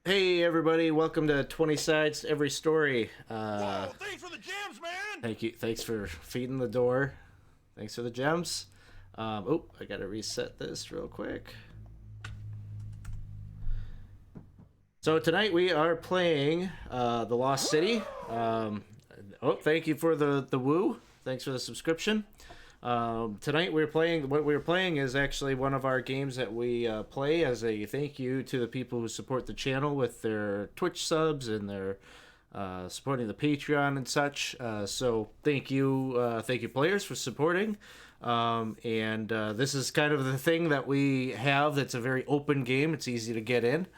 Hey everybody, welcome to 20 Sides to Every Story. Whoa, thanks for the gems, man! Thanks for feeding the door. Thanks for the gems. I gotta reset this real quick. So tonight we are playing The Lost City. Thank you for the woo. Thanks for the subscription. Tonight what we're playing is actually one of our games that we play as a thank you to the people who support the channel with their Twitch subs and their supporting the Patreon and such. So thank you players for supporting. This is kind of the thing that we have that's a very open game. It's easy to get in.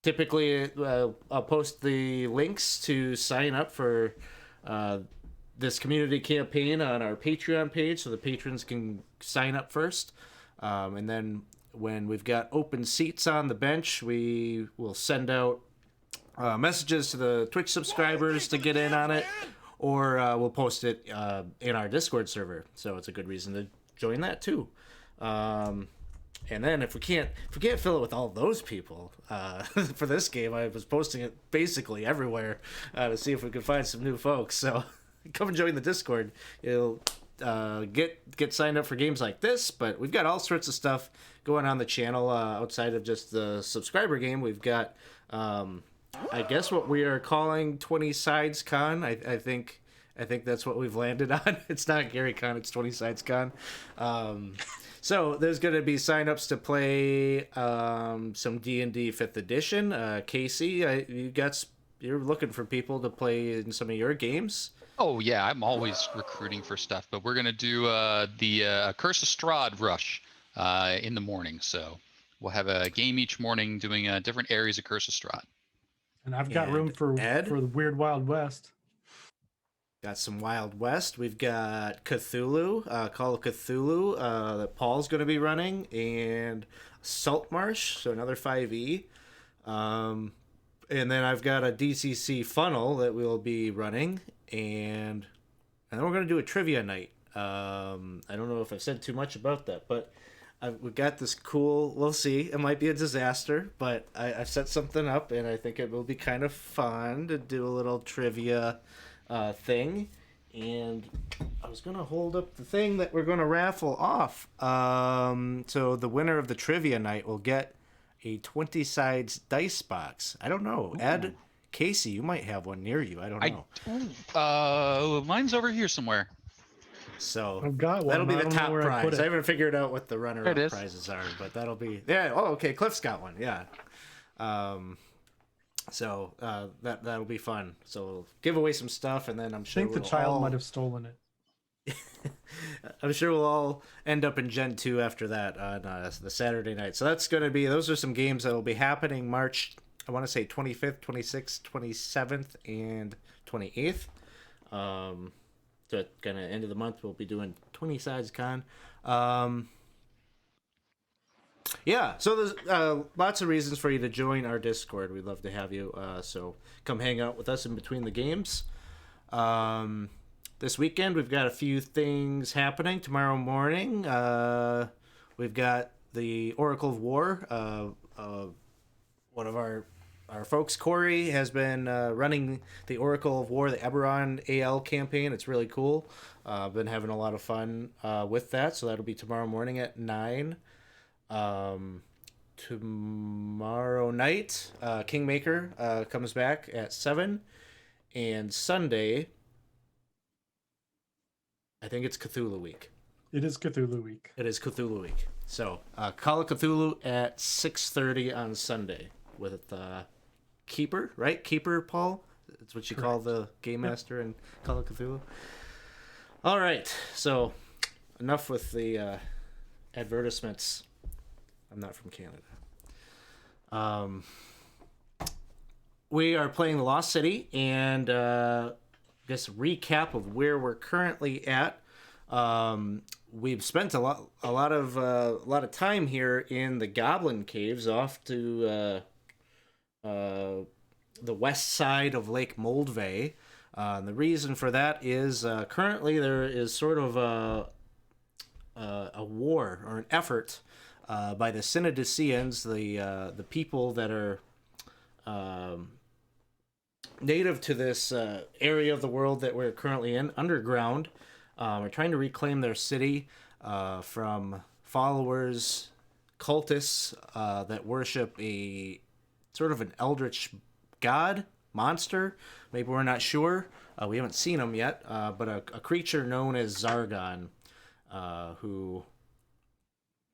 Typically, I'll post the links to sign up for this community campaign on our Patreon page so the patrons can sign up first. And then when we've got open seats on the bench, we will send out messages to the Twitch subscribers to get in on it, or we'll post it in our Discord server. So it's a good reason to join that too. And then if we can't fill it with all those people for this game, I was posting it basically everywhere to see if we could find some new folks. So come and join the Discord. You'll get signed up for games like this, but we've got all sorts of stuff going on the channel outside of just the subscriber game. We've got, I guess, what we are calling 20 Sides Con. I think that's what we've landed on. It's not Gary Con, it's 20 Sides Con. So there's going to be signups to play some D&D 5th edition. Casey, you're looking for people to play in some of your games. Oh yeah, I'm always recruiting for stuff, but we're gonna do the Curse of Strahd rush in the morning. So we'll have a game each morning doing different areas of Curse of Strahd. And I've got room for the Weird Wild West. Got some Wild West. We've got Cthulhu, Call of Cthulhu, that Paul's going to be running, and Saltmarsh, so another 5e. And then I've got a DCC funnel that we'll be running, and then we're going to do a trivia night. I don't know if I've said too much about that, but we've got this cool, we'll see, it might be a disaster, but I've set something up, and I think it will be kind of fun to do a little trivia thing. And I was going to hold up the thing that we're going to raffle off. So the winner of the trivia night will get a 20 Sides dice box. I don't know. Ooh. Ed, Casey, you might have one near you. I don't know. Mine's over here somewhere. So I've got one. That'll be the top prize. I haven't figured out what the runner-up prizes are, but that'll be... Yeah, oh, okay, Cliff's got one, yeah. So that'll be fun. So we'll give away some stuff, and then I'm sure I think the child might have stolen it. I'm sure we'll all end up in Gen 2 after that on the Saturday night. So that's going to be... Those are some games that will be happening March, I want to say 25th, 26th, 27th, and 28th. So at kind of end of the month, we'll be doing 20 Sides Con. Yeah, so there's lots of reasons for you to join our Discord. We'd love to have you. So come hang out with us in between the games. This weekend, we've got a few things happening. Tomorrow morning, we've got the Oracle of War. One of our folks, Corey, has been running the Oracle of War, the Eberron AL campaign. It's really cool. Been having a lot of fun with that. So that'll be tomorrow morning at 9. Tomorrow night, Kingmaker comes back at 7. And Sunday, I think it's Cthulhu Week. It is Cthulhu Week. It is Cthulhu Week. So Call of Cthulhu at 6:30 on Sunday with Keeper, right? Keeper, Paul? That's what you call the game master in Call of Cthulhu. All right, so enough with the advertisements. I'm not from Canada. We are playing The Lost City, and just a recap of where we're currently at. We've spent a lot of time here in the Goblin Caves off to the west side of Lake Moldvay. The reason for that is currently there is sort of a war or an effort by the Synodicians, the people that are native to this area of the world that we're currently in, underground, are trying to reclaim their city from followers, cultists that worship a sort of an eldritch god, monster. Maybe we're not sure. We haven't seen him yet, but a creature known as Zargon, who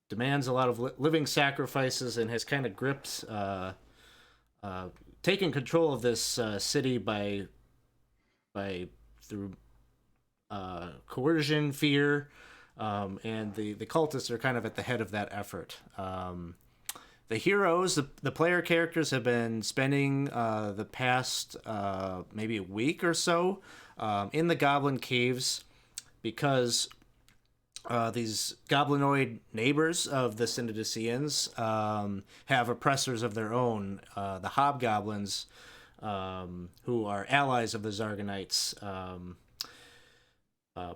demands a lot of living sacrifices and has kind of gripped, taken control of this city by through coercion, fear, and the cultists are kind of at the head of that effort. The heroes, the player characters, have been spending the past maybe a week or so in the goblin caves because these goblinoid neighbors of the Synodicians have oppressors of their own, the hobgoblins, who are allies of the Zargonites.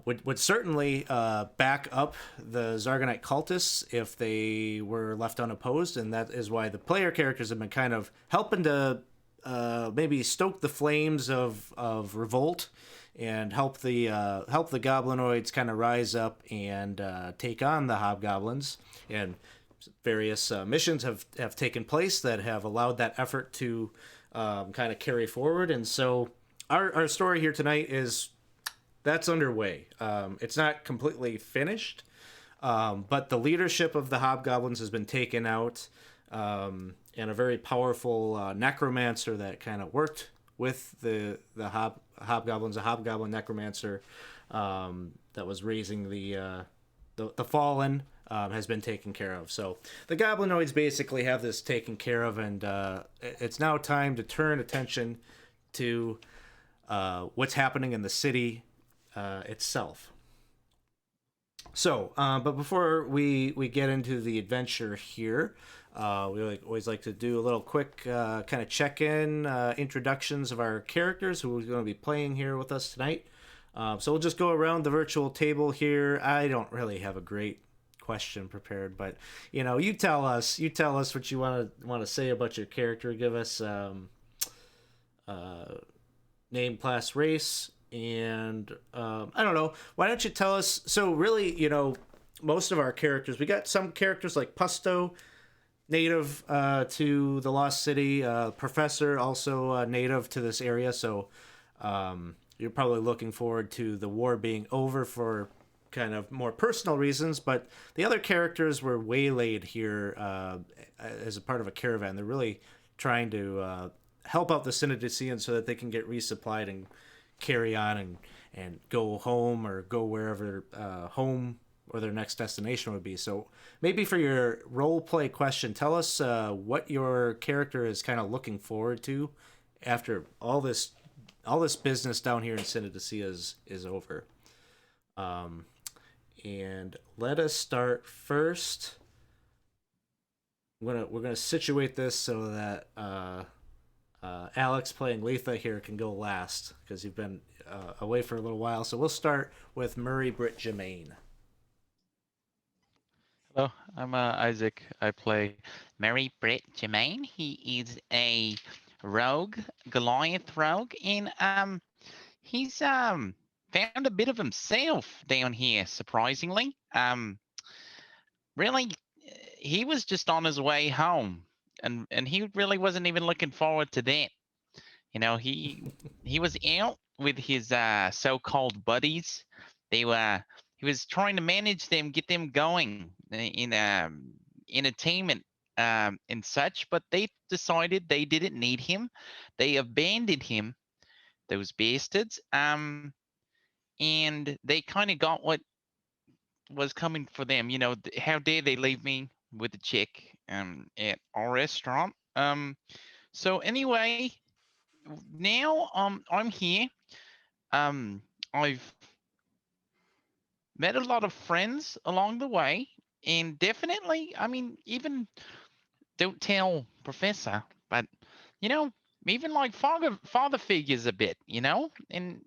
Would certainly back up the Zargonite cultists if they were left unopposed, and that is why the player characters have been kind of helping to maybe stoke the flames of revolt and help the goblinoids kind of rise up and take on the hobgoblins. And various missions have taken place that have allowed that effort to kind of carry forward. And so our story here tonight is that's underway. It's not completely finished, but the leadership of the hobgoblins has been taken out, and a very powerful necromancer that kind of worked with the hobgoblins, a hobgoblin necromancer that was raising the fallen, has been taken care of. So the goblinoids basically have this taken care of, and it's now time to turn attention to what's happening in the city itself. So, but before we get into the adventure here, we always like to do a little quick kind of check-in introductions of our characters who are going to be playing here with us tonight. So we'll just go around the virtual table here. I don't really have a great question prepared, but you tell us what you want to say about your character. Give us name, class, race. And I don't know, why don't you tell us, so really, most of our characters, we got some characters like Pusto, native to the Lost City, Professor, also native to this area, so you're probably looking forward to the war being over for kind of more personal reasons, but the other characters were waylaid here as a part of a caravan. They're really trying to help out the Synodicians so that they can get resupplied and carry on and go home or go wherever home or their next destination would be. So maybe for your role play question, tell us what your character is kind of looking forward to after all this business down here in Synodicea is over. And let us start first. We're gonna situate this so that Alex playing Letha here can go last because you've been away for a little while. So we'll start with Murray Britt Germain. Hello, I'm Isaac. I play Murray Britt Germain. He is a rogue, Goliath rogue, and he's found a bit of himself down here, surprisingly. Really, he was just on his way home. And he really wasn't even looking forward to that. He was out with his so-called buddies. He was trying to manage them, get them going in entertainment and such, but they decided they didn't need him. They abandoned him, those bastards. And they kind of got what was coming for them. How dare they leave me with the chick at our restaurant. So anyway, now I'm here. I've met a lot of friends along the way, and definitely, even don't tell Professor, but even like father figures a bit, and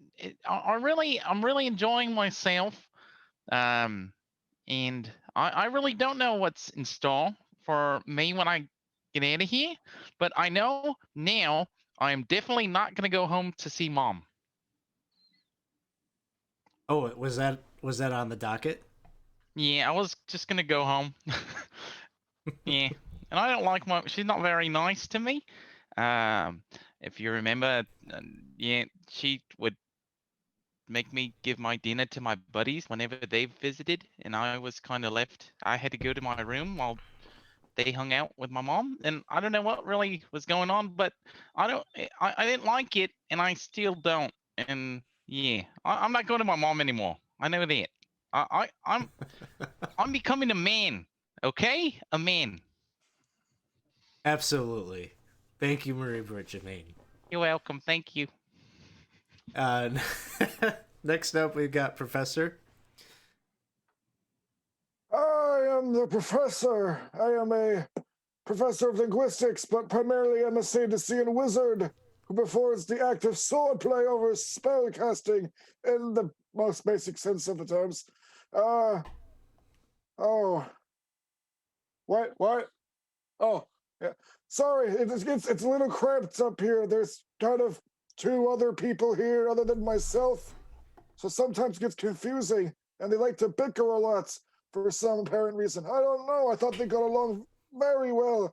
I'm really enjoying myself. And I really don't know what's in store for me when I get out of here, but I know now I am definitely not going to go home to see mom. Oh, was that on the docket? Yeah, I was just going to go home. Yeah, and I don't like my. She's not very nice to me. If you remember, yeah, she would make me give my dinner to my buddies whenever they visited, and I was kind of left. I had to go to my room while they hung out with my mom, and I don't know what really was going on, but I don't. I didn't like it, and I still don't. And yeah, I'm not going to my mom anymore. I know that. I'm becoming a man. Okay, a man. Absolutely. Thank you, Marie Jermaine. You're welcome. Thank you. Uh, next up, we've got Professor. I am the professor. I am a professor of linguistics, but primarily am a Sadecian wizard who performs the act of swordplay over spellcasting in the most basic sense of the terms. Oh. What? Oh, yeah. Sorry, it's a little cramped up here. There's kind of 2 other people here other than myself, so sometimes it gets confusing, and they like to bicker a lot for some apparent reason. I don't know. I thought they got along very well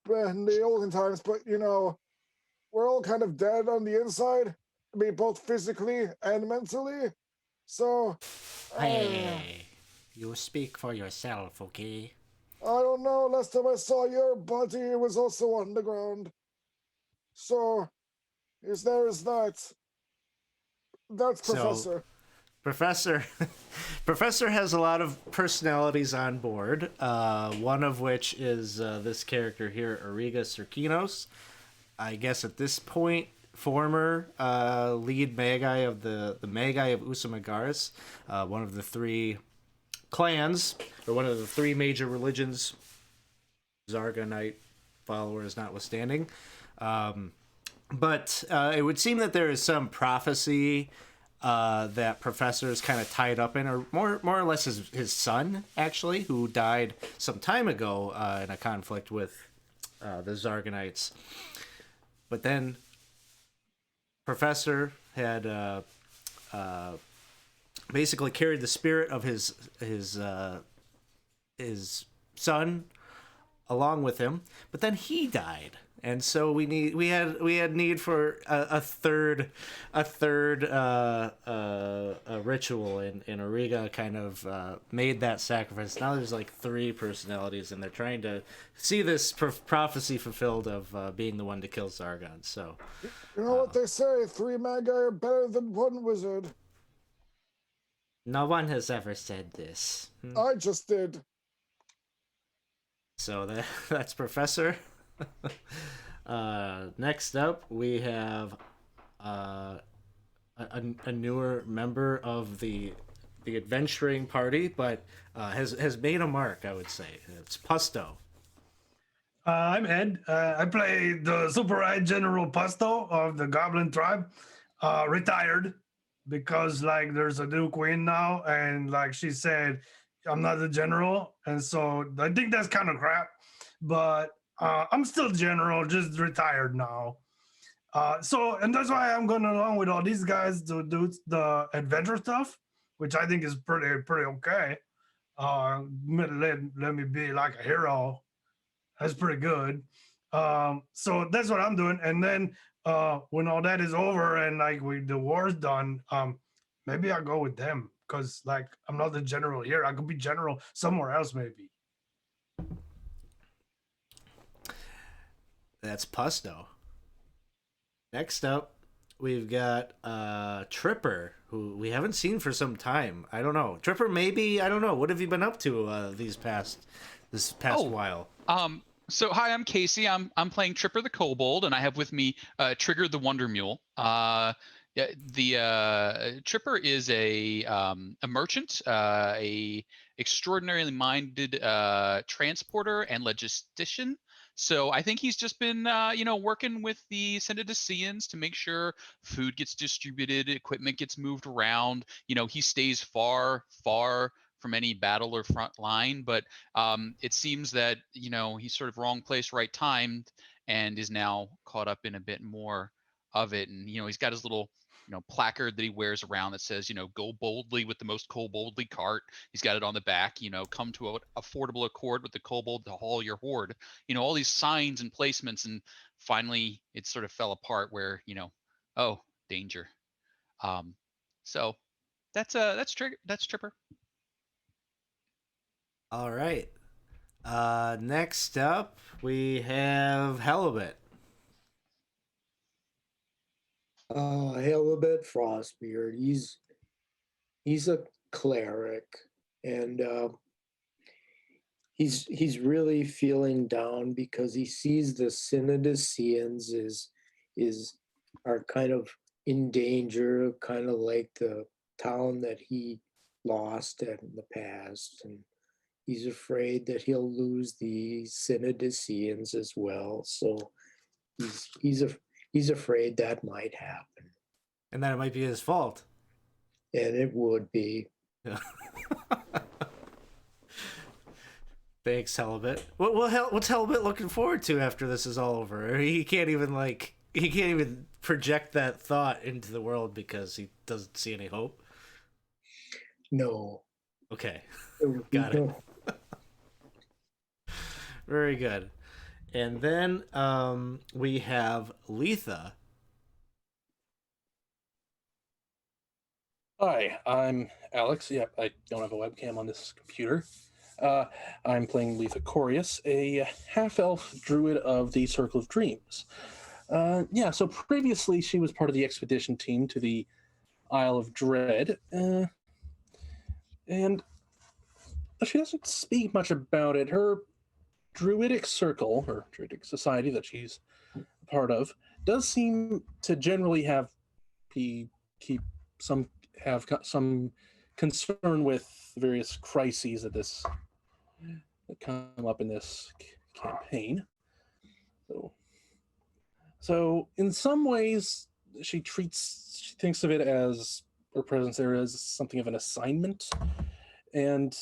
in the olden times, but we're all kind of dead on the inside. I mean, both physically and mentally. So, Hey, you speak for yourself, okay? I don't know. Last time I saw your body, it was also underground. So, is that? That's Professor. So, Professor, Professor has a lot of personalities on board. One of which is this character here, Ariga Cirkinos. I guess at this point, former lead Magi of the Magi of Usamagaris, one of the 3 clans, or one of the 3 major religions, Zargonite followers notwithstanding. But it would seem that there is some prophecy that Professor is kind of tied up in, or more or less his son, actually, who died some time ago in a conflict with the Zargonites. But then Professor had basically carried the spirit of his son along with him, but then he died, and so we had need for a third ritual, and Ariga kind of made that sacrifice. Now there's like 3 personalities, and they're trying to see this prophecy fulfilled of being the one to kill Zargon. So You know what they say? 3 Magi are better than 1 wizard. no one has ever said this. I just did. So that's Professor. Next up, we have a newer member of the adventuring party, but has made a mark, I would say. It's Pusto. I'm Ed. I play the Super Eye General Pusto of the Goblin Tribe. Retired because there's a new queen now, and she said I'm not the general, and so I think that's kind of crap. But I'm still general, just retired now. And that's why I'm going along with all these guys to do the adventure stuff, which I think is pretty okay. Let me be like a hero. That's pretty good. So that's what I'm doing. And then when all that is over and the war's done, maybe I'll go with them, because I'm not the general here. I could be general somewhere else maybe. That's Pusto. Next up, we've got Tripper, who we haven't seen for some time. I don't know. Tripper, maybe, I don't know. What have you been up to this past while? So hi, I'm Casey. I'm playing Tripper the Kobold, and I have with me Trigger the Wonder Mule. The Tripper is a merchant, a extraordinarily minded transporter and logistician. So I think he's just been, working with the Synodicians to make sure food gets distributed, equipment gets moved around. He stays far from any battle or front line, but it seems that he's sort of wrong place, right time, and is now caught up in a bit more of it. And he's got his little placard that he wears around that says, go boldly with the most koboldly cart. He's got it on the back, come to an affordable accord with the kobold to haul your hoard. All these signs and placements, and finally it sort of fell apart where oh, danger. So that's Tripper. All right. Next up, we have Halibut. Halibut Frostbeard. He's a cleric, and he's really feeling down because he sees the Synodicians are kind of in danger, kind of like the town that he lost in the past, and he's afraid that he'll lose the Synodicians as well. So he's afraid that might happen, And that it might be his fault. and it would be. Yeah. Thanks, Halibut. What's Halibut looking forward to after this is all over? He can't even project that thought into the world because he doesn't see any hope. No. Okay. would be Got it. no. Very good. And then we have Letha. Hi, I'm Alex. Yep, I don't have a webcam on this computer. I'm playing Letha Corius, a half-elf druid of the Circle of Dreams. So previously she was part of the expedition team to the Isle of Dread, and she doesn't speak much about it. Her druidic circle, or druidic society that she's a part of, does seem to generally have some concern with various crises that come up in this campaign. So in some ways, she thinks of it as her presence there as something of an assignment, and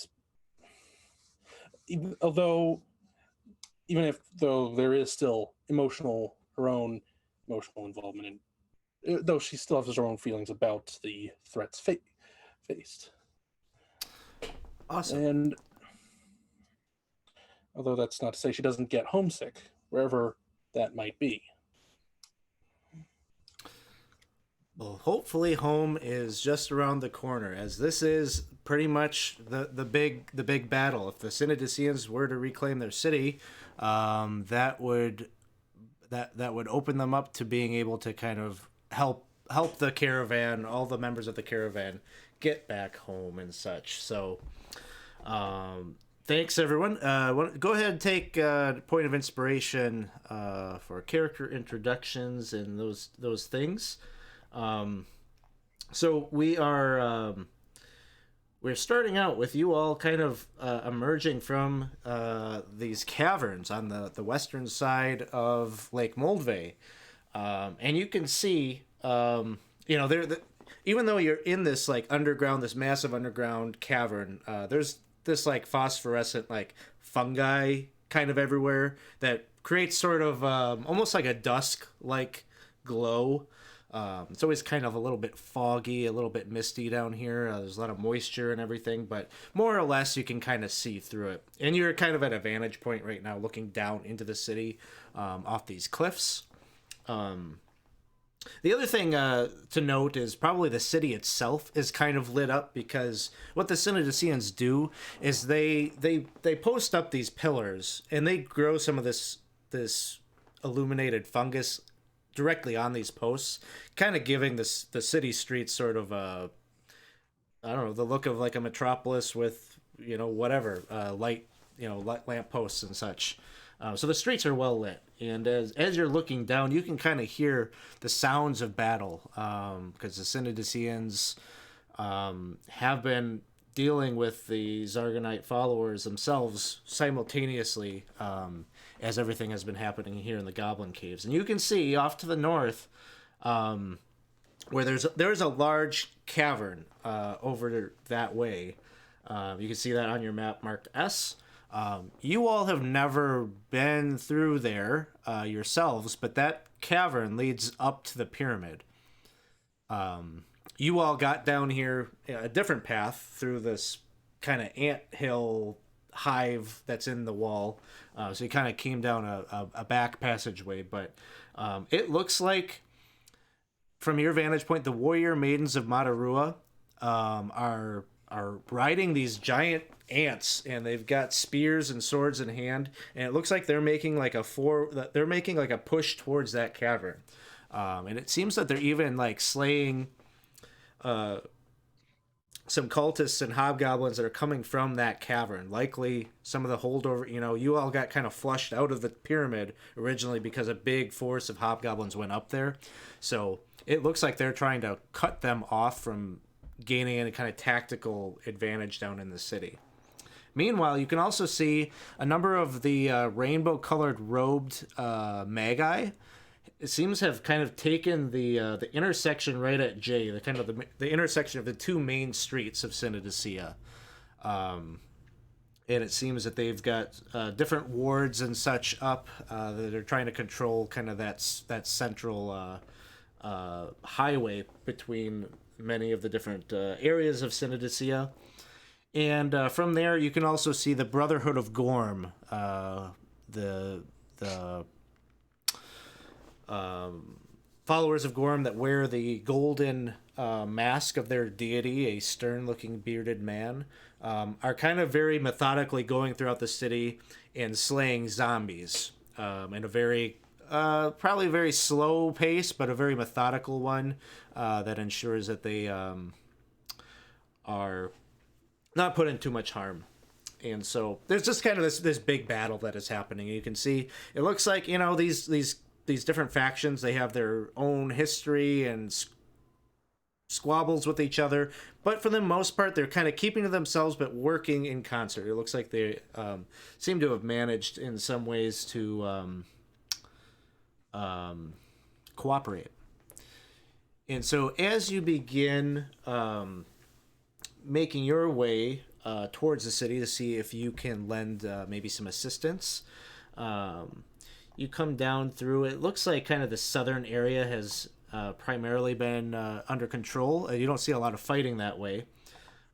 though there is still her own emotional involvement in, though she still has her own feelings about the threats faced. Awesome. And although that's not to say she doesn't get homesick, wherever that might be. Well, hopefully home is just around the corner, as this is pretty much the big battle. If the Synodicians were to reclaim their city, that would open them up to being able to kind of help the caravan, all the members of the caravan, get back home and such. So, thanks everyone. Go ahead and take point of inspiration for character introductions and those things. So we're starting out with you all kind of emerging from these caverns on the western side of Lake Moldvay, and you can see even though you're in this this massive underground cavern, there's this phosphorescent fungi kind of everywhere that creates sort of almost like a dusk glow. It's always kind of a little bit foggy, a little bit misty down here. There's a lot of moisture and everything, but more or less you can kind of see through it. And you're kind of at a vantage point right now looking down into the city off these cliffs. The other thing to note is probably the city itself is kind of lit up, because what the Synodicians do is they post up these pillars and they grow some of this illuminated fungus directly on these posts, kind of giving the city streets sort of the look of like a metropolis with light lamp posts and such. So the streets are well lit, and as you're looking down, you can kind of hear the sounds of battle, because the Synodicians have been dealing with the Zargonite followers themselves simultaneously, as everything has been happening here in the Goblin Caves. And you can see off to the north, where there's a large cavern over that way. You can see that on your map marked S. You all have never been through there yourselves, but that cavern leads up to the pyramid. You all got down here a different path through this kind of anthill hive that's in the wall. So you kind of came down a back passageway, but it looks like, from your vantage point, the warrior maidens of Matarua are riding these giant ants, and they've got spears and swords in hand, and it looks like they're making like a push towards that cavern. And it seems that they're even like slaying some cultists and hobgoblins that are coming from that cavern. Likely some of the holdover, you all got kind of flushed out of the pyramid originally because a big force of hobgoblins went up there. So it looks like they're trying to cut them off from gaining any kind of tactical advantage down in the city. Meanwhile, you can also see a number of the rainbow-colored robed magi. It seems to have kind of taken the intersection right at J, the intersection of the two main streets of Synodicea. And it seems that they've got different wards and such up that are trying to control kind of that central highway between many of the different areas of Synodicea. And from there, you can also see the Brotherhood of Gorm, the followers of Gorm that wear the golden mask of their deity, a stern-looking bearded man, are kind of very methodically going throughout the city and slaying zombies in a very probably a very slow pace, but a very methodical one that ensures that they are not put in too much harm. And so there's just kind of this big battle that is happening. You can see it looks like these different factions, they have their own history and squabbles with each other, but for the most part they're kind of keeping to themselves but working in concert. It looks like they seem to have managed in some ways to cooperate. And so as you begin making your way towards the city to see if you can lend maybe some assistance, you come down through, it looks like kind of the southern area has primarily been under control. You don't see a lot of fighting that way.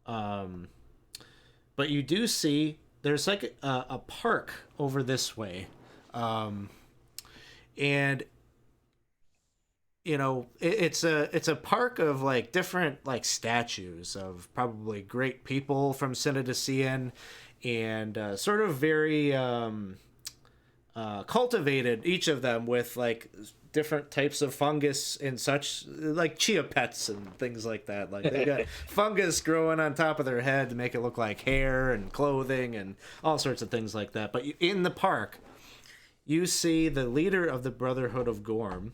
But you do see there's like a park over this way. And it's a park of like different like statues of probably great people from Synodicea, and sort of very cultivated, each of them with like different types of fungus and such, like chia pets and things like that. Like they got fungus growing on top of their head to make it look like hair and clothing and all sorts of things like that. But in the park, you see the leader of the Brotherhood of Gorm.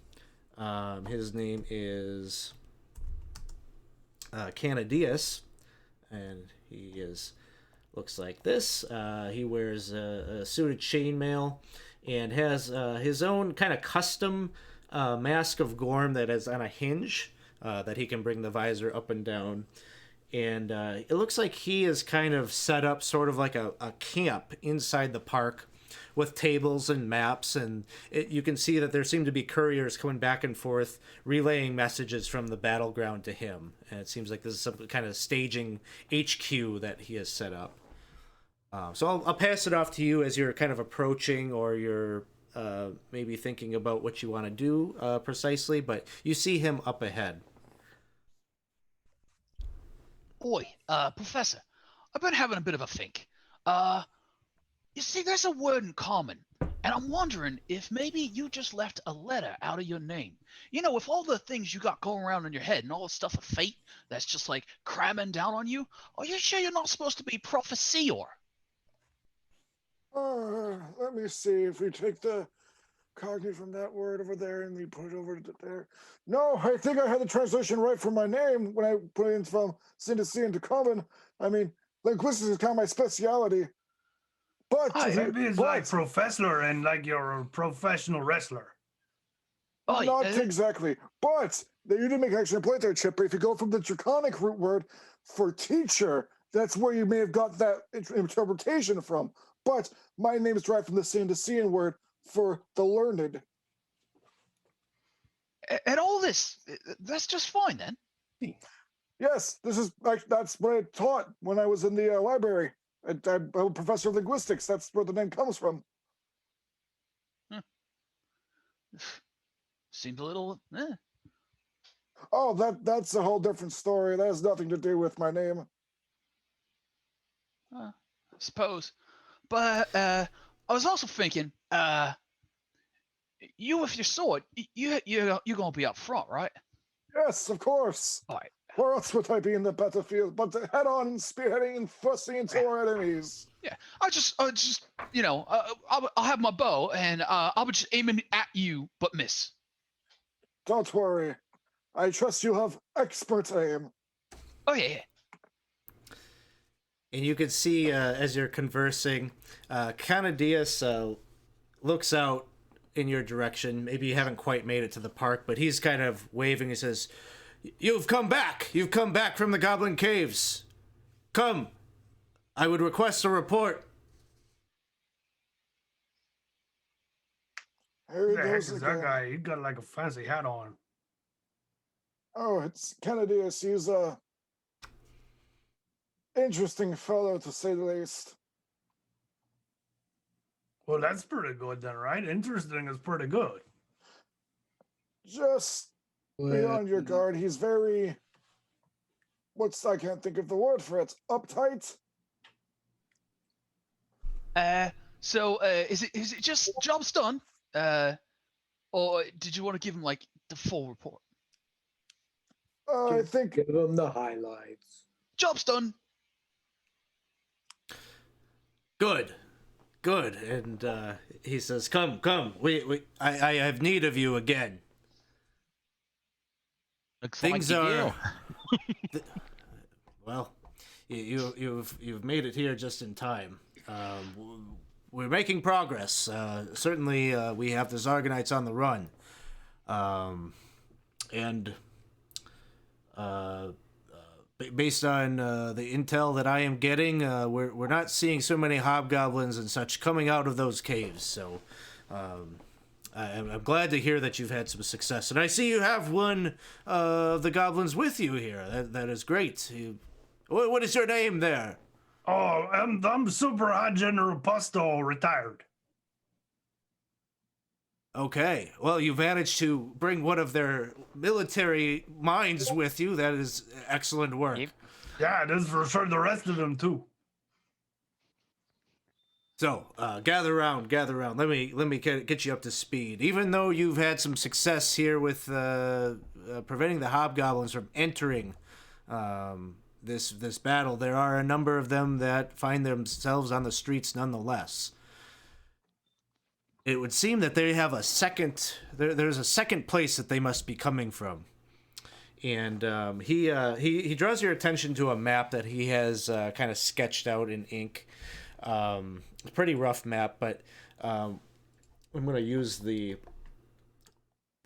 His name is Canadius, and he looks like this. He wears a suited chainmail and has his own kind of custom mask of Gorm that is on a hinge that he can bring the visor up and down. And it looks like he is kind of set up sort of like a camp inside the park with tables and maps, and you can see that there seem to be couriers coming back and forth relaying messages from the battleground to him. And it seems like this is some kind of staging HQ that he has set up. So I'll pass it off to you as you're kind of approaching, or you're maybe thinking about what you want to do precisely, but you see him up ahead. Oi, Professor, I've been having a bit of a think. You see, there's a word in common, and I'm wondering if maybe you just left a letter out of your name. With all the things you got going around in your head and all the stuff of fate that's just like cramming down on you, are you sure you're not supposed to be Professor? Let me see if we take the cognate from that word over there and we put it over to there. No, I think I had the translation right for my name when I put it in from Synodicea into Common. I mean, linguistics is kind of my speciality. But maybe it's like professor and like you're a professional wrestler. Not exactly. But you didn't make an excellent point there, Chipper. If you go from the Draconic root word for teacher, that's where you may have got that interpretation from. But my name is derived from the Sandician word for the learned. And all this, that's just fine then. Yes, that's what I taught when I was in the library. I'm a professor of linguistics. That's where the name comes from. Seems a little. Oh, that's a whole different story. That has nothing to do with my name. I suppose. But I was also thinking, you with your sword, you're gonna be up front, right? Yes, of course. All right. Where else would I be in the battlefield but head on, spearheading and thrusting into our enemies? Yeah, I just, I'll have my bow and I'll be just aiming at you, but miss. Don't worry. I trust you have expert aim. Oh yeah. And you can see as you're conversing, Canadius looks out in your direction. Maybe you haven't quite made it to the park, but he's kind of waving. He says, "You've come back! You've come back from the Goblin Caves! Come! I would request a report." Here he goes again. That guy, he got like a fancy hat on. Oh, it's Canadius. He's a interesting fellow, to say the least. Well, that's pretty good then, right? Interesting is pretty good. Just be on your guard. He's very... I can't think of the word for it. Uptight? So is it just job's done? Or did you want to give him like the full report? I think... Give them the highlights. Job's done. Good. And he says, "Come. I have need of you again." Looks Things like are. Well, you've made it here just in time. We're making progress. Certainly, we have the Zarganites on the run, and based on the intel that I am getting, we're not seeing so many hobgoblins and such coming out of those caves. So I'm glad to hear that you've had some success. And I see you have one of the goblins with you here. That is great. What is your name there? Oh, I'm Super High General Pusto, retired. Okay. Well, you managed to bring one of their military minds with you. That is excellent work. Yep. Yeah, this is for sure the rest of them too. So, gather around. Let me get you up to speed. Even though you've had some success here with preventing the hobgoblins from entering this battle, there are a number of them that find themselves on the streets nonetheless. It would seem that they have a second. There's a second place that they must be coming from, and he draws your attention to a map that he has kind of sketched out in ink. A pretty rough map, but I'm going to use the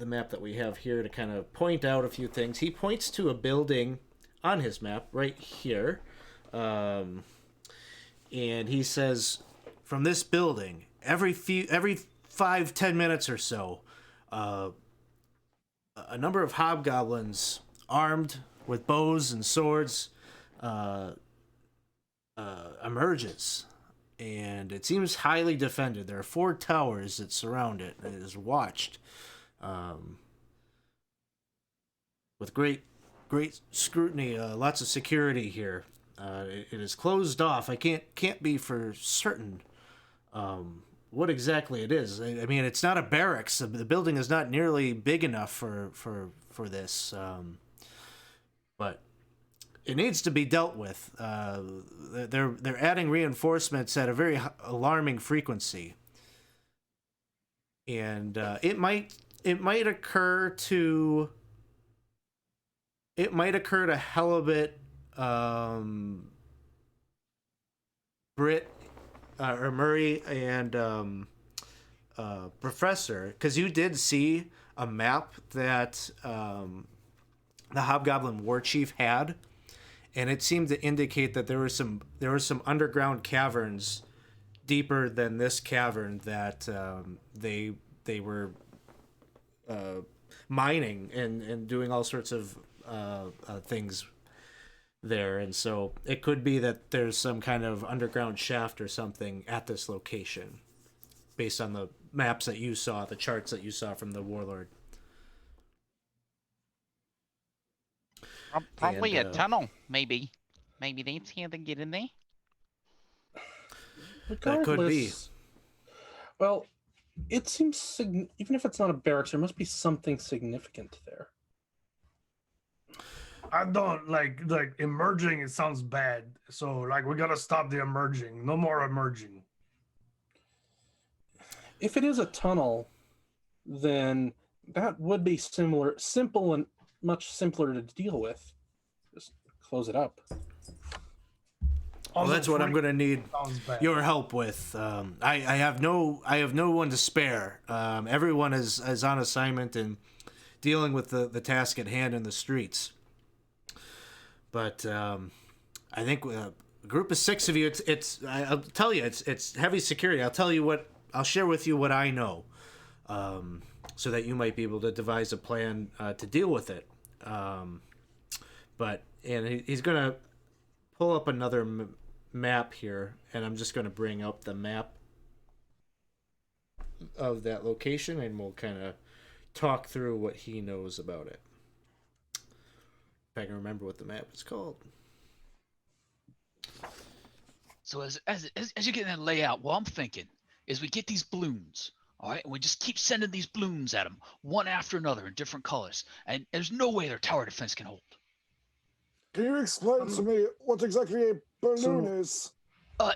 map that we have here to kind of point out a few things. He points to a building on his map right here, and he says, from this building, every 5-10 minutes or so, a number of hobgoblins armed with bows and swords emerges, and it seems highly defended. There are 4 towers that surround it. It is watched with great scrutiny, lots of security here. It is closed off. I can't be for certain what exactly it is. I mean, it's not a barracks. The building is not nearly big enough for this, but it needs to be dealt with. They're adding reinforcements at a very alarming frequency, and it might occur to Halibut, Britt, or Murray, and Professor, because you did see a map that the Hobgoblin War Chief had, and it seemed to indicate that there were some underground caverns deeper than this cavern that they were mining and doing all sorts of things there, and so it could be that there's some kind of underground shaft or something at this location, based on the maps that you saw, the charts that you saw from the warlord. Probably And, a tunnel, maybe. Maybe that's how they get in there. That could be. Well, it seems even if it's not a barracks, there must be something significant there. I don't like emerging. It sounds bad. So like we gotta stop the emerging. No more emerging. If it is a tunnel, then that would be simple and much simpler to deal with. Just close it up. Well, that's what I'm going to need your help with. I have no one to spare. Everyone is on assignment and dealing with the task at hand in the streets. But I think a group of 6 of you. I'll tell you, it's heavy security. I'll share with you what I know, so that you might be able to devise a plan to deal with it. He's going to pull up another map here, and I'm just going to bring up the map of that location, and we'll kind of talk through what he knows about it. If I can remember what the map is called. So as you get that layout, what I'm thinking is we get these balloons, all right, and we just keep sending these balloons at them, one after another in different colors, and there's no way their tower defense can hold. Can you explain to me what exactly a balloon is? I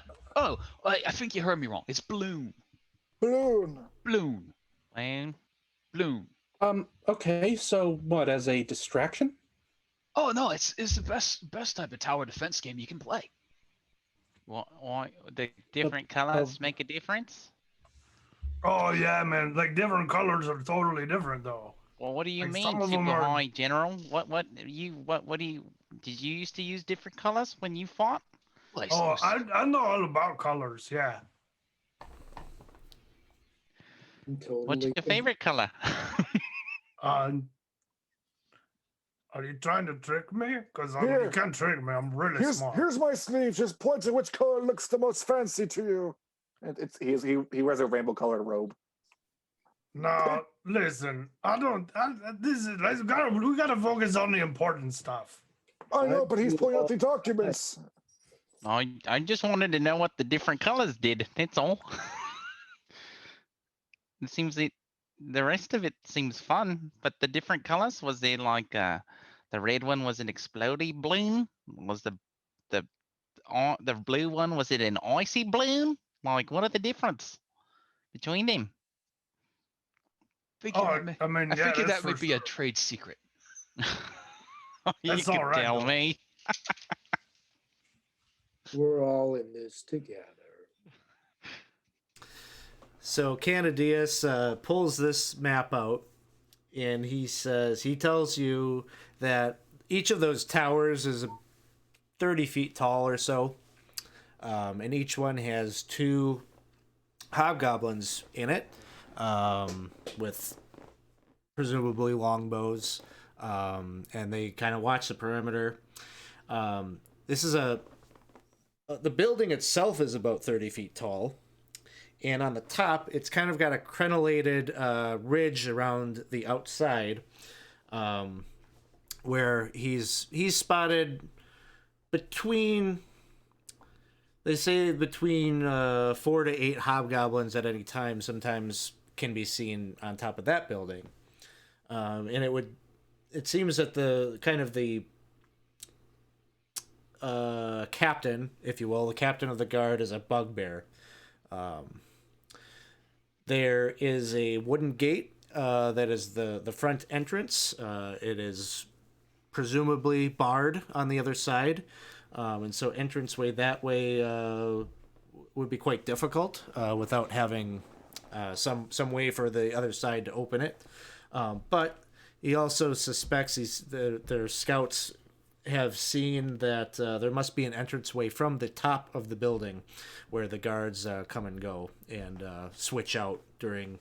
think you heard me wrong. It's balloon. Balloon. Balloon. Balloon. Balloon. Okay, so what, as a distraction? Oh no, it's the best type of tower defense game you can play. Why the different colors make a difference? Oh yeah, man. Like different colors are totally different though. Well, what do you Like, mean, some of them Super are- High General? What do you did you used to use different colors when you fought? Like, Oh, I know all about colors. Yeah. What's your favorite color? Are you trying to trick me? Because Here. you can't trick me. I'm really smart. Here's my sleeve. Just point to which color looks the most fancy to you. And he wears a rainbow colored robe. No, listen. We gotta focus on the important stuff. I know, but he's pulling out the documents. I just wanted to know what the different colors did. That's all. It seems the rest of it seems fun, but the different colors, was there like the red one was an explodey balloon? Was the blue one, was it an icy balloon? Like, what are the difference between them? I yeah, figured that's that would for be a sure. trade secret. You That's can all right, tell though. me. We're all in this together. So Canadius pulls this map out, and he tells you that each of those towers is 30 feet tall or so, and each one has 2 hobgoblins in it, with presumably longbows, and they kind of watch the perimeter. This is the building itself is about 30 feet tall. And on the top, it's kind of got a crenellated ridge around the outside, where he's spotted between 4 to 8 hobgoblins at any time. Sometimes can be seen on top of that building, and it seems that the captain, if you will, the captain of the guard is a bugbear. There is a wooden gate that is the front entrance. It is presumably barred on the other side, and so entranceway that way would be quite difficult without having some way for the other side to open it. But he also suspects there are scouts have seen that there must be an entranceway from the top of the building where the guards come and go and switch out during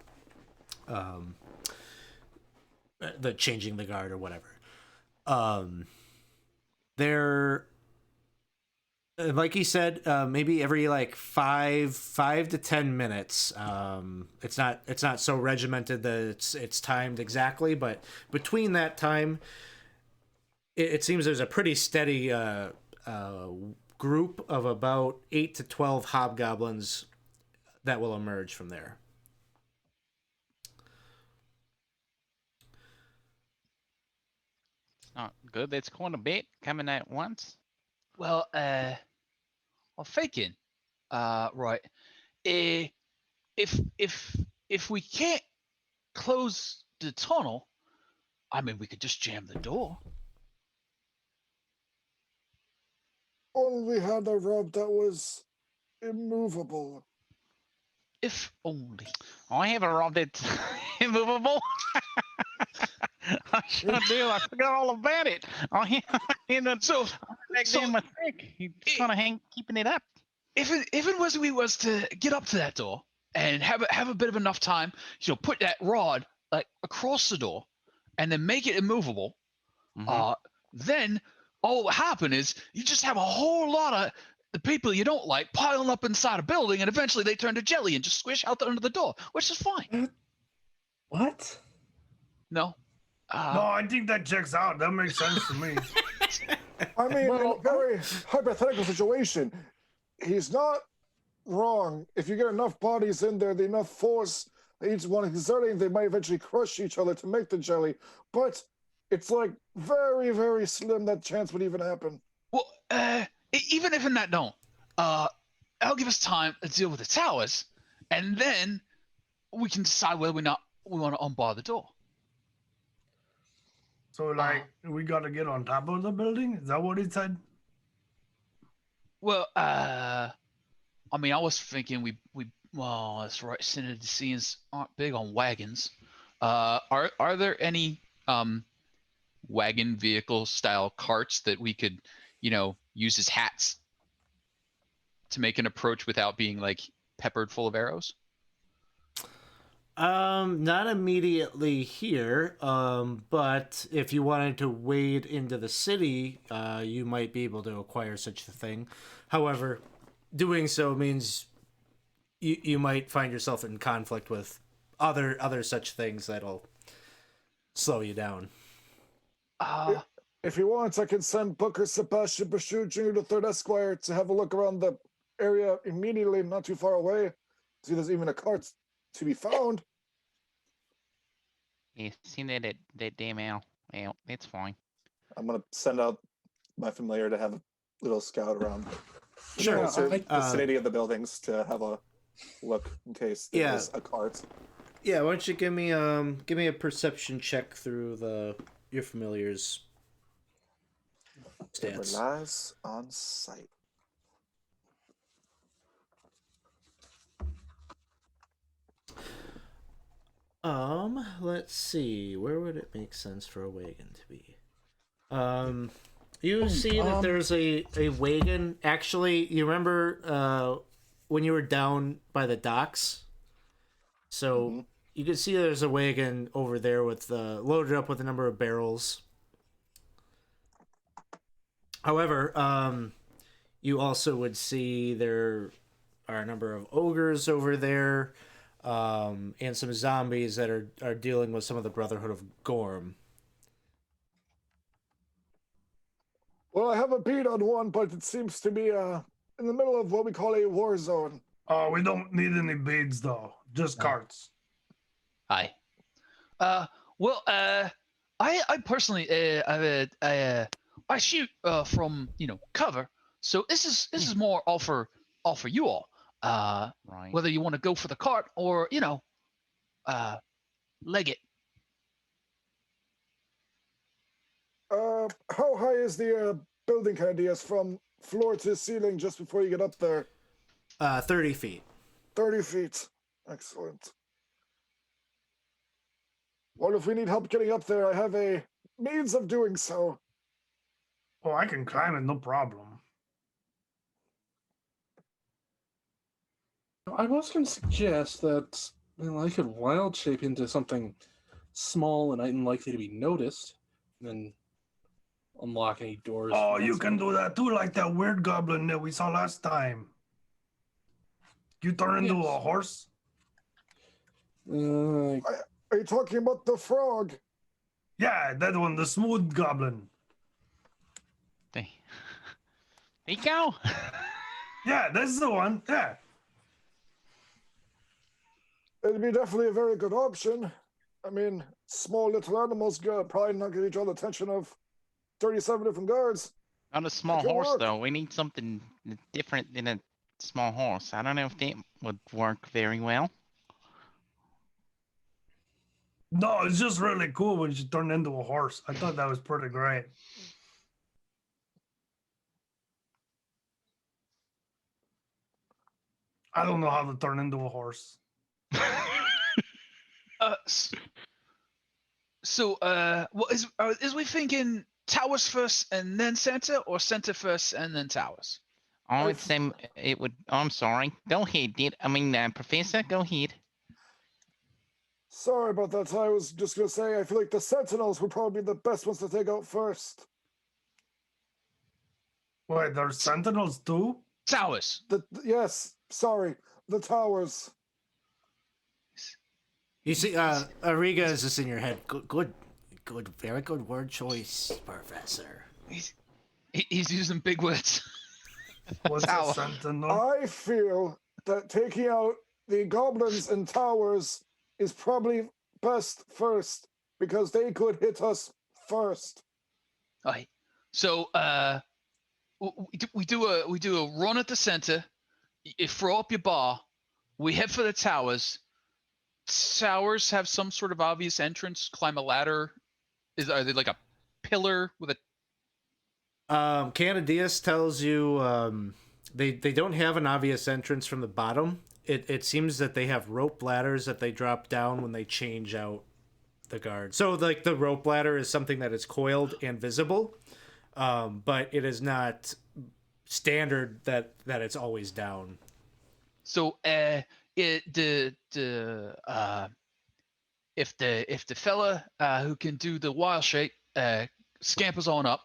the changing the guard or whatever. They're like he said, maybe every like 5 to 10 minutes. It's not so regimented that it's timed exactly, but between that time, it seems there's a pretty steady group of about 8 to 12 hobgoblins that will emerge from there. It's not good. It's quite a bit coming at once. Well, I'm thinking, right, if we can't close the tunnel, I mean, we could just jam the door. Only had a rod that was immovable. If only. I have a rod that's immovable. I sure do. I forgot all about it. So my stick. He's kind of keeping it up. if we was to get up to that door and have a bit of enough time, put that rod like across the door, and then make it immovable, then all what happen is you just have a whole lot of the people you don't like piling up inside a building, and eventually they turn to jelly and just squish out under the door, which is fine. What? No. No, I think that checks out. That makes sense to me. I mean, in a very hypothetical situation, he's not wrong. If you get enough bodies in there, enough force, each one exerting, they might eventually crush each other to make the jelly. But it's like very, very slim that chance would even happen. Well, even if that don't, that'll give us time to deal with the towers, and then we can decide whether we want to unbar the door. So, like, we got to get on top of the building? Is that what he said? Well, I mean, I was thinking well, that's right. Synodicians aren't big on wagons. Are there any wagon vehicle style carts that we could, use as hats to make an approach without being like peppered full of arrows? Not immediately here. But if you wanted to wade into the city, you might be able to acquire such a thing. However, doing so means you might find yourself in conflict with other such things that'll slow you down. If he wants, I can send Booker Sebastian Bashir Jr. the Third Esquire to have a look around the area immediately, not too far away. See, there's even a cart to be found. Yeah, seen that damn owl. Well, it's fine. I'm gonna send out my familiar to have a little scout around Sure. the vicinity of the buildings to have a look in case there's a cart. Yeah, why don't you give me a perception check through your familiar's It stats. relies on sight. Let's see. Where would it make sense for a wagon to be? You see that there's a wagon. Actually, you remember when you were down by the docks? So you can see there's a wagon over there with loaded up with a number of barrels. However, you also would see there are a number of ogres over there. And some zombies that are dealing with some of the Brotherhood of Gorm. Well, I have a beat on one, but it seems to be in the middle of what we call a war zone. We don't need any beads, though. Just carts. Hi. Well, I personally, I shoot from cover, so this is more all for you all. Right. Whether you want to go for the cart or leg it. How high is the building, Candias, from floor to ceiling just before you get up there? 30 feet. 30 feet. Excellent. Well, if we need help getting up there, I have a means of doing so. Oh, I can climb it, no problem. I was going to suggest that I could wild shape into something small and unlikely to be noticed, and then unlock any doors. Oh, from that you can side. do that too, like that weird goblin that we saw last time. You turn into Yes. a horse? Uh, Are you talking about the frog? Yeah, that one, the smooth goblin. There you go. Yeah, that's the one. Yeah. It'd be definitely a very good option. I mean, small little animals probably not going to draw the attention of 37 different guards. On a small could horse, work. though, we need something different than a small horse. I don't know if that would work very well. No, it's just really cool when she turned into a horse. I thought that was pretty great. I don't know how to turn into a horse. What is we thinking towers first and then center, or center first and then towers? I would say it would. Oh, I'm sorry. Go ahead, Professor. Go ahead. Sorry about that. I was just going to say, I feel like the Sentinels would probably be the best ones to take out first. Wait, there's sentinels too? Towers. Yes, sorry. The towers. You see, Ariga is just in your head. Good, very good word choice, Professor. He's using big words. What's a Tower. sentinel? I feel that taking out the goblins and towers is probably best first because they could hit us first. All right. So we do a run at the center. You throw up your bar. We head for the towers. Towers have some sort of obvious entrance. Climb a ladder. Are they like a pillar with a? Canadius tells you they don't have an obvious entrance from the bottom. It seems that they have rope ladders that they drop down when they change out the guard. So like the rope ladder is something that is coiled and visible, but it is not standard that it's always down. So if the fella who can do the wild shape scampers on up,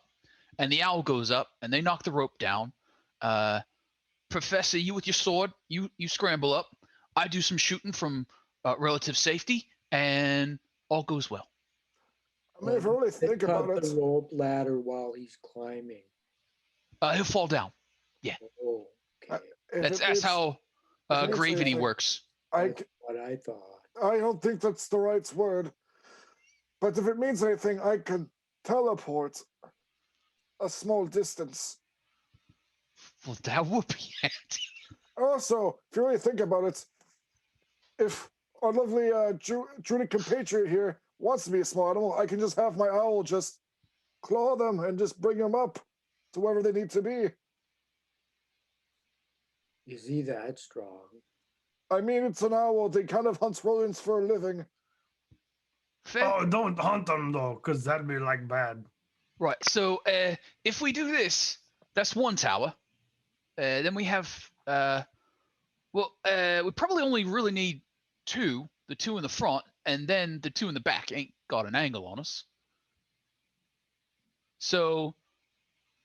and the owl goes up, and they knock the rope down. Professor, you with your sword, you scramble up. I do some shooting from relative safety, and all goes well. I mean, if you really think about it, the rope ladder while he's climbing. He'll fall down. Oh, okay. That's how gravity works. That's what I thought. I don't think that's the right word. But if it means anything, I can teleport a small distance. Well, that would be handy. Also, if you really think about it, if our lovely Druidic compatriot here wants to be a small animal, I can just have my owl just claw them and just bring them up to wherever they need to be. Is he that strong? I mean, it's an owl. They kind of hunts rodents for a living. Fair. Oh, don't hunt them though, because that'd be like bad. Right. So if we do this, that's one tower. Then we have we probably only really need two. The two in the front, and then the two in the back ain't got an angle on us. So,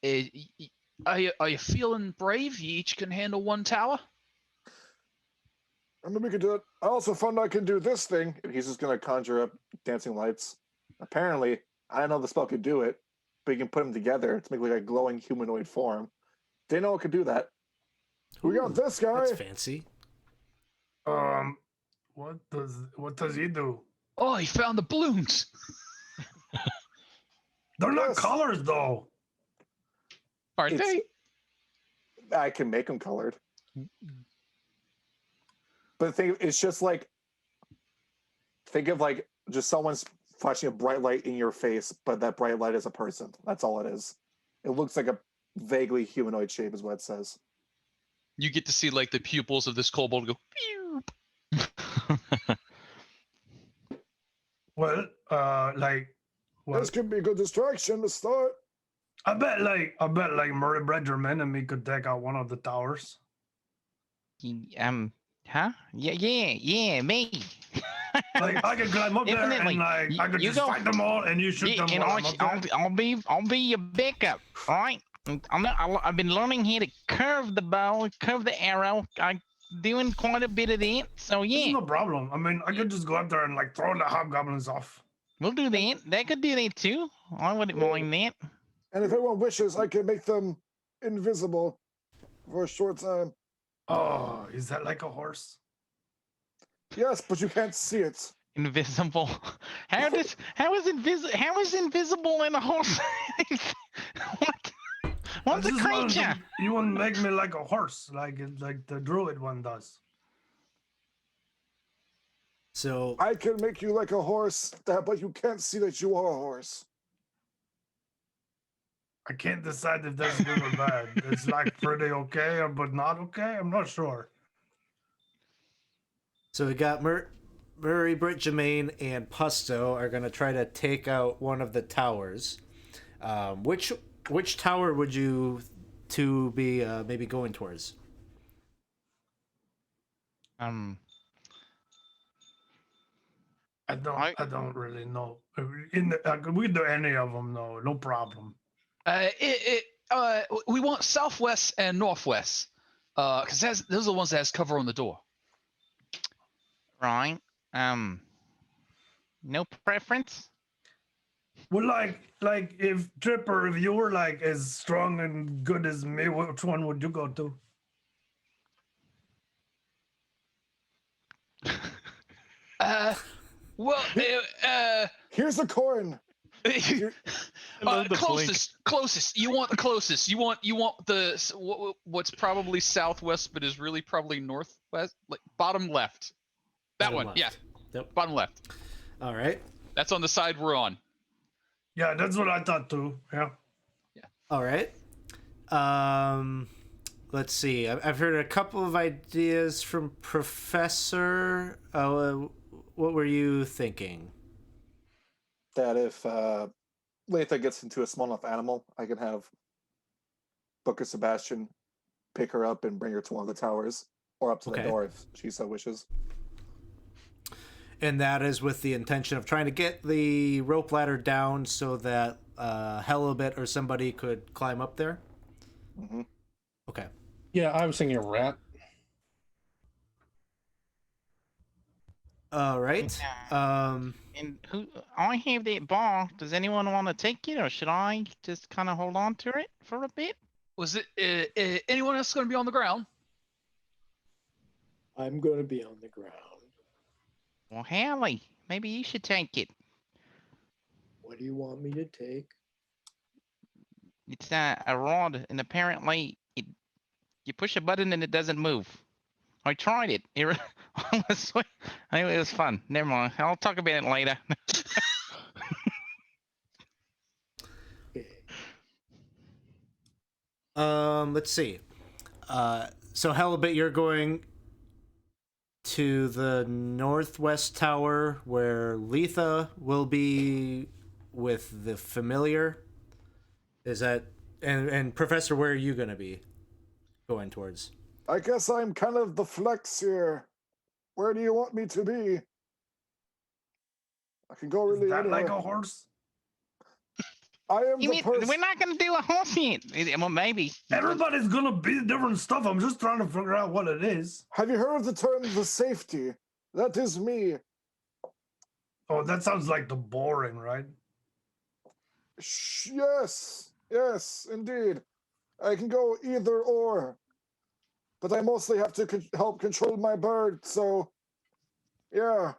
are you feeling brave? You each can handle one tower. I mean, we could do it. I also found I can do this thing. He's just gonna conjure up dancing lights. Apparently, I didn't know the spell could do it, but you can put them together to make like a glowing humanoid form. Didn't know it could do that. We got this guy. That's fancy. What does he do? Oh, he found the balloons. They're not Yes. colors though. Aren't It's- they? I can make them colored. But the thing, it's just like, think of like just someone's flashing a bright light in your face, but that bright light is a person. That's all it is. It looks like a vaguely humanoid shape, is what it says. You get to see like the pupils of this kobold go. Pew. Well, like, well, This could be a good distraction to start. I bet like Murray Bredgerman and me could take out one of the towers. Huh? Yeah, me. Like I could climb up there Definitely. and like I could You just go. fight them all and you shoot Yeah, them and while I'm up there. I'll be your backup, right? I've been learning how to curve the bow, curve the arrow. I'm doing quite a bit of that. So This is yeah, no problem. I mean, I could just go up there and like throw the hobgoblins off. we'll do that. They could do that too. I wouldn't mind that. And if anyone wishes, I can make them invisible for a short time. Oh, is that like a horse? Yes, but you can't see it. Invisible. How is invisible in a horse? What? What's a creature? You want to make me like a horse, like the druid one does. So I can make you like a horse, but you can't see that you are a horse. I can't decide if that's good or bad. It's like pretty okay, but not okay. I'm not sure. So we got Murray, Britt, Jermaine, and Pusto are going to try to take out one of the towers. Which tower would you two be maybe going towards? I don't really know. We do any of them, no problem. We want southwest and northwest, because those are the ones that has cover on the door. Right. No preference. Well, like if Tripper, if you were like as strong and good as me, which one would you go to? Well, Here's a coin. Closest. You want the closest. You want the what's probably southwest, but is really probably northwest, like bottom left. That Bottom one, left. yeah. Yep. Bottom left. All right. That's on the side we're on. Yeah, that's what I thought too. Yeah. All right. Let's see. I've heard a couple of ideas from Professor. What were you thinking? That if Latha gets into a small enough animal, I can have Booker Sebastian pick her up and bring her to one of the towers or up to the door if she so wishes. And that is with the intention of trying to get the rope ladder down so that Helibit or somebody could climb up there? Mm-hmm. Okay. Yeah, I was thinking a rat. All right. And who? I have that ball. Does anyone want to take it, or should I just kind of hold on to it for a bit? Was it anyone else going to be on the ground? I'm going to be on the ground. Well, Hallie, maybe you should take it. What do you want me to take? It's a rod, and apparently you push a button and it doesn't move. I tried it. It was fun. Never mind. I'll talk about it later. Let's see. So Helibit, you're going to the northwest tower where Letha will be with the familiar. Is that and Professor, where are you gonna be going towards? I guess I'm kind of the flex here. Where do you want me to be? I can go really Is that anywhere. like a horse? I am You the mean person. we're not going to do a horse yet? Well, maybe. Everybody's gonna be different stuff. I'm just trying to figure out what it is. Have you heard of the term the safety? That is me. Oh, that sounds like the boring, right? Yes, indeed. I can go either or. But I mostly have to help control my bird, so yeah.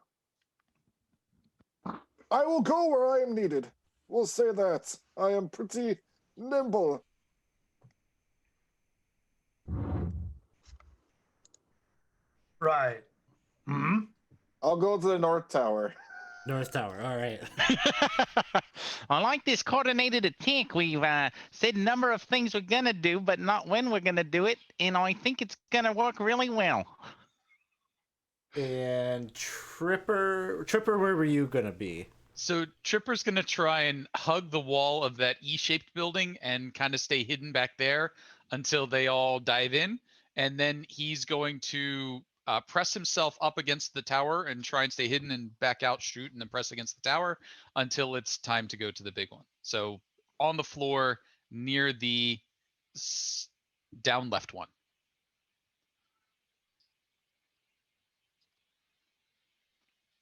I will go where I am needed. We'll say that. I am pretty nimble. Right. Hmm. I'll go to the North Tower. North Tower. All right. I like this coordinated attack. We've said a number of things we're going to do, but not when we're going to do it. And I think it's going to work really well. And Tripper, where were you gonna be? So Tripper's gonna try and hug the wall of that E-shaped building and kind of stay hidden back there until they all dive in, and then he's going to press himself up against the tower and try and stay hidden and back out, shoot, and then press against the tower until it's time to go to the big one. So on the floor near the down left one.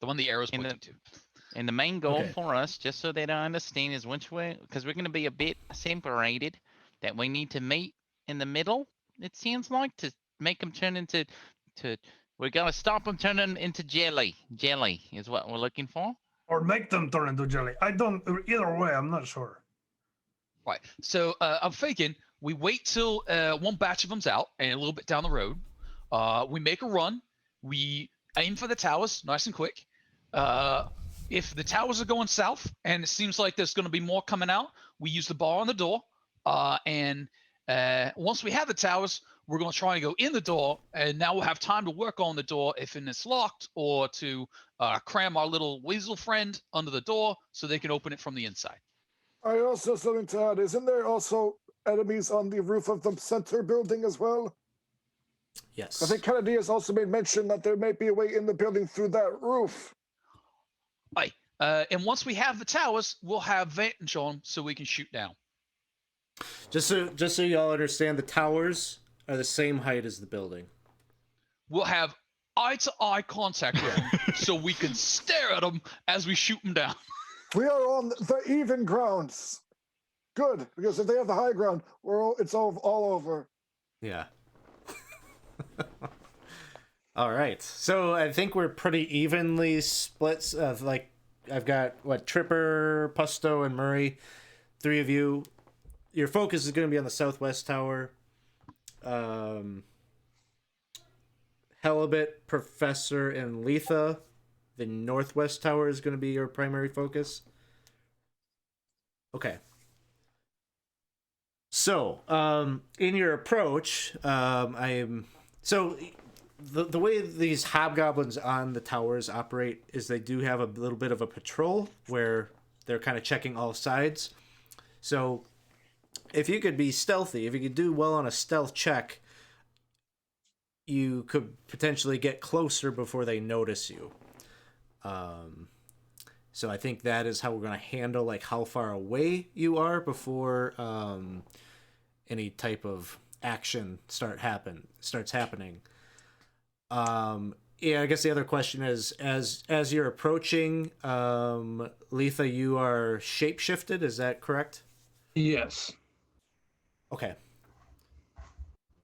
The one the arrow's pointing to. And the main goal Okay. for us, just so that I understand, is which way, because we're going to be a bit separated, that we need to meet in the middle, it seems like, to make them turn into, we're going to stop them turning into jelly. Jelly is what we're looking for. Or make them turn into jelly. I don't. Either way, I'm not sure. Right. So I'm thinking we wait till one batch of them's out and a little bit down the road. We make a run. We aim for the towers nice and quick. If the towers are going south and it seems like there's going to be more coming out, we use the bar on the door. And once we have the towers, we're going to try and go in the door. And now we'll have time to work on the door if it's locked, or to cram our little weasel friend under the door so they can open it from the inside. I also have something to add. Isn't there also enemies on the roof of the center building as well? Yes. I think Kennedy has also made mention that there may be a way in the building through that roof. Right. And once we have the towers, we'll have vantage on them so we can shoot down. Just so y'all understand, the towers are the same height as the building. We'll have eye-to-eye contact with them so we can stare at them as we shoot them down. We are on the even grounds. Good, because if they have the high ground, it's all over. Yeah. All right. So I think we're pretty evenly split. Like I've got Tripper, Pusto, and Murray. 3 of you. Your focus is going to be on the southwest tower. Halibut, Professor, and Letha. The northwest tower is going to be your primary focus. Okay. So, in your approach, the way these hobgoblins on the towers operate is they do have a little bit of a patrol where they're kind of checking all sides. So, if you could be stealthy, if you could do well on a stealth check, you could potentially get closer before they notice you. So I think that is how we're going to handle like how far away you are before any type of action starts happening. Yeah, I guess the other question is, as you're approaching, Letha, you are shapeshifted. Is that correct? Yes. Okay.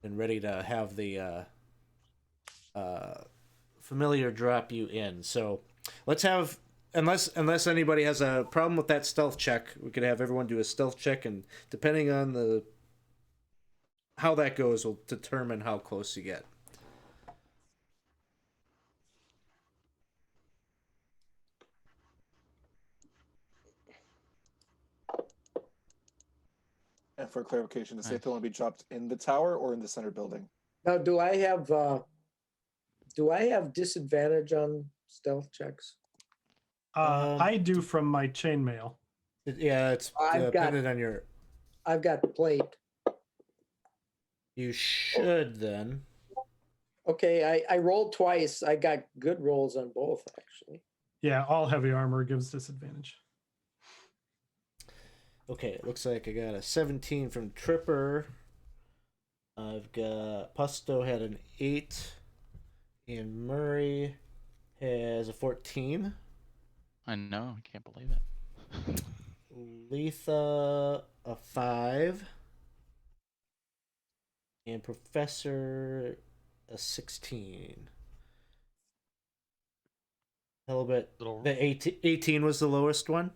And ready to have the familiar drop you in. So let's have, unless anybody has a problem with that stealth check, we could have everyone do a stealth check, and depending on how that goes will determine how close you get. And for clarification, does Sathan want to be dropped in the tower or in the center building? Now, do I have disadvantage on stealth checks? I do from my chainmail. Yeah, it's dependent on your. I've got the plate. You should then. Okay, I rolled twice. I got good rolls on both, actually. Yeah, all heavy armor gives disadvantage. Okay, it looks like I got a 17 from Tripper. I've got Pusto had an 8, and Murray has a 14. I know, I can't believe it. Letha a 5, and Professor a 16. Halibut, the 18 was the lowest one,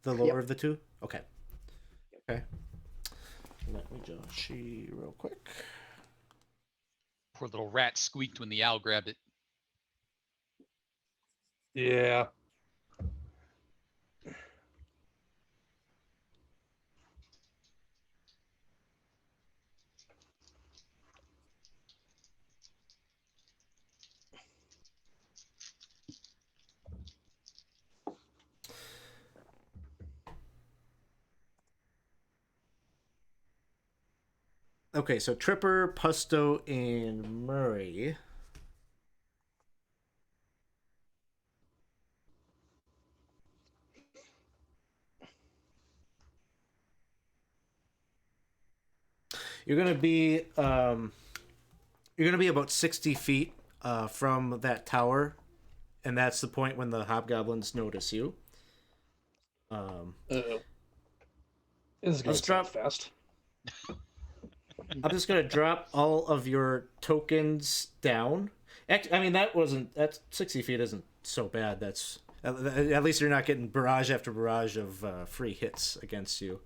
the lower of the two. Okay. Okay. Let me just see real quick. Poor little rat squeaked when the owl grabbed it. Yeah. Okay, so Tripper, Pusto, and Murray. You're gonna be about 60 feet from that tower, and that's the point when the hobgoblins notice you. Uh-oh. This is going Let's to drop. fast. I'm just gonna drop all of your tokens down. I mean, that 60 feet isn't so bad. That's at least you're not getting barrage after barrage of free hits against you.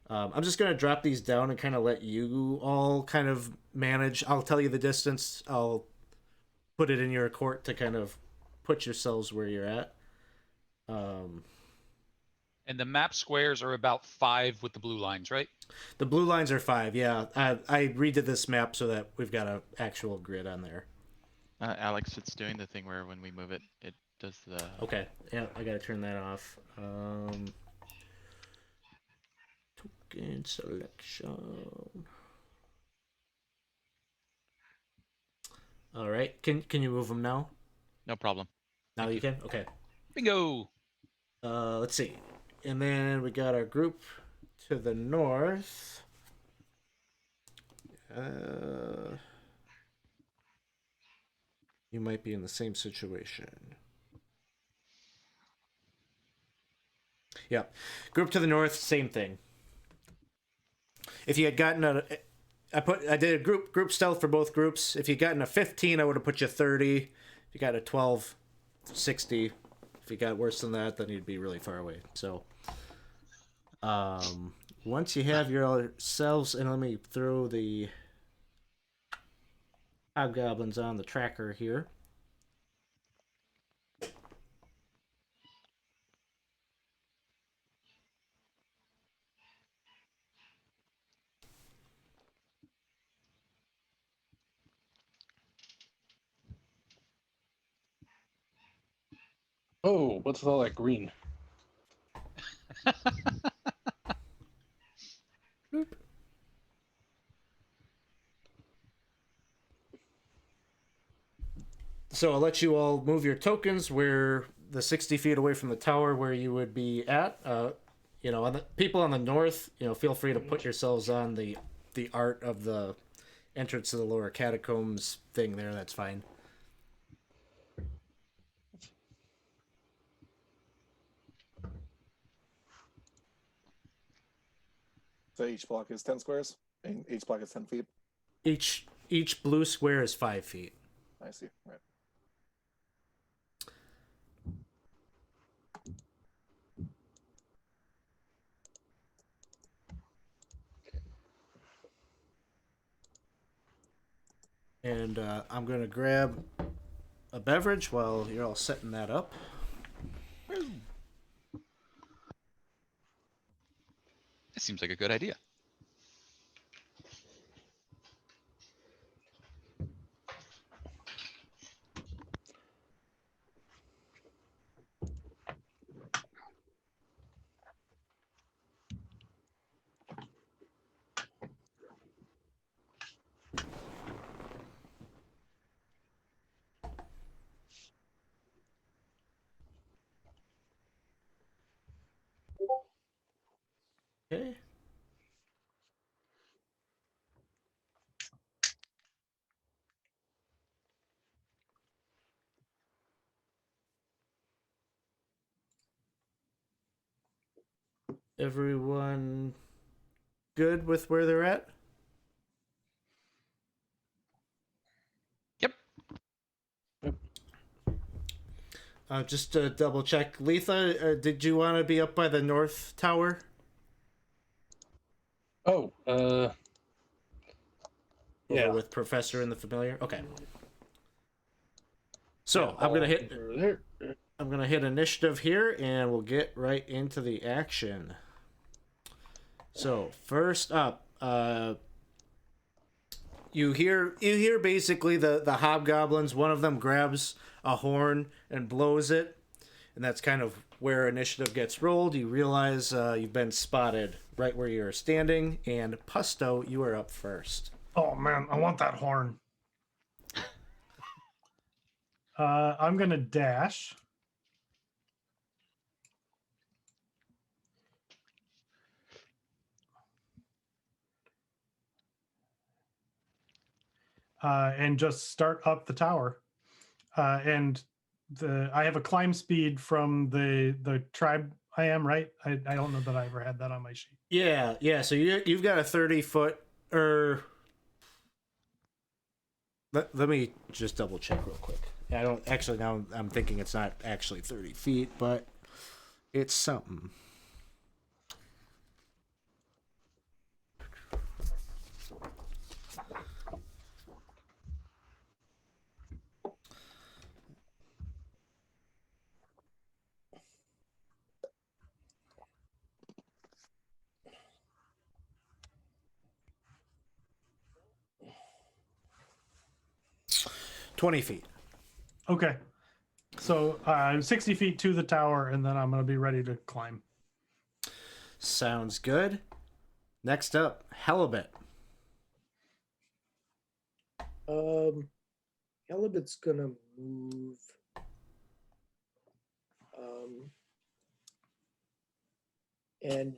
I'm just gonna drop these down and kind of let you all kind of manage. I'll tell you the distance. I'll put it in your court to kind of put yourselves where you're at. And the map squares are about 5 with the blue lines, right? The blue lines are 5. Yeah, I redid this map so that we've got an actual grid on there. Alex, it's doing the thing where when we move it, it does the. Okay, yeah, I gotta turn that off. Token selection. All right, can you move them now? No problem. Now you can. Okay. Bingo. Let's see, and then we got our group to the north. You might be in the same situation. Yeah, group to the north, same thing. If you had gotten I did a group stealth for both groups. If you gotten a 15, I would have put you 30. If you got a 12, 60. If you got worse than that, then you'd be really far away. So, once you have yourselves, and let me throw the hobgoblins on the tracker here. Oh, what's with all that green? So I'll let you all move your tokens where the 60 feet away from the tower where you would be at. On the people on the north, feel free to put yourselves on the art of the entrance to the lower catacombs thing there. That's fine. So each block is 10 squares, and each block is 10 feet. Each blue square is 5 feet. I see. Right. And I'm going to grab a beverage while you're all setting that up. That seems like a good idea. Okay. Everyone good with where they're at? Yep. Just to double check, Letha, did you want to be up by the north tower? Oh, yeah. With Professor and the Familiar? Okay. So I'm gonna hit initiative here, and we'll get right into the action. So first up, you hear basically the hobgoblins. One of them grabs a horn and blows it, and that's kind of where initiative gets rolled. You realize you've been spotted right where you're standing, and Pusto, you are up first. Oh man, I want that horn. I'm gonna dash. And just start up the tower. And I have a climb speed from the tribe I am, right? I don't know that I ever had that on my sheet. Yeah. So you've got a 30-foot, or let me just double check real quick. I don't actually, now I'm thinking it's not actually 30 feet, but it's something. $20 feet. Okay. So 60 feet to the tower, and then I'm going to be ready to climb. Sounds good. Next up, Halibut. Halibut's gonna move. And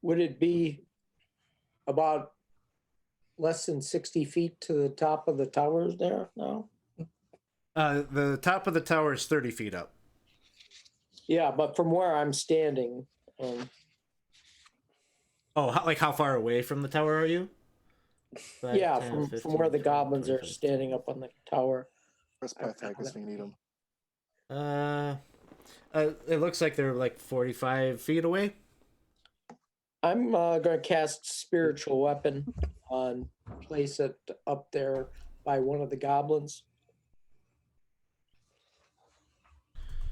would it be about less than 60 feet to the top of the towers there now? The top of the tower is 30 feet up. Yeah, but from where I'm standing. How far away from the tower are you? 5, Yeah, 10, from 15, where the 20, goblins are 25. standing up on the tower. Where's Pythagoras when you need him? It looks like they're like 45 feet away. I'm going to cast Spiritual Weapon on, place it up there by one of the goblins.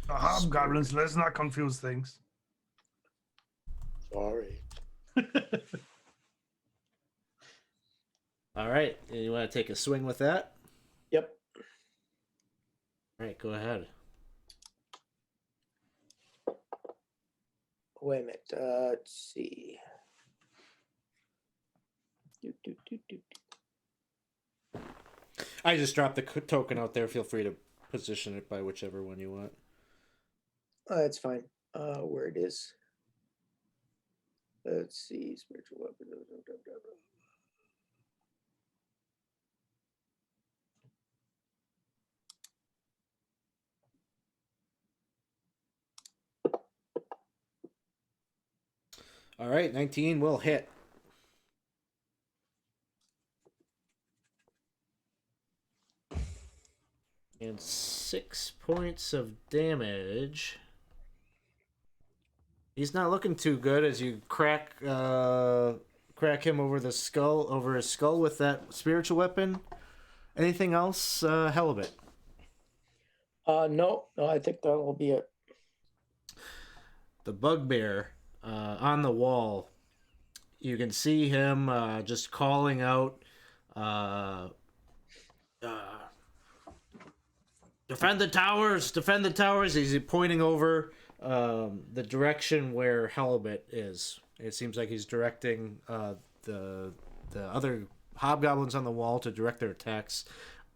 The hobgoblins, let's not confuse things. Sorry. All right. You want to take a swing with that? Yep. All right, go ahead. Wait a minute. Let's see. I just dropped the token out there. Feel free to position it by whichever one you want. That's fine. Where it is. Let's see. Spiritual Weapon. All right, 19 will hit. And 6 points of damage. He's not looking too good as you crack him over his skull with that spiritual weapon. Anything else, Halibut? No, I think that'll be it. The bugbear on the wall. You can see him just calling out, defend the towers, defend the towers. He's pointing over the direction where Halibut is. It seems like he's directing the other hobgoblins on the wall to direct their attacks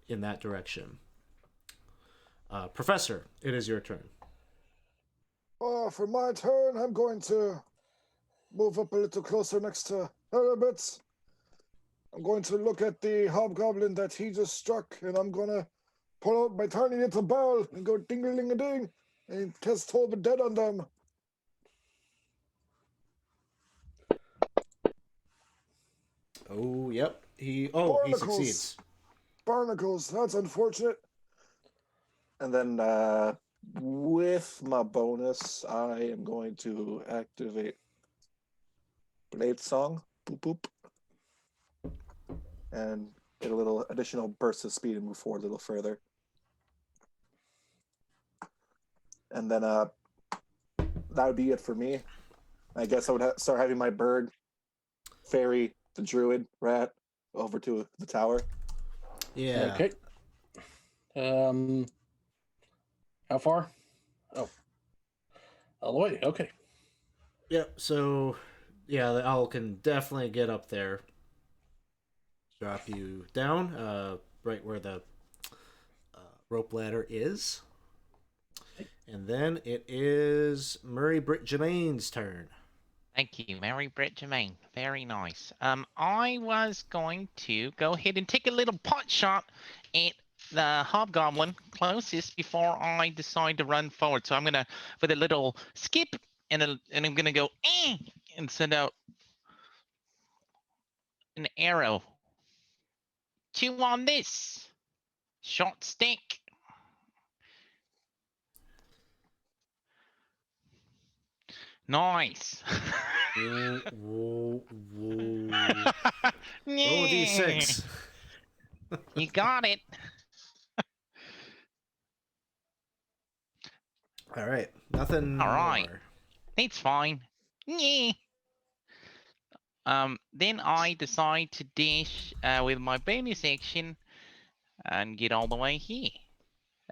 in that direction. Professor, it is your turn. For my turn, I'm going to move up a little closer next to Halibut. I'm going to look at the hobgoblin that he just struck, and I'm going to pull out my tiny little bell and go ding-a-ling-a-ding and cast Toll the Dead on them. Oh, yep. He Barnacles. succeeds. Barnacles, that's unfortunate. And then with my bonus, I am going to activate Blade Song. Boop boop. And get a little additional burst of speed and move forward a little further. And then that would be it for me. I guess I would start having my bird ferry the druid rat over to the tower. Yeah. Okay. How far? Oh, all the way. Okay. Yep. So, yeah, the owl can definitely get up there. Drop you down, right where the rope ladder is. And then it is Murray Britt Jermaine's turn. Thank you, Mary Brett Jermaine. Very nice. I was going to go ahead and take a little pot shot at the hobgoblin closest before I decide to run forward. So I'm gonna with a little skip and I'm gonna go and send out an arrow. 2 on this short stick. Nice. Whoa, whoa, whoa. Roll a Yeah. d6. You got it. All right. Nothing All right. more. It's fine. Yeah. Then I decide to dash with my bonus action and get all the way here.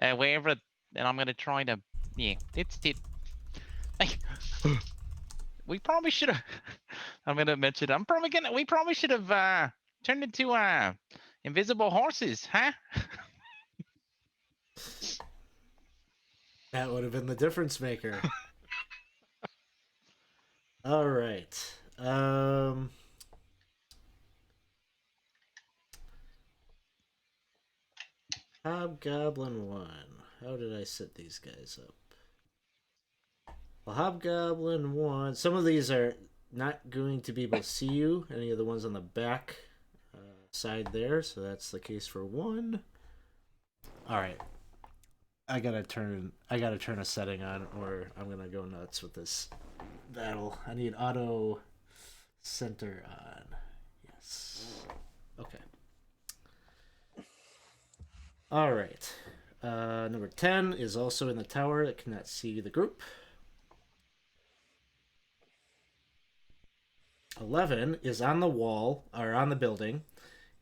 Wherever, and I'm gonna try to, yeah, that's it. We probably should have. I'm gonna mention. We probably should have turned into invisible horses, huh? That would have been the difference maker. All right. Hobgoblin 1. How did I set these guys up? Well, Hobgoblin 1. Some of these are not going to be able to see you. Any of the ones on the back side there. So that's the case for 1. All right. I gotta turn a setting on, or I'm gonna go nuts with this battle. I need auto center on. Yes. Okay. All right. Number 10 is also in the tower. It cannot see the group. 11 is on the wall, or on the building,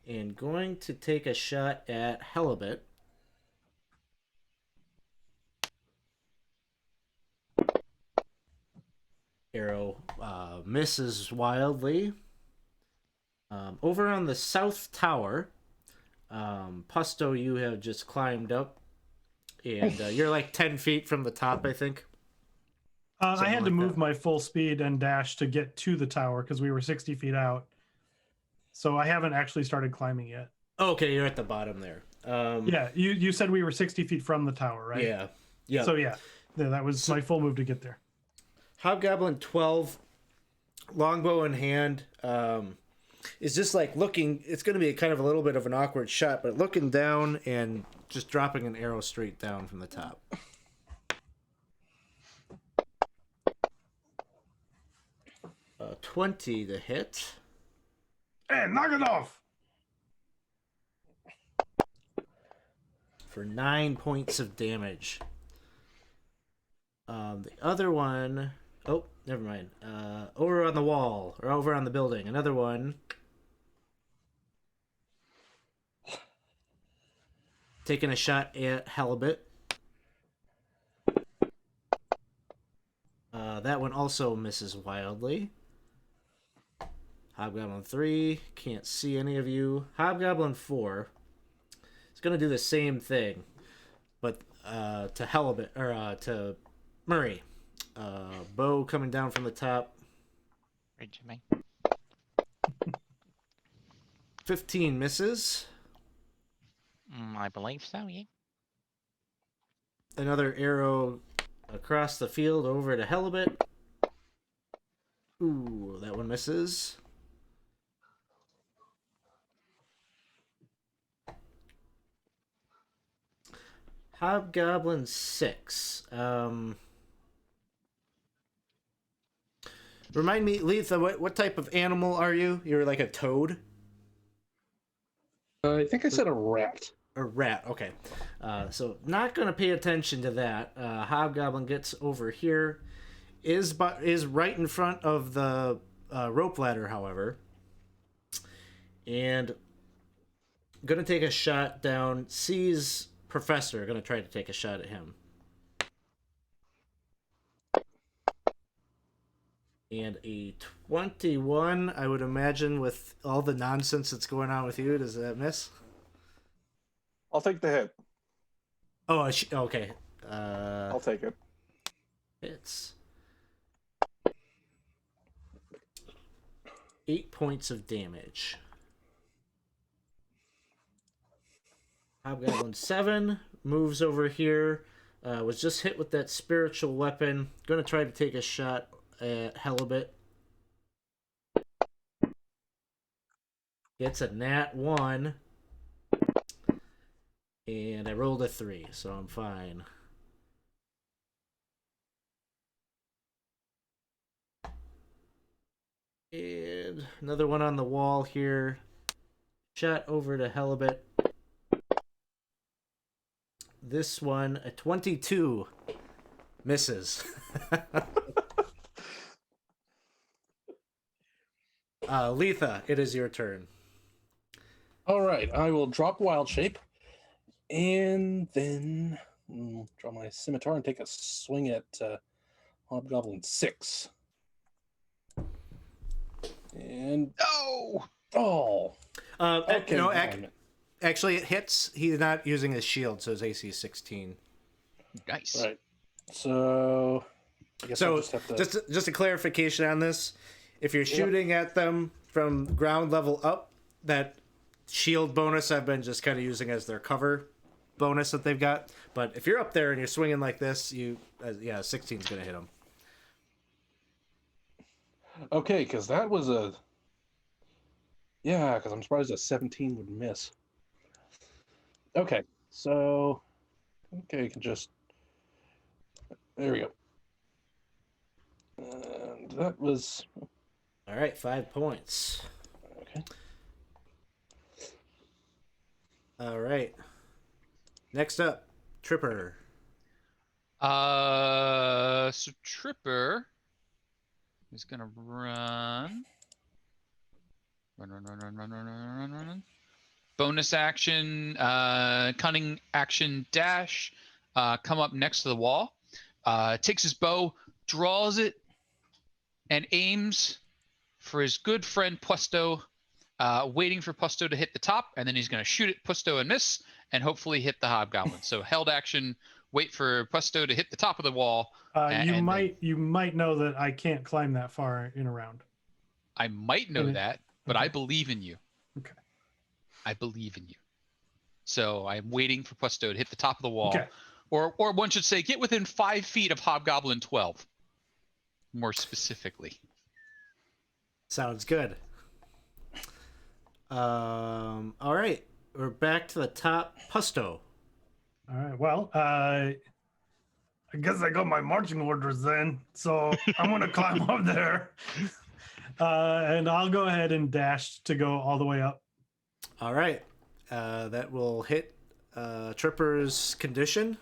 and going to take a shot at Halibut. Arrow misses wildly. Over on the south tower, Pusto, you have just climbed up, and you're like 10 feet from the top, I think. I had to like move that. my full speed and dash to get to the tower because we were 60 feet out. So I haven't actually started climbing yet. Okay, you're at the bottom there. Yeah, you said we were 60 feet from the tower, right? Yeah. Yeah. So yeah, that was my full move to get there. Hobgoblin 12, longbow in hand, is just like looking. It's going to be kind of a little bit of an awkward shot, but looking down and just dropping an arrow straight down from the top. Uh, 20 to hit. Hey, knock it off! For 9 points of damage. The other one... Oh, never mind. Over on the wall, or over on the building. Another one. Taking a shot at Halibut. That one also misses wildly. Hobgoblin 3, can't see any of you. Hobgoblin 4 is going to do the same thing, but to Halibut, or to Murray. Bow coming down from the top. 15 misses. I believe so, yeah. Another arrow across the field over to Halibut. Ooh, that one misses. Hobgoblin 6. Remind me, Letha, what type of animal are you? You're like a toad? I think I said a rat. A rat, okay. So not going to pay attention to that. Hobgoblin gets over here. Is right in front of the rope ladder, however. And going to take a shot down. Sees Professor are going to try to take a shot at him. And a 21, I would imagine, with all the nonsense that's going on with you. Does that miss? I'll take the hit. Oh, okay. I'll take it. It's 8 points of damage. Hobgoblin 7 moves over here. Was just hit with that spiritual weapon. Going to try to take a shot at Halibut. Gets a nat 1. And I rolled a 3, so I'm fine. And another one on the wall here. Shot over to Halibut. This one, a 22, misses. Letha, it is your turn. All right, I will drop Wild Shape, and then draw my scimitar and take a swing at Hobgoblin 6. And No. oh, okay. No, actually, it hits. He's not using his shield, so his AC is 16. Nice. Right. So, I guess I'll So, just have to. just a clarification on this. If you're shooting at them from ground level up, that shield bonus I've been just kind of using as their cover bonus that they've got. But if you're up there and you're swinging like this, 16 is going to hit them. Okay, because that was a. Yeah, because I'm surprised a 17 would miss. Okay, so. Okay, you can just. There we go. And that was. All right, 5 points. Okay. All right. Next up, Tripper. So Tripper is gonna run. Run. Bonus action, cunning action dash, come up next to the wall. Takes his bow, draws it, and aims for his good friend Pusto, waiting for Pusto to hit the top, and then he's going to shoot at Pusto and miss, and hopefully hit the Hobgoblin. So held action, wait for Pusto to hit the top of the wall. You might know that I can't climb that far in a round. I might know that, but I believe in you. Okay. I believe in you. So I'm waiting for Pusto to hit the top of the wall. Okay. Or one should say, get within 5 feet of Hobgoblin 12. More specifically. Sounds good. All right. We're back to the top. Pusto. All right. Well, I guess I got my marching orders then. So I'm going to climb up there. And I'll go ahead and dash to go all the way up. All right. That will hit Tripper's condition.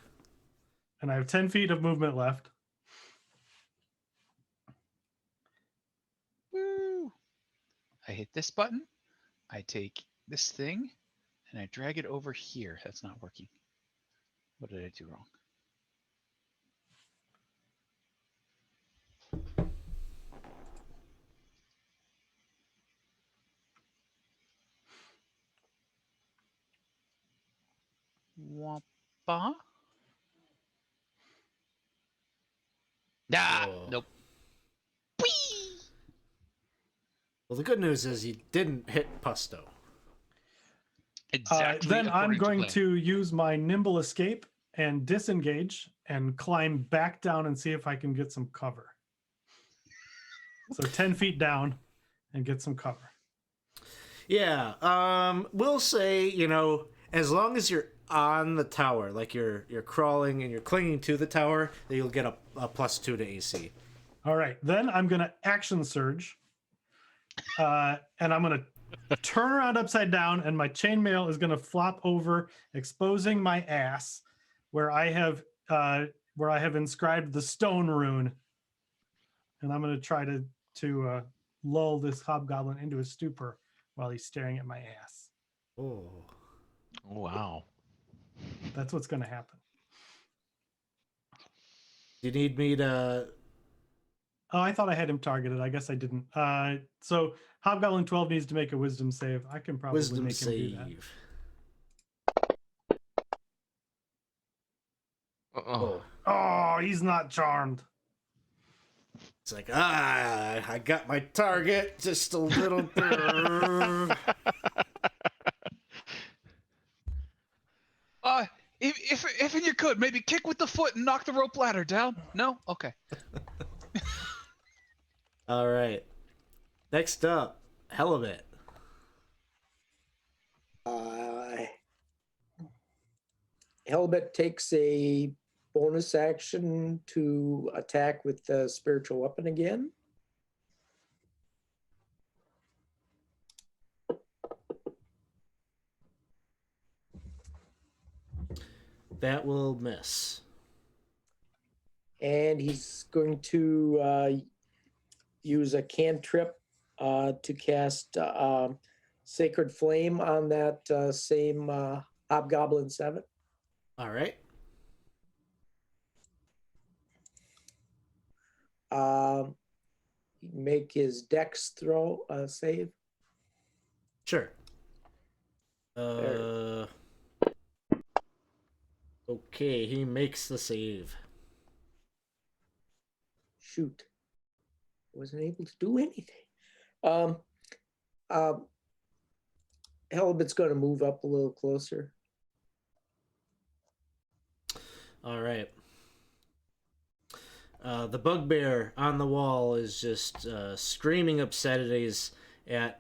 And I have 10 feet of movement left. Woo! I hit this button. I take this thing, and I drag it over here. That's not working. What did I do wrong? Wampa? Ah, Oh. nope. Whee! Well, the good news is you didn't hit Pusto. Exactly. Then I'm according going plan. to use my nimble escape and disengage and climb back down and see if I can get some cover. So 10 feet down and get some cover. Yeah. We'll say, as long as you're on the tower, like you're crawling and you're clinging to the tower, that you'll get a +2 to AC. All right. Then I'm going to action surge. And I'm going to turn around upside down, and my chainmail is going to flop over, exposing my ass where I have inscribed the stone rune. And I'm going to try to lull this hobgoblin into a stupor while he's staring at my ass. Oh. Wow. That's what's going to happen. Do you need me to? Oh, I thought I had him targeted. I guess I didn't. So Hobgoblin 12 needs to make a wisdom save. I can probably Wisdom make him do that. save. Oh. Oh, he's not charmed. It's like, I got my target just a little bit. If you could, maybe kick with the foot and knock the rope ladder down. No? Okay. All right. Next up, Helibet. Helbet takes a bonus action to attack with the spiritual weapon again. That will miss. And he's going to use a cantrip to cast Sacred Flame on that same Hobgoblin 7. All right. Make his dex throw save. Sure. Okay, he makes the save. Shoot. Wasn't able to do anything. Helibet's going to move up a little closer. All right. The bugbear on the wall is just screaming obscenities at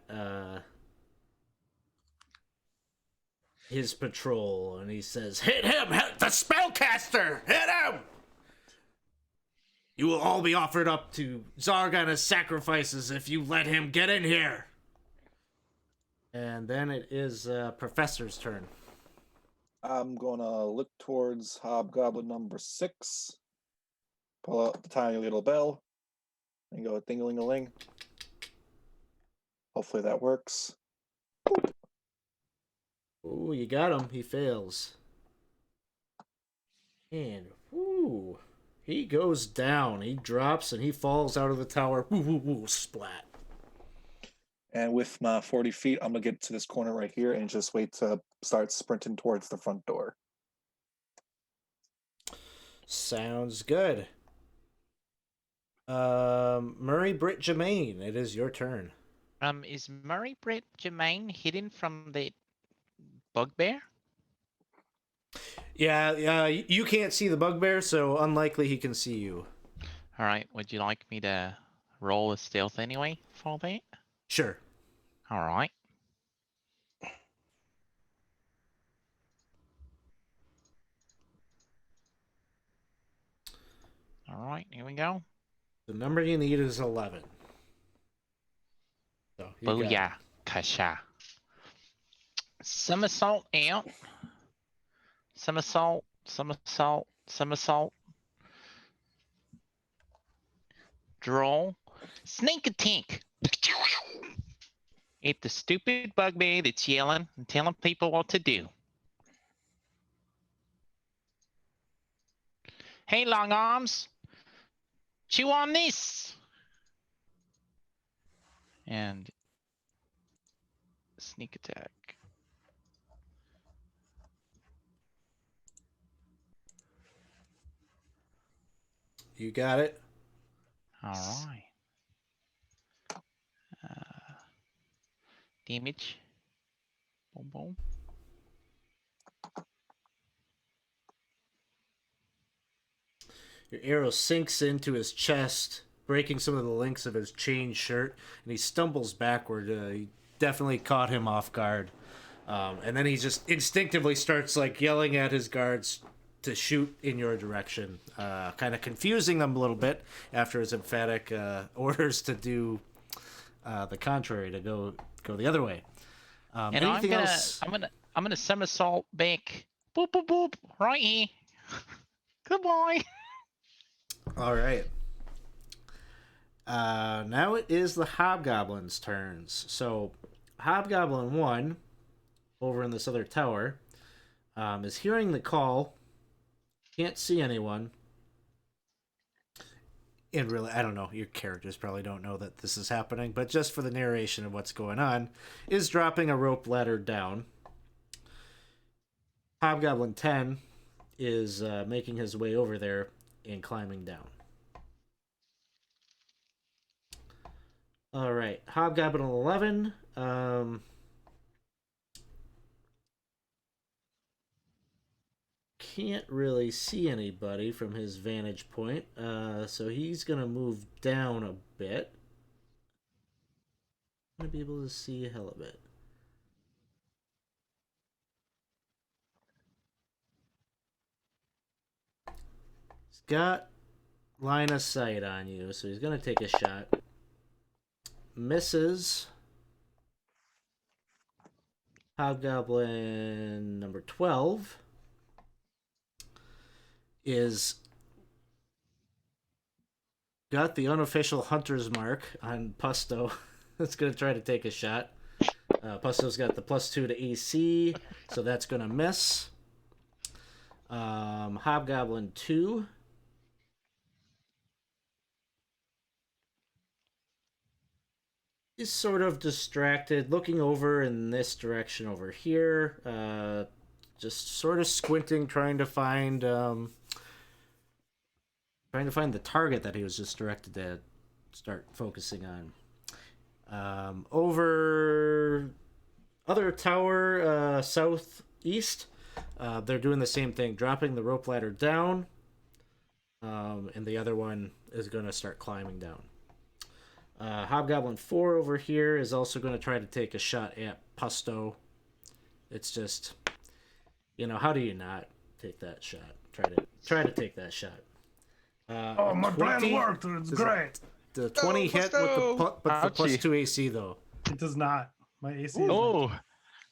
his patrol, and he says, "Hit him! Hit the spellcaster! Hit him! You will all be offered up to Zargon as sacrifices if you let him get in here." And then it is Professor's turn. I'm gonna look towards Hobgoblin number 6, pull out the tiny little bell, and go ding-a-ling-a-ling. Hopefully that works. Ooh, you got him. He fails. And, ooh, he goes down. He drops and he falls out of the tower. Woo, woo, woo, splat. And with my 40 feet, I'm gonna get to this corner right here and just wait to start sprinting towards the front door. Sounds good. Murray Britt Jermaine, it is your turn. Is Murray Britt Jermaine hidden from the bugbear? Yeah, you can't see the bugbear, so unlikely he can see you. All right. Would you like me to roll a stealth anyway for that? Sure. All right. All right. Here we go. The number you need is 11. So you got it. Booyah, kasha. Somersault out. Somersault, somersault, somersault. Draw. Sneak attack. At the stupid bugbear that's yelling and telling people what to do. Hey, long arms. Chew on this. And sneak attack. You got it. All right. Damage. Boom, boom. Your arrow sinks into his chest, breaking some of the links of his chain shirt, and he stumbles backward. You definitely caught him off guard. And then he just instinctively starts like yelling at his guards to shoot in your direction, kind of confusing them a little bit after his emphatic orders to do the contrary, to go the other way. And Anything else? I'm gonna somersault back. Boop boop boop. Right here. Goodbye. All right. Now it is the Hobgoblin's turns. So, Hobgoblin 1, over in this other tower, is hearing the call. Can't see anyone. And really, I don't know, your characters probably don't know that this is happening, but just for the narration of what's going on, is dropping a rope ladder down. Hobgoblin 10 is making his way over there and climbing down. All right, Hobgoblin 11. Can't really see anybody from his vantage point, so he's gonna move down a bit. I'm gonna be able to see a hell of it. He's got line of sight on you, so he's gonna take a shot. Misses. Hobgoblin number 12 is got the unofficial hunter's mark on Pusto. That's going to try to take a shot. Pusto's got the +2 to AC, so that's going to miss. Hobgoblin 2 is sort of distracted, looking over in this direction over here. Just sort of squinting, trying to find the target that he was just directed to start focusing on. Over other tower southeast, they're doing the same thing, dropping the rope ladder down, and the other one is going to start climbing down. Hobgoblin 4 over here is also going to try to take a shot at Pusto. It's just, how do you not take that shot? Try to take that shot. Oh, my plan worked. It's great. The 20 hit with the +2 AC though. It does not. My AC. Oh,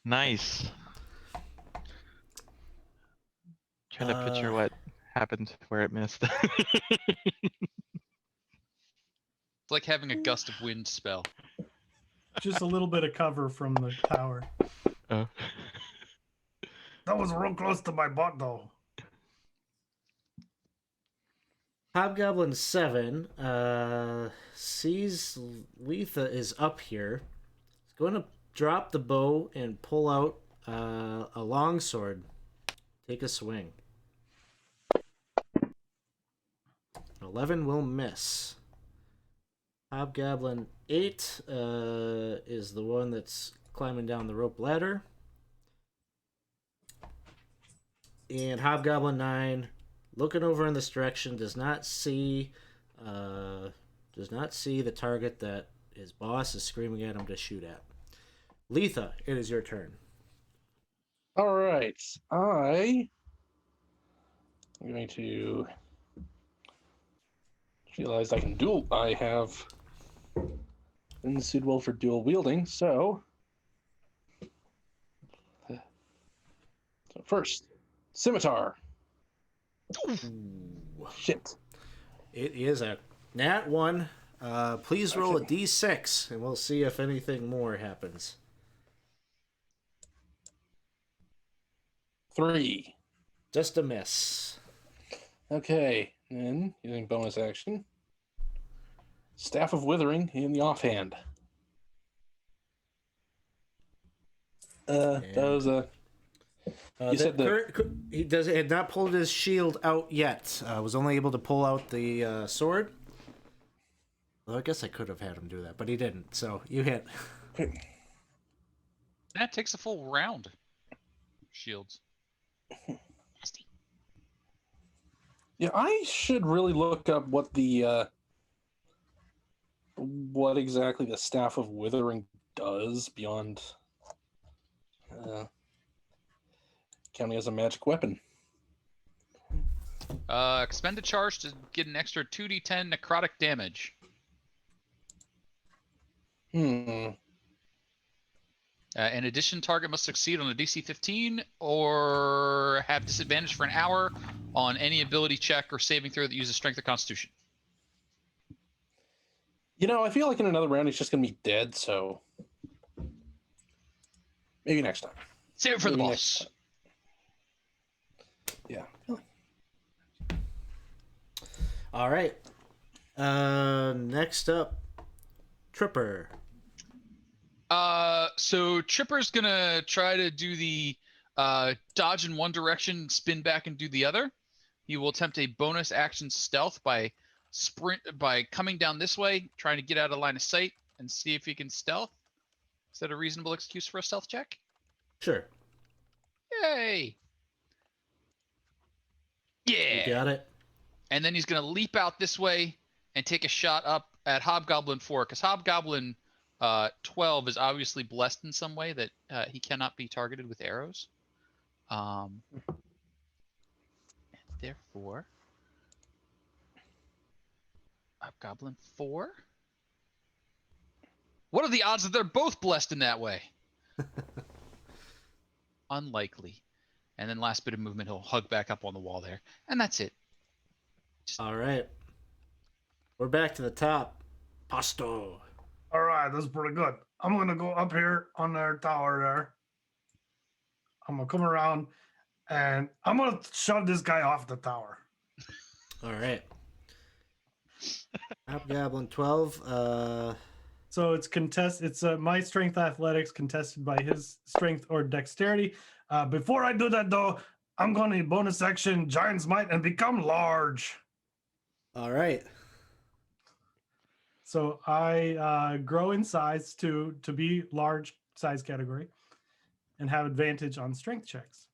nice. Trying to picture what happened where it missed. It's like having a gust of wind spell. Just a little bit of cover from the tower. Oh. That was real close to my butt, though. Hobgoblin 7 sees Letha is up here. He's going to drop the bow and pull out a longsword. Take a swing. 11 will miss. Hobgoblin 8 is the one that's climbing down the rope ladder. And Hobgoblin 9, looking over in this direction, does not see the target that his boss is screaming at him to shoot at. Letha, it is your turn. All right, I'm going to realize I can dual. I have been suitable for dual wielding, so first scimitar. Shit. It is a nat 1. Please roll a d6, and we'll see if anything more happens. 3. Just a miss. Okay, then using bonus action, Staff of Withering in the offhand. That was a. You said he had not pulled his shield out yet. Was only able to pull out the sword. Well, I guess I could have had him do that, but he didn't. So you hit. That takes a full round. Shields. Yeah, I should really look up what the what exactly the Staff of Withering does beyond counting as a magic weapon. Expend a charge to get an extra 2d10 necrotic damage. In addition, target must succeed on a DC 15 or have disadvantage for an hour on any ability check or saving throw that uses strength or constitution. I feel like in another round he's just going to be dead, so maybe next time. Save it for the boss. Yeah. All right. Next up, Tripper. So Tripper's gonna try to do the dodge in one direction, spin back and do the other. He will attempt a bonus action stealth by coming down this way, trying to get out of line of sight and see if he can stealth. Is that a reasonable excuse for a stealth check? Sure. Yay! Yeah. You got it. And then he's gonna leap out this way and take a shot up at Hobgoblin 4, because Hobgoblin 12 is obviously blessed in some way that he cannot be targeted with arrows. And therefore, Hobgoblin 4. What are the odds that they're both blessed in that way? Unlikely. And then last bit of movement, he'll hug back up on the wall there. And that's it. All right. We're back to the top. Pasto. All right, that's pretty good. I'm gonna go up here on their tower there. I'm gonna come around, and I'm gonna shove this guy off the tower. All right. Hobgoblin 12. So it's It's my strength athletics contested by his strength or dexterity. Before I do that, though, I'm going to bonus action Giant's Might and become large. All right. So I grow in size to be large size category and have advantage on strength checks.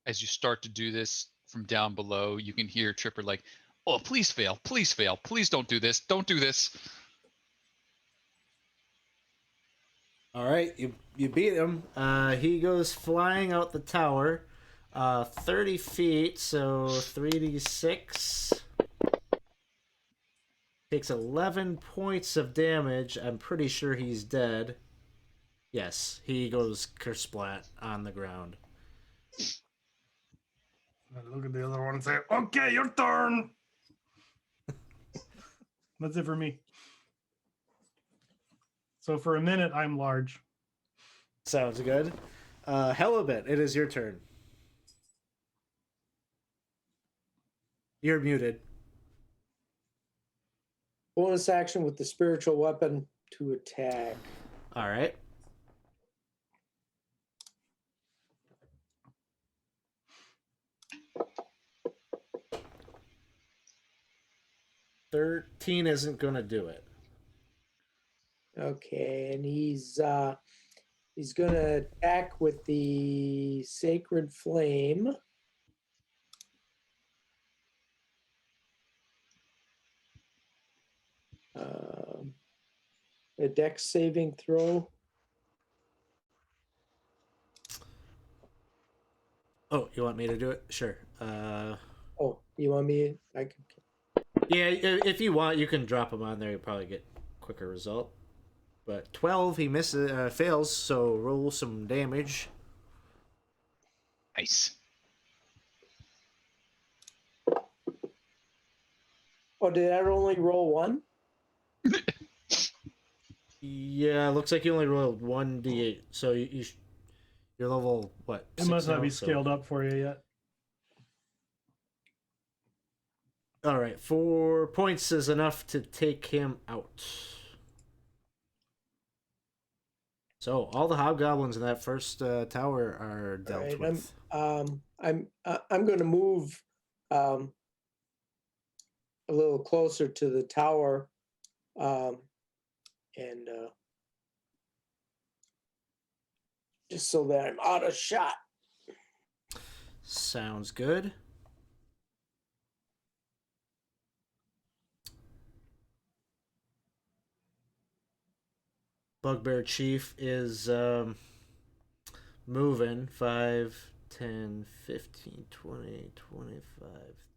As you start to do this from down below, you can hear Tripper like, "Oh, please fail. Please fail. Please don't do this. Don't do this." All right. You beat him. He goes flying out the tower 30 feet, so 3d6. Takes 11 points of damage. I'm pretty sure he's dead. Yes, he goes kersplat on the ground. I look at the other one and say, "Okay, your turn." That's it for me. So for a minute, I'm large. Sounds good. Helibet, it is your turn. You're muted. Bonus action with the spiritual weapon to attack. All right. $13 isn't gonna do it. Okay, and he's gonna attack with the sacred flame. A dex saving throw. Oh, you want me to do it? Sure. Oh, you want me? I can. Yeah, if you want, you can drop him on there. You'll probably get quicker result. But 12, he misses, fails. So roll some damage. Nice. Oh, did I only roll one? Yeah, looks like you only rolled 1d8. So you're level what? It must not now, be so- scaled up for you yet. All right, 4 points is enough to take him out. So all the hobgoblins in that first tower are dealt Right, with. I'm going to move a little closer to the tower, and just so that I'm out of shot. Sounds good. Bugbear Chief is moving 5, 10, 15, 20, 25,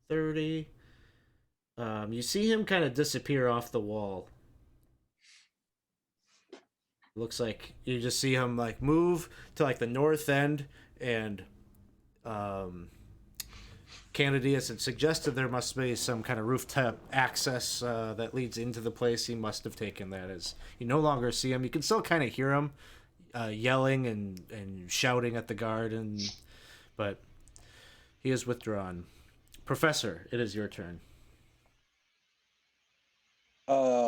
30. You see him kind of disappear off the wall. Looks like you just see him like move to like the north end, and Canadius had suggested there must be some kind of rooftop access that leads into the place. He must have taken that as you no longer see him. You can still kind of hear him yelling and shouting at the guard, but He is withdrawn. Professor, it is your turn.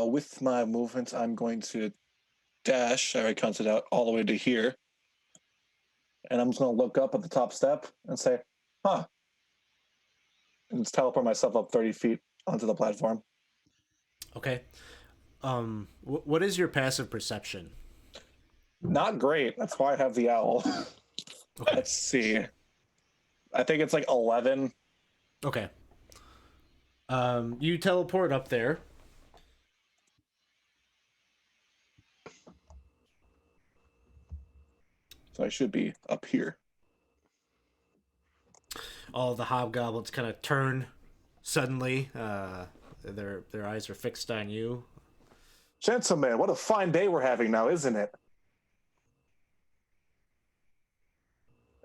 With my movement, I'm going to dash. I already counted out all the way to here. And I'm just going to look up at the top step and say, huh. And just teleport myself up 30 feet onto the platform. Okay. What is your passive perception? Not great. That's why I have the owl. Okay. Let's see. I think it's like 11. Okay. You teleport up there. So I should be up here. All the hobgoblins kind of turn suddenly. Their eyes are fixed on you. Gentlemen, what a fine day we're having now, isn't it?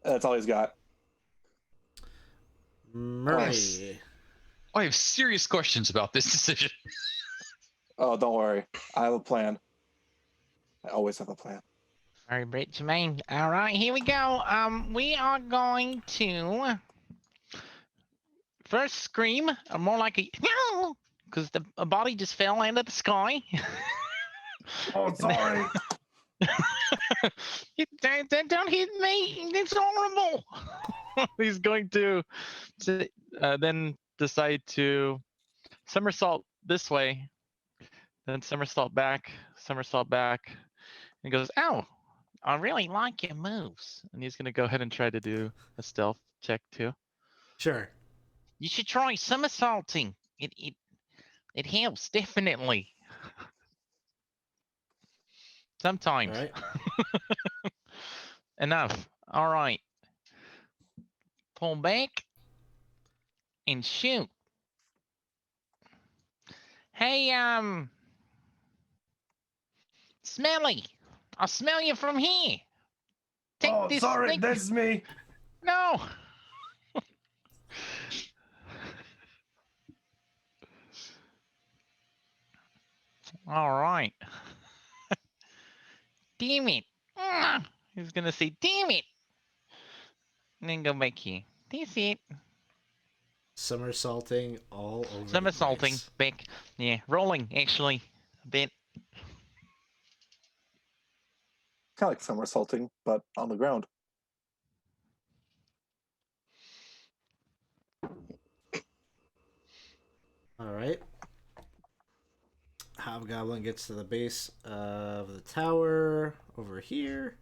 That's all he's got. Murray. I have serious questions about this decision. Oh, don't worry. I have a plan. I always have a plan. All right, Brit Jermaine. All right, here we go. We are going to first scream, or more like a no, because a body just fell out of the sky. Oh, sorry. Don't hit me. It's horrible. He's going to then decide to somersault this way, then somersault back, and goes, ow, I really like your moves. And he's going to go ahead and try to do a stealth check too. Sure. You should try somersaulting. It helps, definitely. Sometimes. All right. Enough. All right. Pull back and shoot. Hey, Smelly, I smell you from here. Take Oh, this sorry, snake- that's me. No. All right. Damn it. He's gonna say, damn it. And then go back here. That's it. Somersaulting all over. Somersaulting The place. back. Yeah, rolling actually a bit. Kind of like somersaulting, but on the ground. All right. Hobgoblin gets to the base of the tower over here.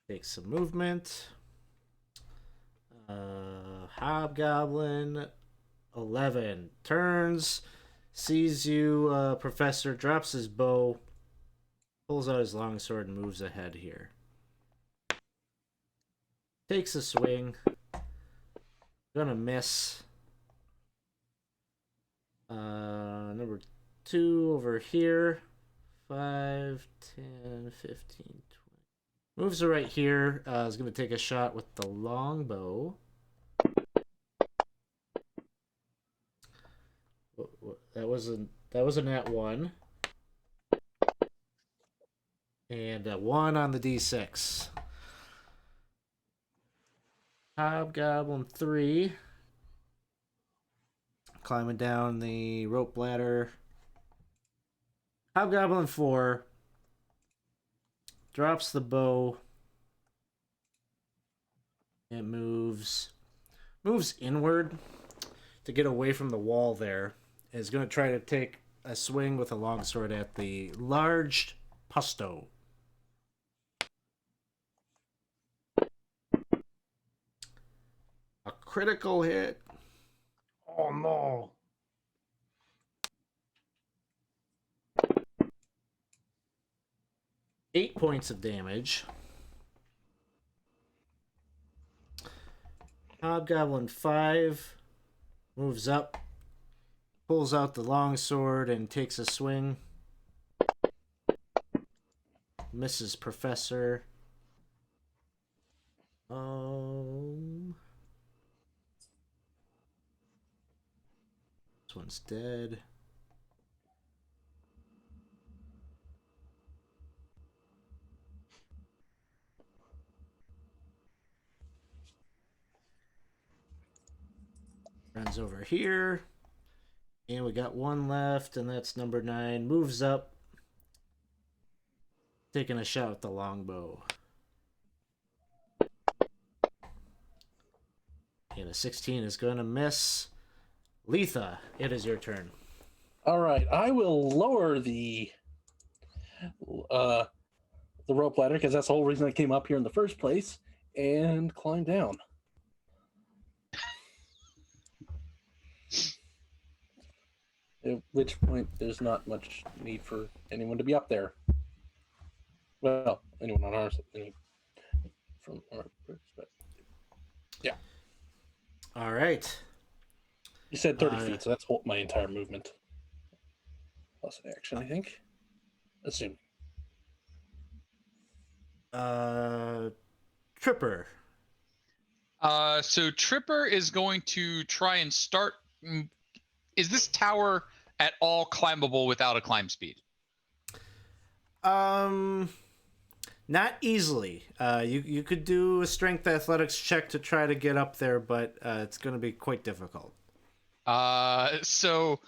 Takes some movement. Hobgoblin 11 turns, sees you, Professor, drops his bow, pulls out his longsword and moves ahead here. Takes a swing. Gonna miss. Number 2 over here. 5, 10, 15, 20. Moves are right here. Is gonna take a shot with the longbow. That was a nat 1. And a 1 on the d6. Hobgoblin 3. Climbing down the rope ladder. Hobgoblin 4. Drops the bow. It moves inward to get away from the wall there. Is going to try to take a swing with a longsword at the large pusto. A critical hit. Oh no. Eight points of damage. Hobgoblin 5 moves up, pulls out the longsword and takes a swing. Misses Professor. This one's dead. Runs over here. And we got one left, and that's number 9. Moves up. Taking a shot with the longbow. And a 16 is going to miss. Letha, it is your turn. All right, I will lower the rope ladder because that's the whole reason I came up here in the first place, and climb down. At which point, there's not much need for anyone to be up there. Well, anyone on our from our perspective. Yeah. All right. You said 30 feet, so that's my entire movement. Plus action, I think. Assume. Tripper. So Tripper is going to try and start. Is this tower at all climbable without a climb speed? Not easily. You could do a strength athletics check to try to get up there, but it's going to be quite difficult. So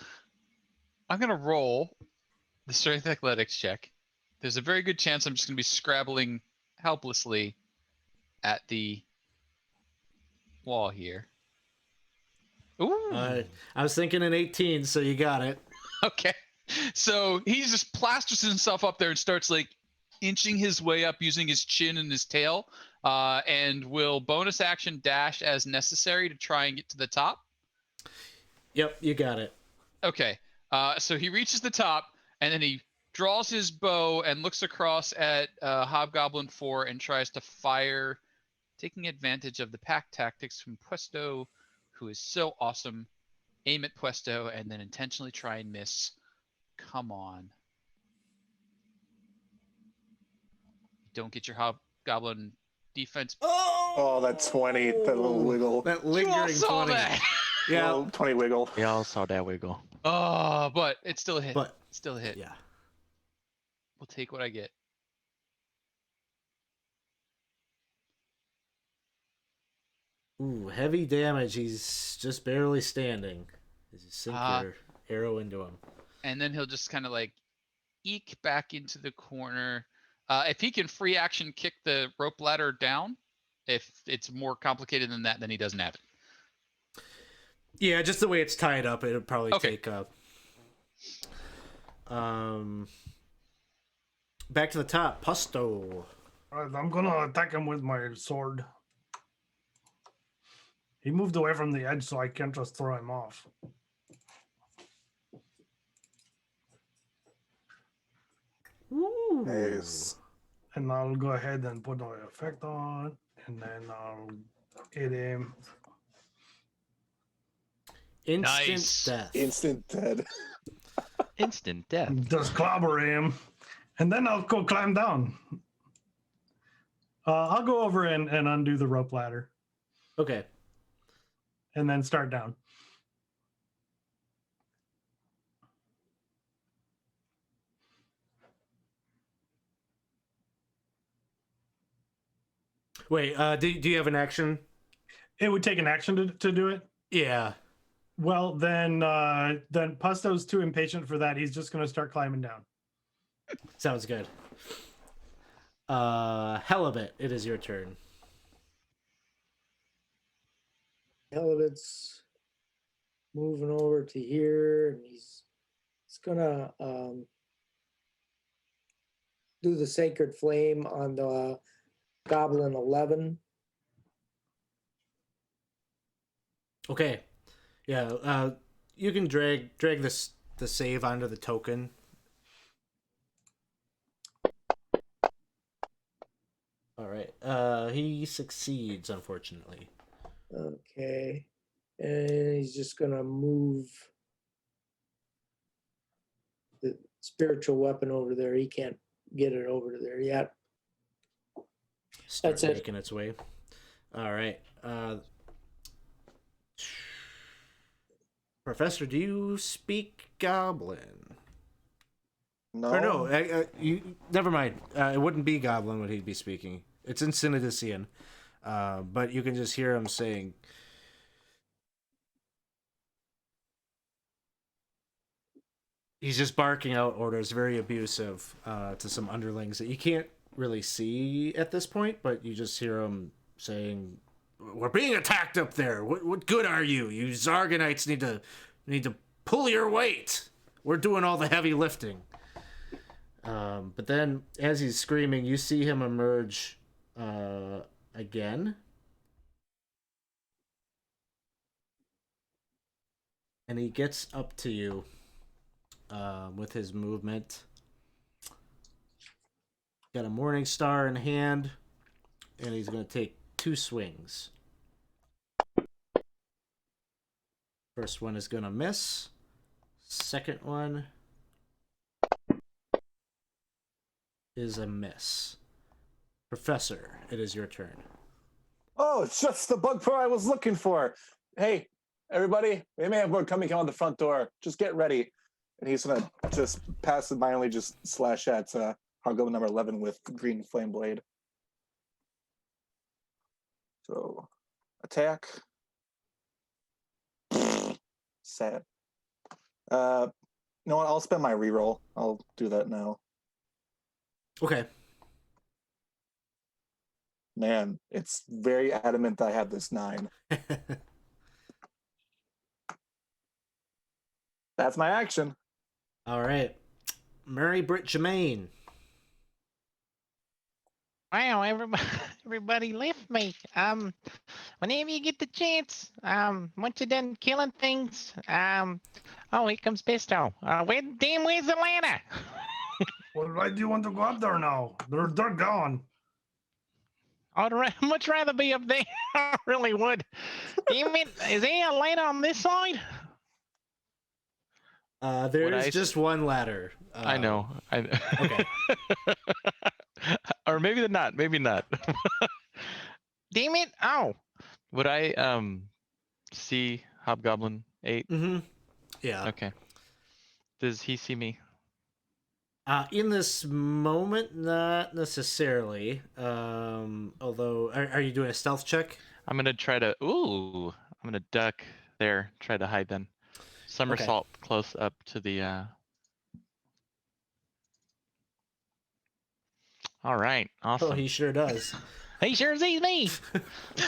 I'm going to roll the strength athletics check. There's a very good chance I'm just going to be scrabbling helplessly at the wall here. Ooh. I was thinking an 18, so you got it. Okay. So he just plasters himself up there and starts like inching his way up using his chin and his tail, and will bonus action dash as necessary to try and get to the top. Yep, you got it. Okay. So he reaches the top, and then he draws his bow and looks across at Hobgoblin 4 and tries to fire, taking advantage of the pack tactics from Puesto, who is so awesome. Aim at Puesto and then intentionally try and miss. Come on. Don't get your Hobgoblin defense. Oh, that 20, that little wiggle. That You all lingering saw 20. that. Yeah. Little 20 wiggle. We all saw that wiggle. Oh, but it's still a hit. But Still a hit. yeah. We'll take what I get. Ooh, heavy damage. He's just barely standing. You sink your arrow into him. And then he'll just kind of like eke back into the corner. If he can free action kick the rope ladder down, if it's more complicated than that, then he doesn't have it. Yeah, just the way it's tied up, it'll probably Okay. take up. Back to the top, Pusto. All right, I'm gonna attack him with my sword. He moved away from the edge, so I can't just throw him off. Ooh. Nice. And I'll go ahead and put my effect on, and then I'll hit him. Instant Nice. death. Instant dead. Instant death. Just clobber him, and then I'll go climb down. I'll go over and undo the rope ladder, Okay. and then start down. Wait, do you have an action? It would take an action to do it. Yeah. Well, then Pusto's too impatient for that. He's just going to start climbing down. Sounds good. Halibut, it is your turn. Halibut's moving over to here, and he's gonna do the sacred flame on the Goblin 11. Okay. Yeah, you can drag the save onto the token. All right. He succeeds, unfortunately. Okay. And he's just gonna move the spiritual weapon over there. He can't get it over to there yet. Starts That's it. making its way. All right. Professor, do you speak Goblin? No. Or no, you never mind. It wouldn't be Goblin what he'd be speaking. It's in Synodician, but you can just hear him saying. He's just barking out orders, very abusive to some underlings that you can't really see at this point, but you just hear him saying, "We're being attacked up there. What good are you? You Zarganites need to pull your weight. We're doing all the heavy lifting." But then, as he's screaming, you see him emerge again. And he gets up to you with his movement. Got a Morning Star in hand, and he's going to take 2 swings. First one is going to miss. Second one is a miss. Professor, it is your turn. Oh, it's just the bug pro I was looking for. Hey, everybody, we may have more coming out the front door. Just get ready. And he's gonna just passive-mindedly just slash at Hobgoblin number 11 with green flame blade. So, attack. Sad. You know what? I'll spend my reroll. I'll do that now. Okay. Man, it's very adamant that I have this 9. That's my action. All right. Mary Britt Jermaine. Wow, everybody left me. Whenever you get the chance, once you're done killing things, oh, here comes Pesto. Where's the ladder? Well, why do you want to go up there now? They're gone. I'd much rather be up there. I really would. Damn it, is there a ladder on this side? There's just one ladder. I know. Okay. Or maybe not. Maybe not. Damn it! Oh, Would I see Hobgoblin 8? Mm-hmm. Yeah. Okay. Does he see me? In this moment, not necessarily. Although, are you doing a stealth check? I'm gonna try to. Ooh, I'm gonna duck there. Try to hide then. Somersault close up to the. All right. Awesome. Oh, he sure does. he sure sees me.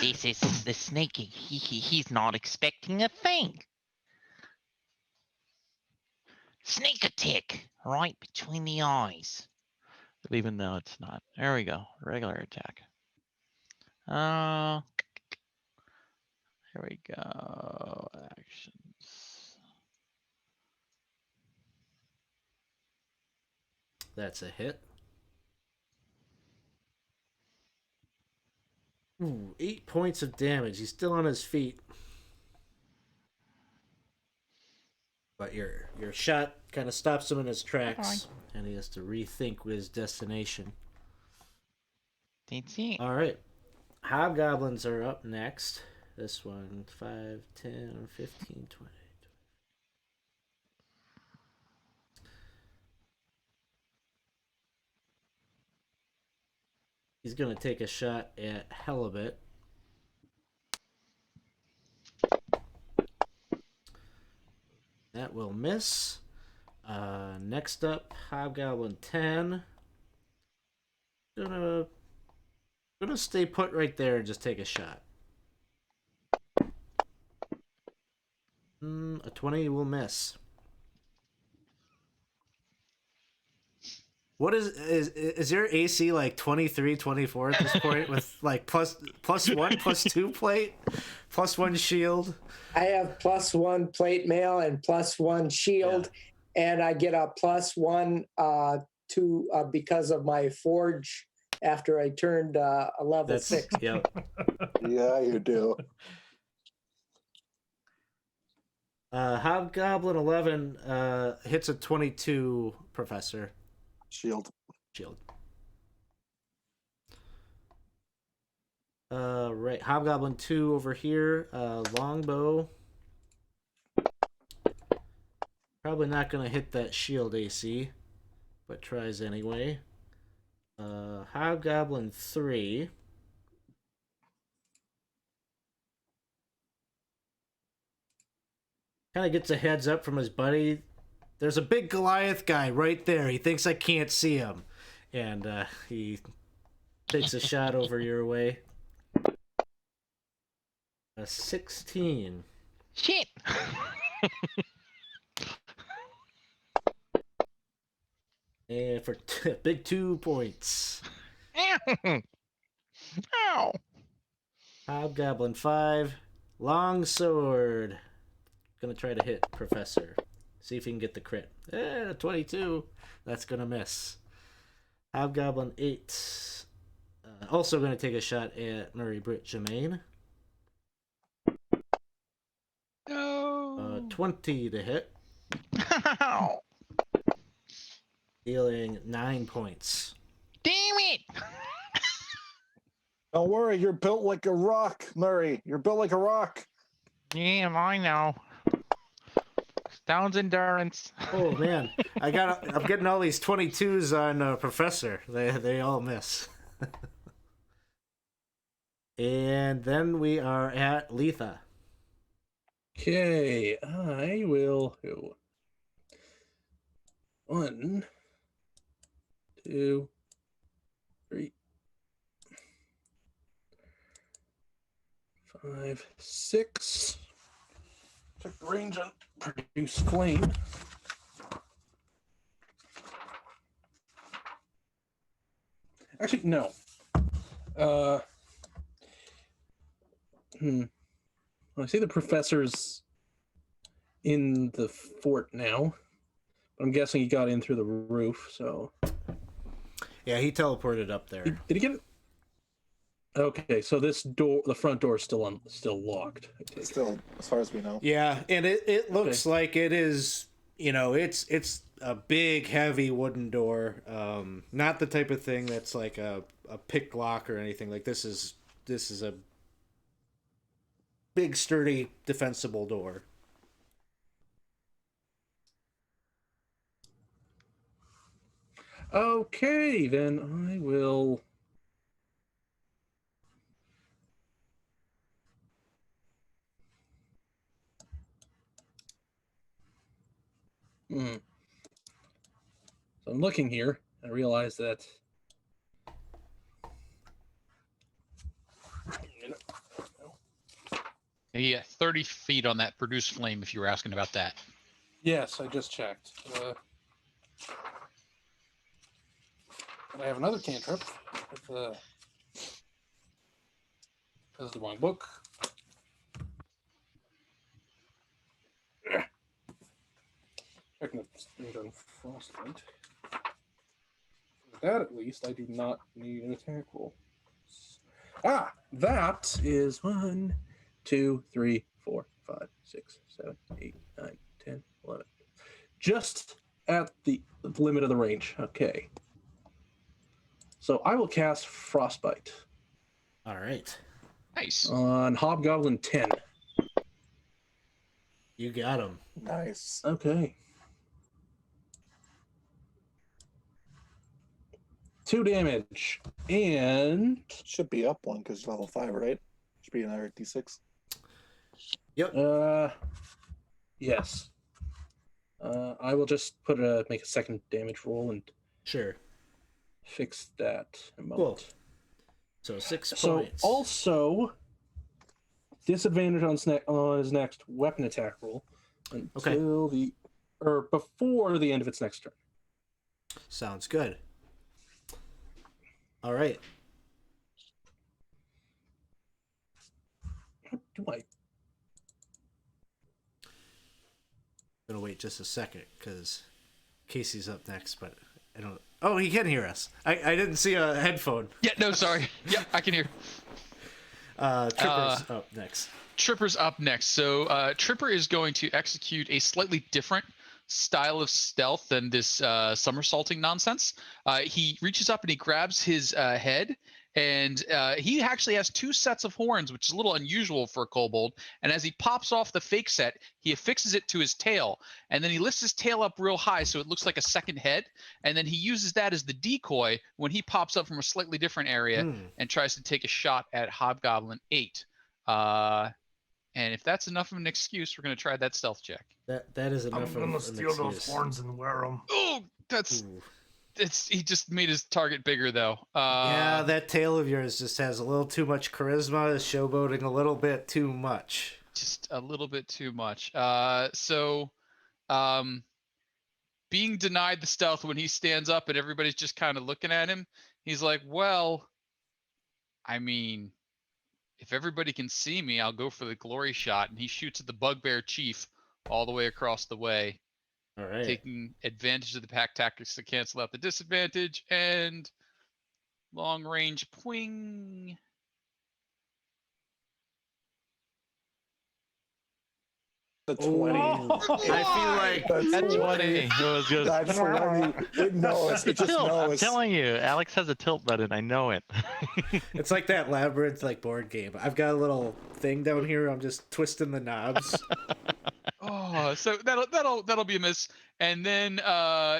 This is the sneaky. He's not expecting a thing. Sneak attack right between the eyes. Even though it's not. There we go. Regular attack. Here we go. Actions. That's a hit. Ooh, 8 points of damage. He's still on his feet. But your shot kind of stops him in his tracks, and he has to rethink his destination. That's it. All right. Hobgoblins are up next. This one, 5, 10, 15, 20. He's going to take a shot at Halibut. That will miss. Next up, Hobgoblin 10. Gonna stay put right there and just take a shot. A 20 will miss. What is your AC like 23, 24 at this point with like plus 1, plus 2 plate, plus 1 shield? I have +1 plate mail and +1 shield, and I get a +1 to because of my forge after I turned a level 6. Yeah. Yeah, you do. Hobgoblin 11 hits a 22, Professor. Shield. Right. Hobgoblin 2 over here. Longbow Probably not going to hit that shield AC, but tries anyway. Hobgoblin 3. Kind of gets a heads up from his buddy. There's a big Goliath guy right there. He thinks I can't see him. And he takes a shot over your way. A 16. Shit. And for big 2 points. Ow. Hobgoblin 5. Long sword. Gonna try to hit Professor. See if he can get the crit. 22. That's gonna miss. Hobgoblin 8. Also gonna take a shot at Murray Britt Germain. No. 20 to hit. Ow. Dealing 9 points. Damn it. Don't worry, you're built like a rock, Murray. You're built like a rock. Yeah, I know. Stone's endurance. Oh man, I'm getting all these 22s on Professor. They all miss. And then we are at Letha. Okay, I will. 1, 2, 3, 5, 6. Check the range on produce flame. Actually, no. I see the professor's in the fort now. I'm guessing he got in through the roof, so. Yeah, he teleported up there. Did he get it? Okay, so this door, the front door, is still locked. I take it. Still, as far as we know. Yeah, and it looks like it is. It's a big, heavy wooden door. Not the type of thing that's like a pick lock or anything. Like this is a big, sturdy, defensible door. Okay, then I will. So I'm looking here. I realize that. Yeah, 30 feet on that produce flame. If you were asking about that. Yes, I just checked. And I have another cantrip. This is the wrong book. Checking the range on frostbite. For that, at least, I do not need an attack roll. That is 1, 2, 3, 4, 5, 6, 7, 8, 9, 10, 11. Just at the limit of the range. Okay. So I will cast Frostbite. All right. Nice. On Hobgoblin 10. You got him. Nice. Okay. 2 damage. And Should be up 1 because level 5, right? Should be another D6. Yep. yes. I will just make a second damage roll and Sure. fix that in a Cool. moment. So 6 So points. also disadvantage on his next weapon attack roll until before the end of its next turn. Sounds good. All right. What do I? Gonna wait just a second because Casey's up next, but I don't. Oh, he can hear us. I didn't see a headphone. Yeah, no, sorry. Yeah, I can hear. Tripper's up next. Tripper's up next. So Tripper is going to execute a slightly different style of stealth than this somersaulting nonsense. He reaches up and he grabs his head And he actually has 2 sets of horns, which is a little unusual for a kobold. And as he pops off the fake set, he affixes it to his tail. And then he lifts his tail up real high so it looks like a second head. And then he uses that as the decoy when he pops up from a slightly different area and tries to take a shot at Hobgoblin 8. And if that's enough of an excuse, we're going to try that stealth check. That is enough I'm of gonna an steal those excuse. horns and wear them. Oh, that's... Ooh. He just made his target bigger, though. Yeah, that tail of yours just has a little too much charisma. Is showboating a little bit too much. Just a little bit too much. Being denied the stealth when he stands up and everybody's just kind of looking at him, he's like, well, I mean, if everybody can see me, I'll go for the glory shot. And he shoots at the Bugbear Chief all the way across the way. All right. Taking advantage of the pack tactics to cancel out the disadvantage, and long range pwing. The 20. I feel like That's funny. It was just. That's 20. It knows. It just Tilt. I'm knows. telling you, Alex has a tilt button. I know it. it's like that labyrinth like board game. I've got a little thing down here. I'm just twisting the knobs. Oh, so that'll be a miss, and then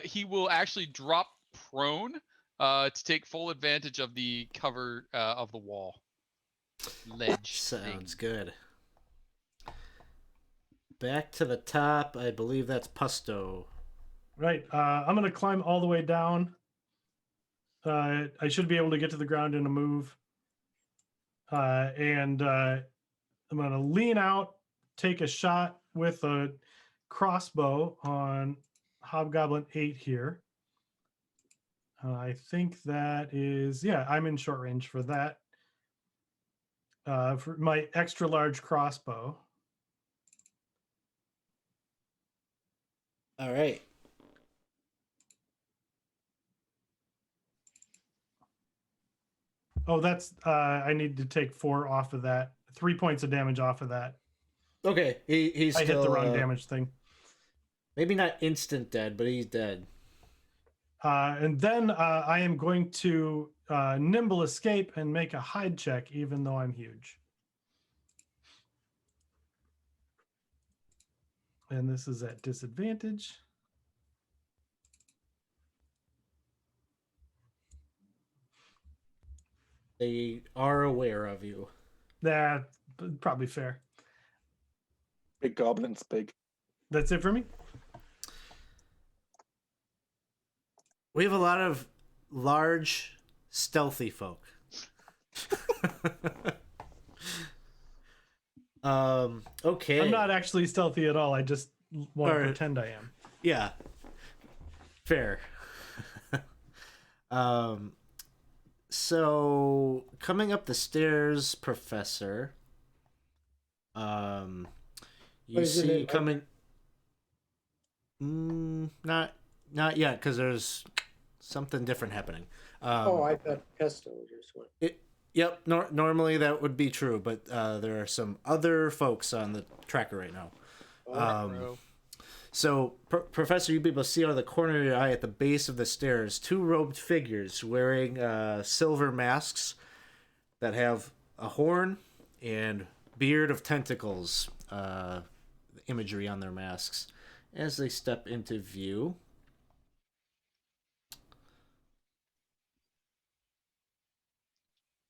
he will actually drop prone to take full advantage of the cover of the wall ledge. Sounds good. Back to the top. I believe that's Pusto. Right. I'm gonna climb all the way down. I should be able to get to the ground in a move. And I'm gonna lean out, take a shot with a crossbow on Hobgoblin 8 here. I think that is, yeah, I'm in short range for that. For my extra large crossbow. All right. Oh, that's I need to take 4 off of that. 3 points of damage off of that. Okay, he's I still, hit the wrong damage thing. Maybe not instant dead, but he's dead. And then I am going to nimble escape and make a hide check, even though I'm huge. And this is at disadvantage. They are aware of you. That's probably fair. Big goblin's big. That's it for me. We have a lot of large, stealthy folk. Okay. I'm not actually stealthy at all. I just want to Or- pretend I am. Yeah. Fair. So coming up the stairs, Professor. You Isn't see it- coming. Not yet, because there's something different happening. Oh, I thought Pesto just went. Yep. Normally that would be true, but there are some other folks on the tracker right now. So, Professor, you'll be able to see out of the corner of your eye at the base of the stairs 2 robed figures wearing silver masks that have a horn and beard of tentacles imagery on their masks as they step into view.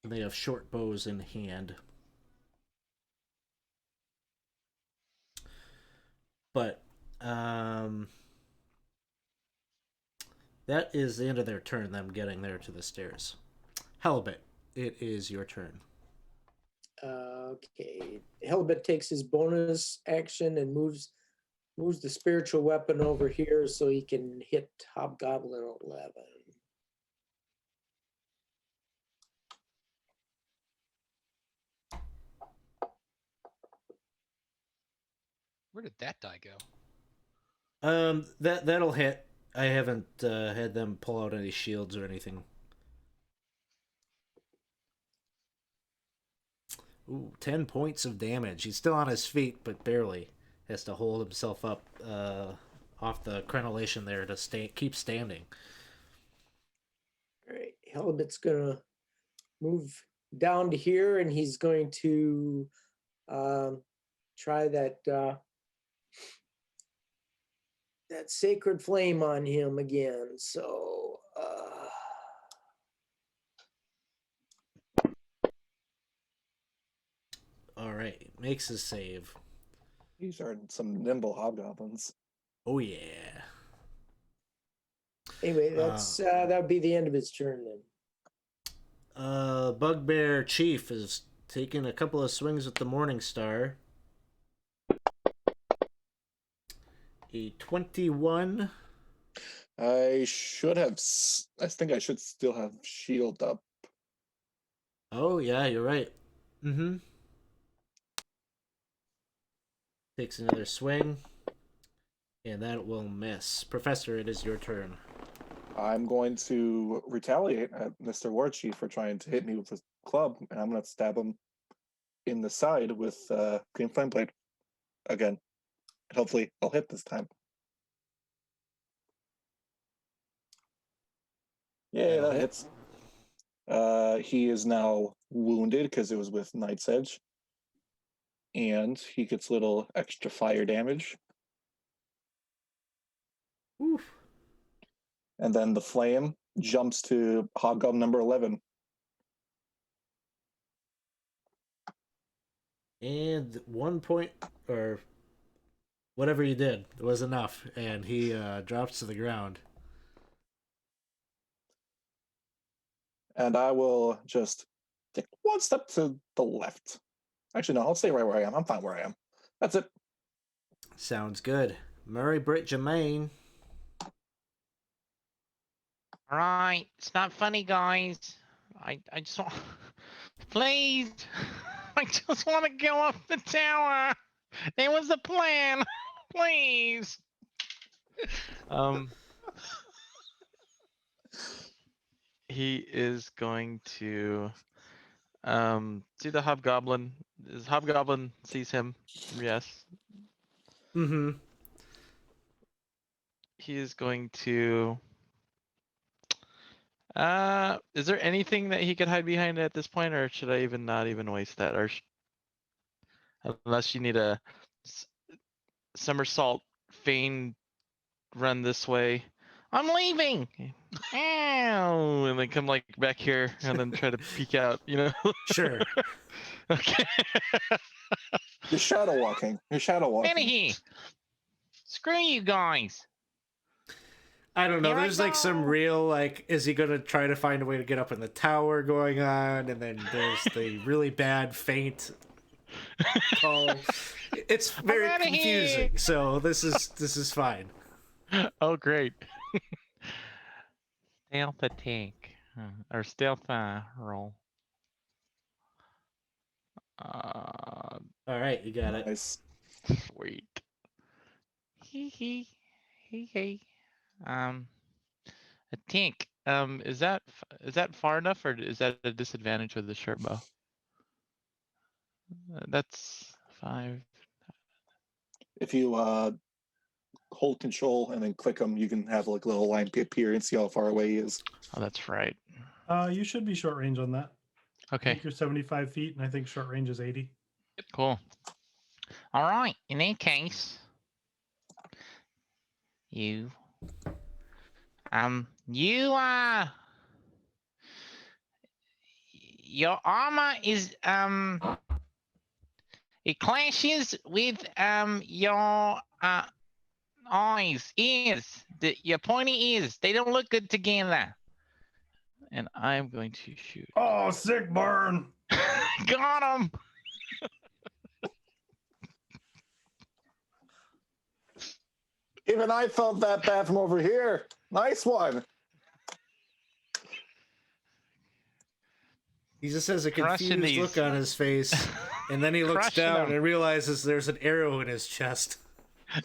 They have short bows in hand. But that is the end of their turn, them getting there to the stairs. Halibut, it is your turn. Okay. Helbet takes his bonus action and moves the spiritual weapon over here so he can hit Hobgoblin 11. Where did that die go? That'll hit. I haven't had them pull out any shields or anything. Ooh, 10 points of damage. He's still on his feet, but barely. Has to hold himself up off the crenellation there to keep standing. All right. Helbet's gonna move down to here, and he's going to try that that sacred flame on him again. So All right, makes his save. These are some nimble hobgoblins. Oh yeah. anyway, that's that would be the end of his turn then. Bugbear Chief is taking a couple of swings at the Morning Star. A 21. I think I should still have shield up. Oh yeah, you're right. Mm-hmm. Takes another swing. And that will miss. Professor, it is your turn. I'm going to retaliate at Mr. War Chief for trying to hit me with his club, and I'm going to stab him in the side with Green Flame Blade again. Hopefully, I'll hit this time. Yeah, that hits. He is now wounded because it was with Knight's Edge. And he gets a little extra fire damage. Oof. And then the flame jumps to Hobgoblin number 11. And 1 point, or whatever you did, was enough. And he drops to the ground. And I will just take one step to the left. Actually, no, I'll stay right where I am. I'm fine where I am. That's it. Sounds good. Murray Britt Jermaine. All right, it's not funny, guys. I just want, please, I just want to go up the tower. It was the plan. Please. He is going to see the hobgoblin. His hobgoblin sees him. Yes. Mm-hmm. He is going to. Is there anything that he could hide behind at this point, or should I not even waste that? Or unless you need a somersault feign run this way. I'm leaving. Ow, and then come like back here and then try to peek out, you know? Sure. Okay. You're shadow walking. You're shadow walking. Out of here. Screw you guys. I don't know. Here I There's like some go. real, like, is he going to try to find a way to get up in the tower going on? And then there's the really bad faint call. It's very outta confusing. here. So this is fine. Oh, great. Stealth attack. Or stealth roll. All right, you got it. Nice. Sweet. Hee hee. Hee hee. Attack. Is that far enough, or is that a disadvantage with the short bow? That's 5. If you hold control and then click him, you can have like a little line appear and see how far away he is. Oh, that's right. You should be short range on that. I Okay, think you're 75 feet, and I think short range is 80. cool. All right. In that case, you your armor is it clashes with your eyes, ears, your pointy ears. They don't look good together. And I'm going to shoot. Oh, sick burn. Got him. Even I felt that bad from over here. Nice one. He just has a Crushing confused these. look on his face, and then he looks Crushing down them. and realizes there's an arrow in his chest,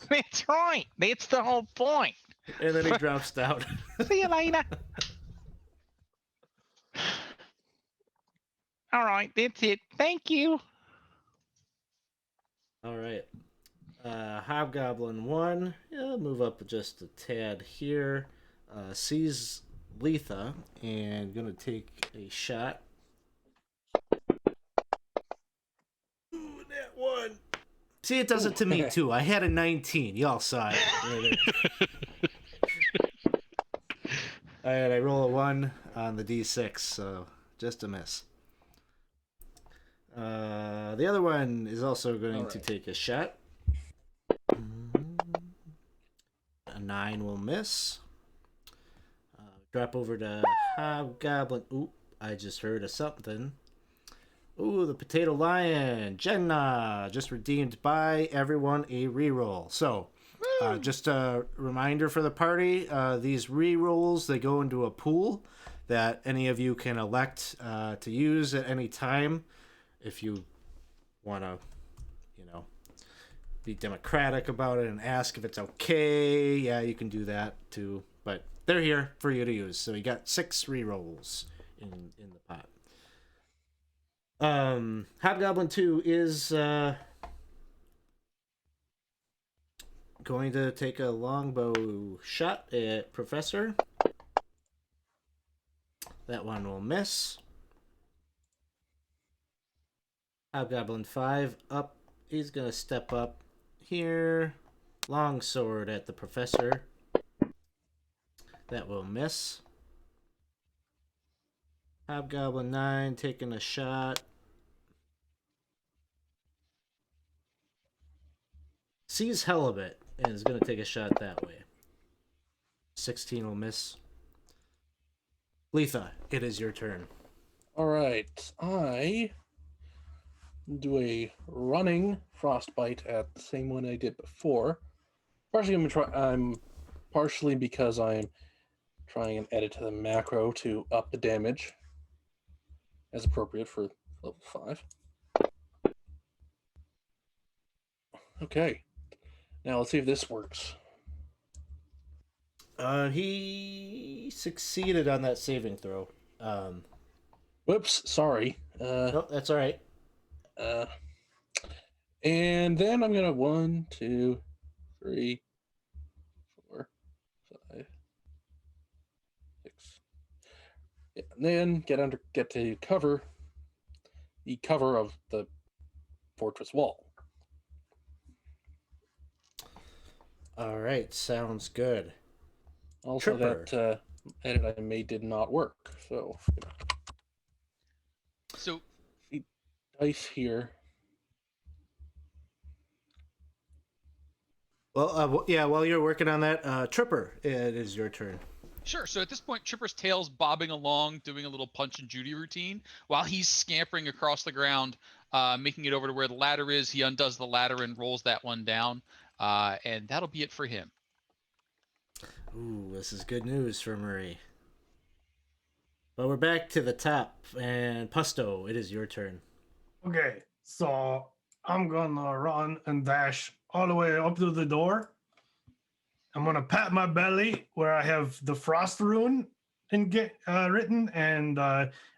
That's right. That's the whole point. and then he drops down. See you later. All right, that's it. Thank you. All right. Hobgoblin 1. Yeah, move up just a tad here. Sees Letha and gonna take a shot See, it does it to me okay. too. I had a 19. Y'all saw it. All right, I roll a 1 on the d6, so just a miss. The other one is also going to take a shot. A 9 will miss. Drop over to Hobgoblin. Oop, I just heard of something. Ooh, the Potato Lion. Jenna just redeemed by everyone a reroll. So, just a reminder for the party, these rerolls, they go into a pool that any of you can elect to use at any time. If you want to, be democratic about it and ask if it's okay, yeah, you can do that too. But they're here for you to use. So you got 6 rerolls in the pot. Hobgoblin 2 is going to take a longbow shot at Professor. That one will miss. Hobgoblin 5 up. He's going to step up here. Longsword at the Professor. That will miss. Hobgoblin 9 taking a shot. Sees Halibut and is going to take a shot that way. 16 will miss. Letha, it is your turn. All right, I do a running frostbite at the same one I did before. Partially because I'm trying and edit to the macro to up the damage as appropriate for level 5. Okay, now let's see if this works. He succeeded on that saving throw. Whoops, sorry. Nope, that's all right. And then I'm gonna 1, 2, 3, 4, 5, 6. Yeah, and then get to cover the cover of the fortress wall. All right, sounds good. Also, Tripper. that edit I made did not work, so dice here. Well, yeah, while you're working on that, Tripper, it is your turn. Sure. So at this point, Tripper's tail's bobbing along, doing a little Punch and Judy routine while he's scampering across the ground, making it over to where the ladder is. He undoes the ladder and rolls that one down, and that'll be it for him. Ooh, this is good news for Murray. But we're back to the top, and Pusto, it is your turn. Okay, so I'm gonna run and dash all the way up to the door. I'm gonna pat my belly where I have the frost rune and get written and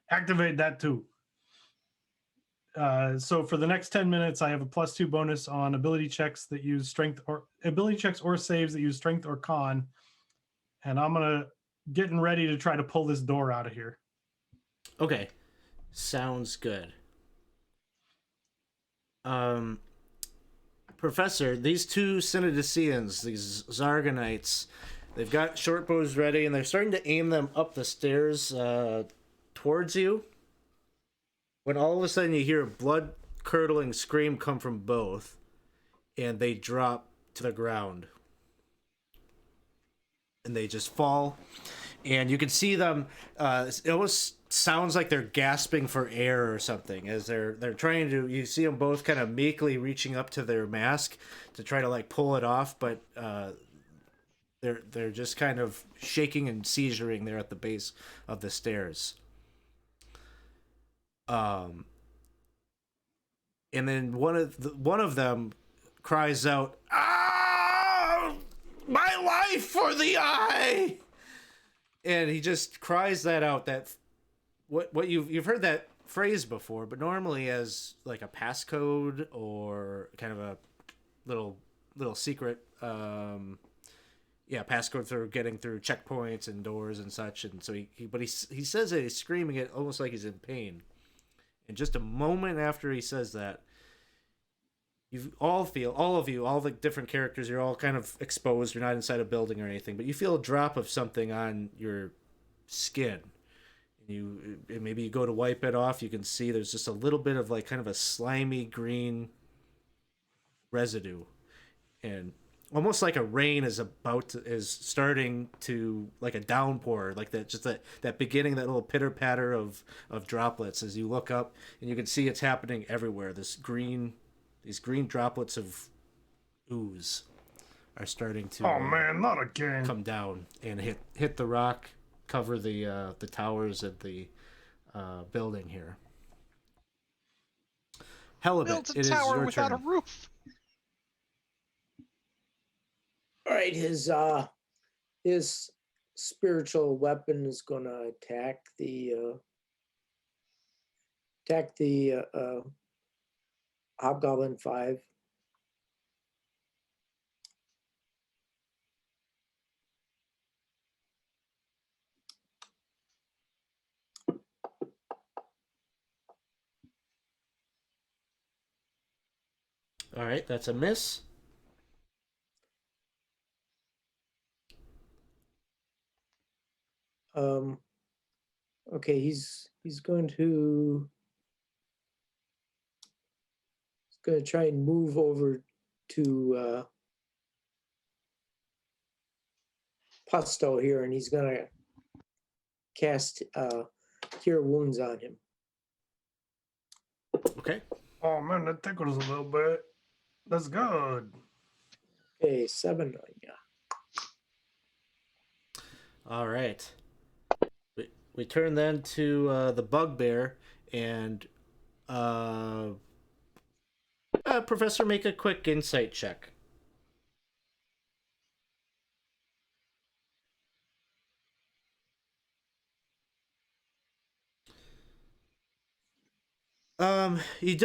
activate that too. So for the next 10 minutes, I have a +2 bonus on ability checks that use strength or saves that use strength or con. And I'm gonna getting ready to try to pull this door out of here. Okay, sounds good. Professor, these 2 Synodicians, these Zarganites, they've got short bows ready, and they're starting to aim them up the stairs towards you. When all of a sudden you hear a blood-curdling scream come from both, and they drop to the ground. And they just fall. And you can see them, it almost sounds like they're gasping for air or something as they're trying to, you see them both kind of meekly reaching up to their mask to try to like pull it off, but they're just kind of shaking and seizuring there at the base of the stairs. And then one of them cries out, "Ah, my life for the eye!" And he just cries that out. That what you've heard that phrase before, but normally as like a passcode or kind of a little secret, passcode through getting through checkpoints and doors and such. And so he says it, he's screaming it almost like he's in pain. And just a moment after he says that, all the different characters, you're all kind of exposed. You're not inside a building or anything, but you feel a drop of something on your skin. And maybe you go to wipe it off. You can see there's just a little bit of like kind of a slimy green residue, and almost like a rain is starting to, like a downpour, like that, just that beginning, that little pitter patter of droplets as you look up, and you can see it's happening everywhere. These green droplets of ooze are starting to Oh man, not again. come down and hit the rock, cover the towers of the building here. Helibet, Builds it a is tower your without turn. a roof. All right, his spiritual weapon is going to attack the Hobgoblin 5. All right, that's a miss. Okay, he's going to try and move over to Pusto here, and he's going to cast Cure Wounds on him. Okay. Oh man, that tickles a little bit. That's good. Okay, 7 on ya. All right. We turn then to the bugbear, and Professor, make a quick insight check. You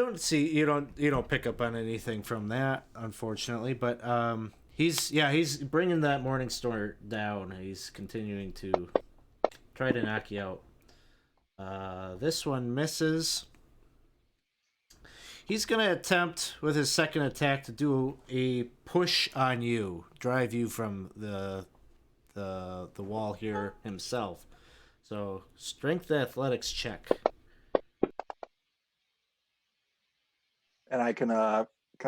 don't pick up on anything from that, unfortunately, but he's bringing that morning star down. He's continuing to try to knock you out. This one misses. He's gonna attempt with his second attack to do a push on you, drive you from the wall here himself. So strength athletics check. And I can I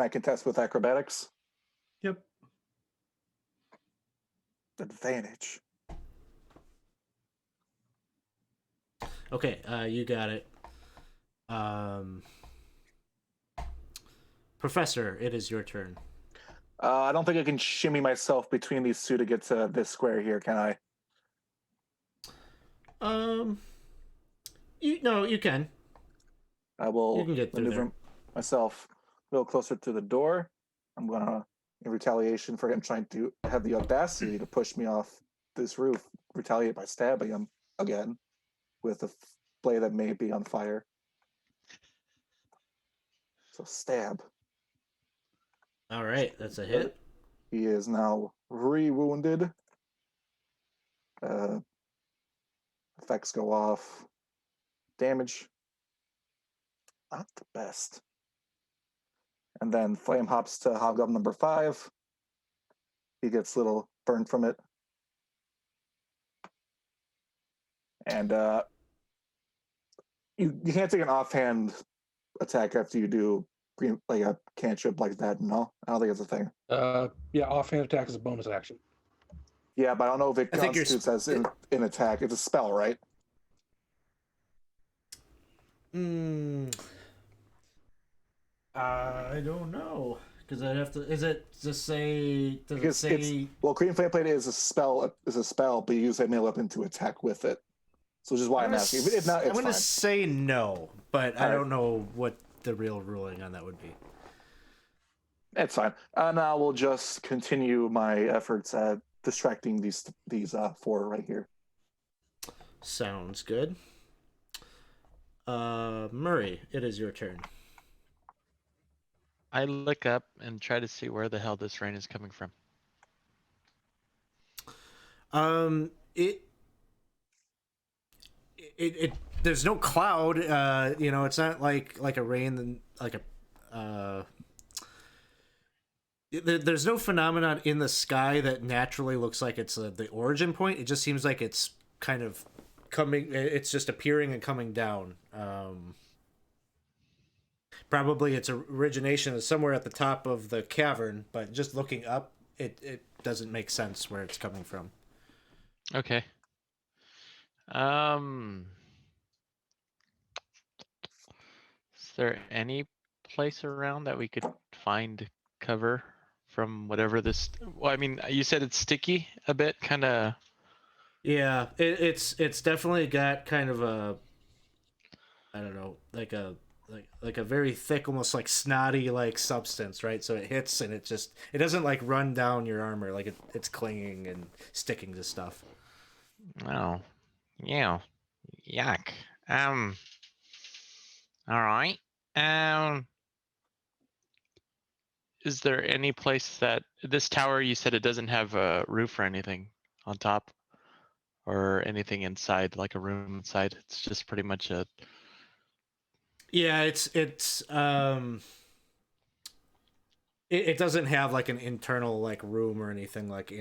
contest with acrobatics? Yep. Advantage. Okay, you got it. Professor, it is your turn. I don't think I can shimmy myself between these two to get to this square here, can I? You can. I will You can get through maneuver there. myself a little closer to the door. I'm gonna, in retaliation for him trying to have the audacity to push me off this roof, retaliate by stabbing him again with a blade that may be on fire. So stab. All right, that's a hit. He is now re-wounded. Effects go off. Damage. Not the best. And then flame hops to Hobgoblin number 5. He gets a little burned from it. And you can't take an offhand attack after you do green, like a cantrip like that. No, I don't think it's a thing. Yeah, offhand attack is a bonus action. Yeah, but I don't know if it I think you're constitutes as an attack. It's a spell, right? I don't know, because I'd have to. Is it just say? Does Because it say? well, Green Flame Blade is a spell, but you use a melee weapon to attack with it. So which is why I'm asking. If not, I'm it's gonna fine. say no, but I Alright. don't know what the real ruling on that would be. It's fine. Now we'll just continue my efforts at distracting these 4 right here. Sounds good. Murray, it is your turn. I look up and try to see where the hell this rain is coming from. It there's no cloud. It's not like a rain, like a There's no phenomenon in the sky that naturally looks like it's the origin point. It just seems like it's kind of coming. It's just appearing and coming down. Probably its origination is somewhere at the top of the cavern, but just looking up, it doesn't make sense where it's coming from. Okay. Is there any place around that we could find cover from whatever this? Well, I mean, you said it's sticky a bit, kind of. Yeah, it's definitely got kind of a, I don't know, like a very thick, almost like snotty like substance, right? So it hits and it doesn't like run down your armor, like it's clinging and sticking to stuff. Oh, yeah, yuck. All right. Is there any place that this tower, you said it doesn't have a roof or anything on top or anything inside, like a room inside? It's just pretty much a. Yeah, it doesn't have like an internal like room or anything like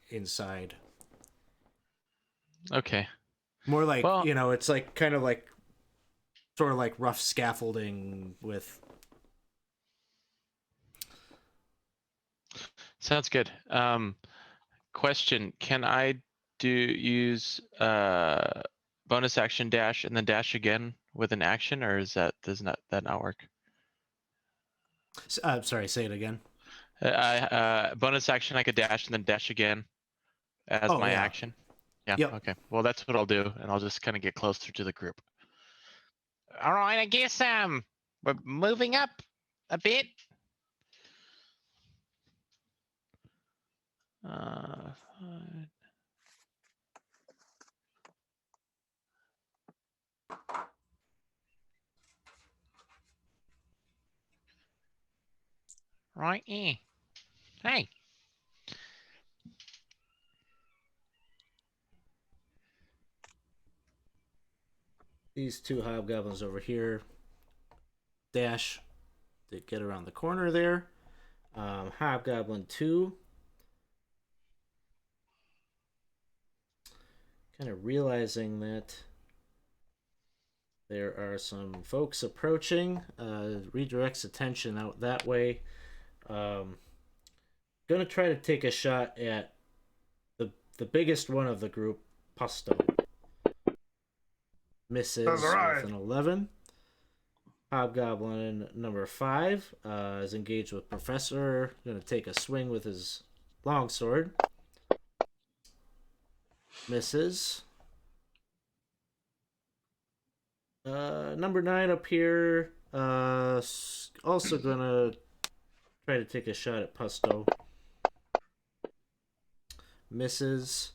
inside. Okay. More like, Well, it's like kind of like sort of like rough scaffolding with. sounds good. Question, can I use bonus action dash and then dash again with an action, or does that not work? Sorry, say it again. Bonus action, I could dash and then dash again as Oh, my yeah. action. Yeah. Yep. Okay. Well, that's what I'll do, and I'll just kind of get closer to the group. All right. I guess we're moving up a bit. Fine. Right. Hey. These two hobgoblins over here dash to get around the corner there. Hobgoblin 2 kind of realizing that there are some folks approaching, redirects attention out that way. Gonna try to take a shot at the biggest one of the group, Pusto. Misses with an 11. Hobgoblin number 5 is engaged with Professor. Gonna take a swing with his longsword. Misses. Number 9 up here. Also gonna try to take a shot at Pusto. Misses.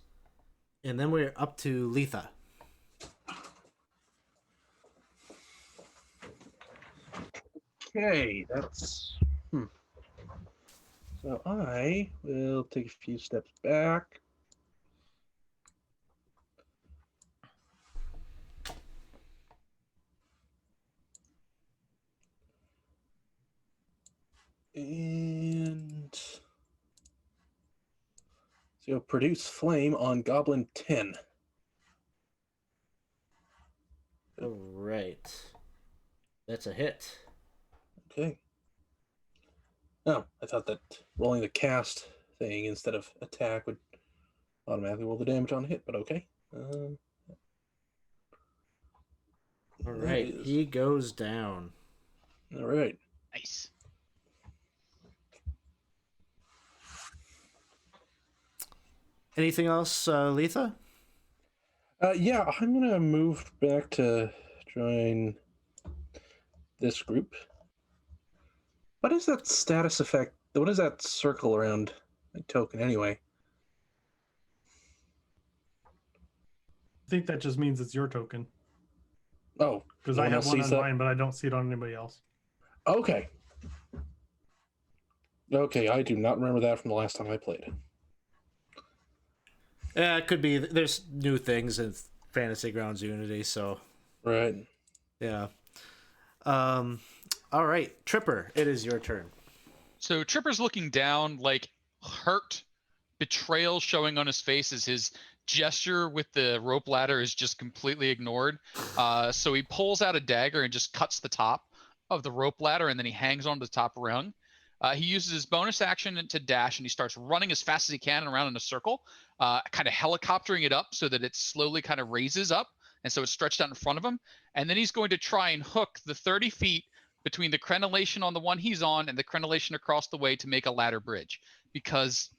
And then we're up to Letha. Okay, that's. So I will take a few steps back. And so produce flame on Goblin 10. All right. That's a hit. Okay. Oh, I thought that rolling the cast thing instead of attack would automatically roll the damage on hit, but okay. All right, he goes down. All right. Nice. Anything else, Letha? Yeah, I'm gonna move back to join this group. What is that status effect? What is that circle around my token anyway? I think that just means it's your token. Oh, Because no I one have else one sees on that? mine, but I don't see it on anybody else. Okay. Okay, I do not remember that from the last time I played. Yeah, it could be. There's new things in Fantasy Grounds Unity, so. Right. Yeah. All right, Tripper, it is your turn. So Tripper's looking down, like hurt, betrayal showing on his face as his gesture with the rope ladder is just completely ignored. So he pulls out a dagger and just cuts the top of the rope ladder, and then he hangs onto the top rung. He uses his bonus action to dash, and he starts running as fast as he can around in a circle, kind of helicoptering it up so that it slowly kind of raises up, and so it's stretched out in front of him. And then he's going to try and hook the 30 feet between the crenellation on the one he's on and the crenellation across the way to make a ladder bridge, because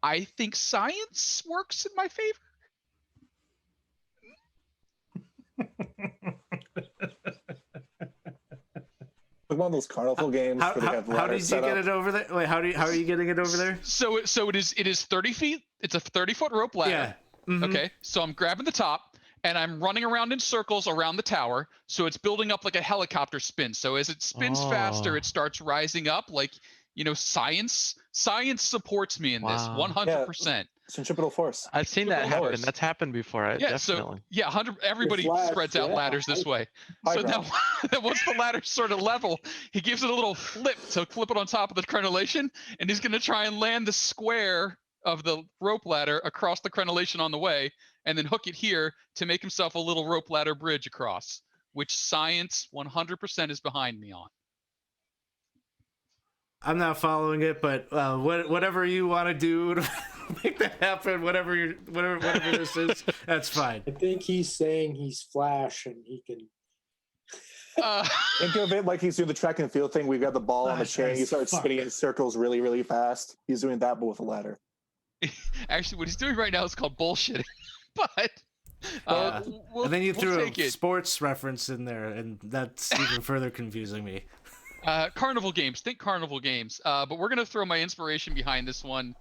I think science works in my favor. Like one of those carnival games where they have how did ladders you set get up. it over there? Wait, how are you getting it over there? So it is 30 feet. It's a 30-foot rope ladder. Yeah. Mhm. Okay. So I'm grabbing the top and I'm running around in circles around the tower. So it's building up like a helicopter spin. So as it spins faster, Oh. it starts rising up. Like, science supports me in this Wow. 100%. Centripetal force. I've seen that Centripetal happen. force. That's happened before. Yeah, Definitely. so 100. Everybody Flash, spreads out yeah. ladders this way. High So ground. now, once the ladder's sort of level, he gives it a little flip to flip it on top of the crenellation, and he's going to try and land the square of the rope ladder across the crenellation on the way, and then hook it here to make himself a little rope ladder bridge across, which science 100% is behind me on. I'm not following it, but whatever you want to do to make that happen, whatever this is, that's fine. I think he's saying he's Flash and he can. Think of it like he's doing the track and field thing. We've got the ball on the Flash chain. as You start fuck. spinning in circles really, really fast. He's doing that, but with a ladder. Actually, what he's doing right now is called bullshitting. But we'll, And then you we'll threw take a it. sports reference in there, and that's even further confusing me. Carnival games. Think carnival games. But we're gonna throw my inspiration behind this one,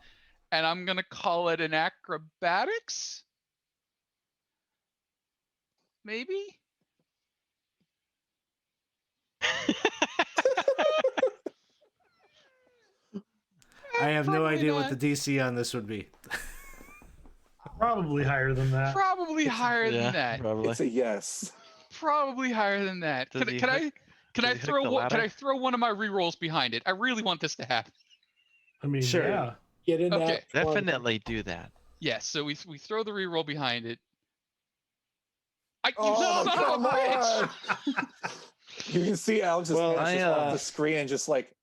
and I'm gonna call it an acrobatics. Maybe. I have no Probably idea not. what the DC on this would be. Probably higher than that. Probably higher Yeah, than that. probably. It's a yes. Probably higher than that. Does Can, he can I? hook- Can does I he hook throw the one? Can ladder? I throw one of my rerolls behind it? I really want this to happen. I mean, Sure. yeah. Get in Okay. that. one. Definitely do that. Yeah. So we throw the reroll behind it. You Oh, son come of a bitch! on! You can see Alex's Well, hands just I, off the screen and just like,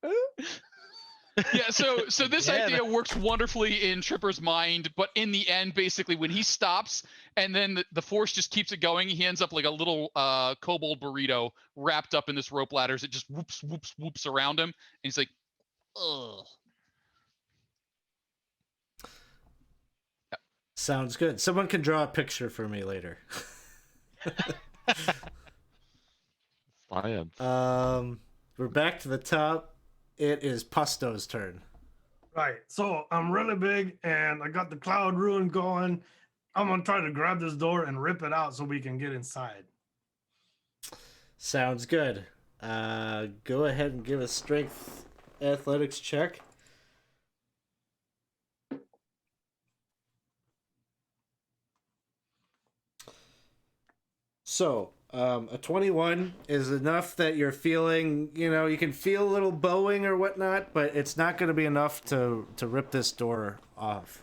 Yeah, so this Yeah, idea works wonderfully in Tripper's mind, but in the end, basically, when he stops and then the force just keeps it going, he ends up like a little kobold burrito wrapped up in this rope ladder as it just whoops, whoops, whoops around him. And he's like, ugh. Sounds good. Someone can draw a picture for me later. Science. We're back to the top. It is Pusto's turn. Right. So I'm really big and I got the cloud ruin going. I'm gonna try to grab this door and rip it out so we can get inside. Sounds good. Go ahead and give a strength athletics check. So, a 21 is enough that you're feeling, you can feel a little bowing or whatnot, but it's not going to be enough to rip this door off.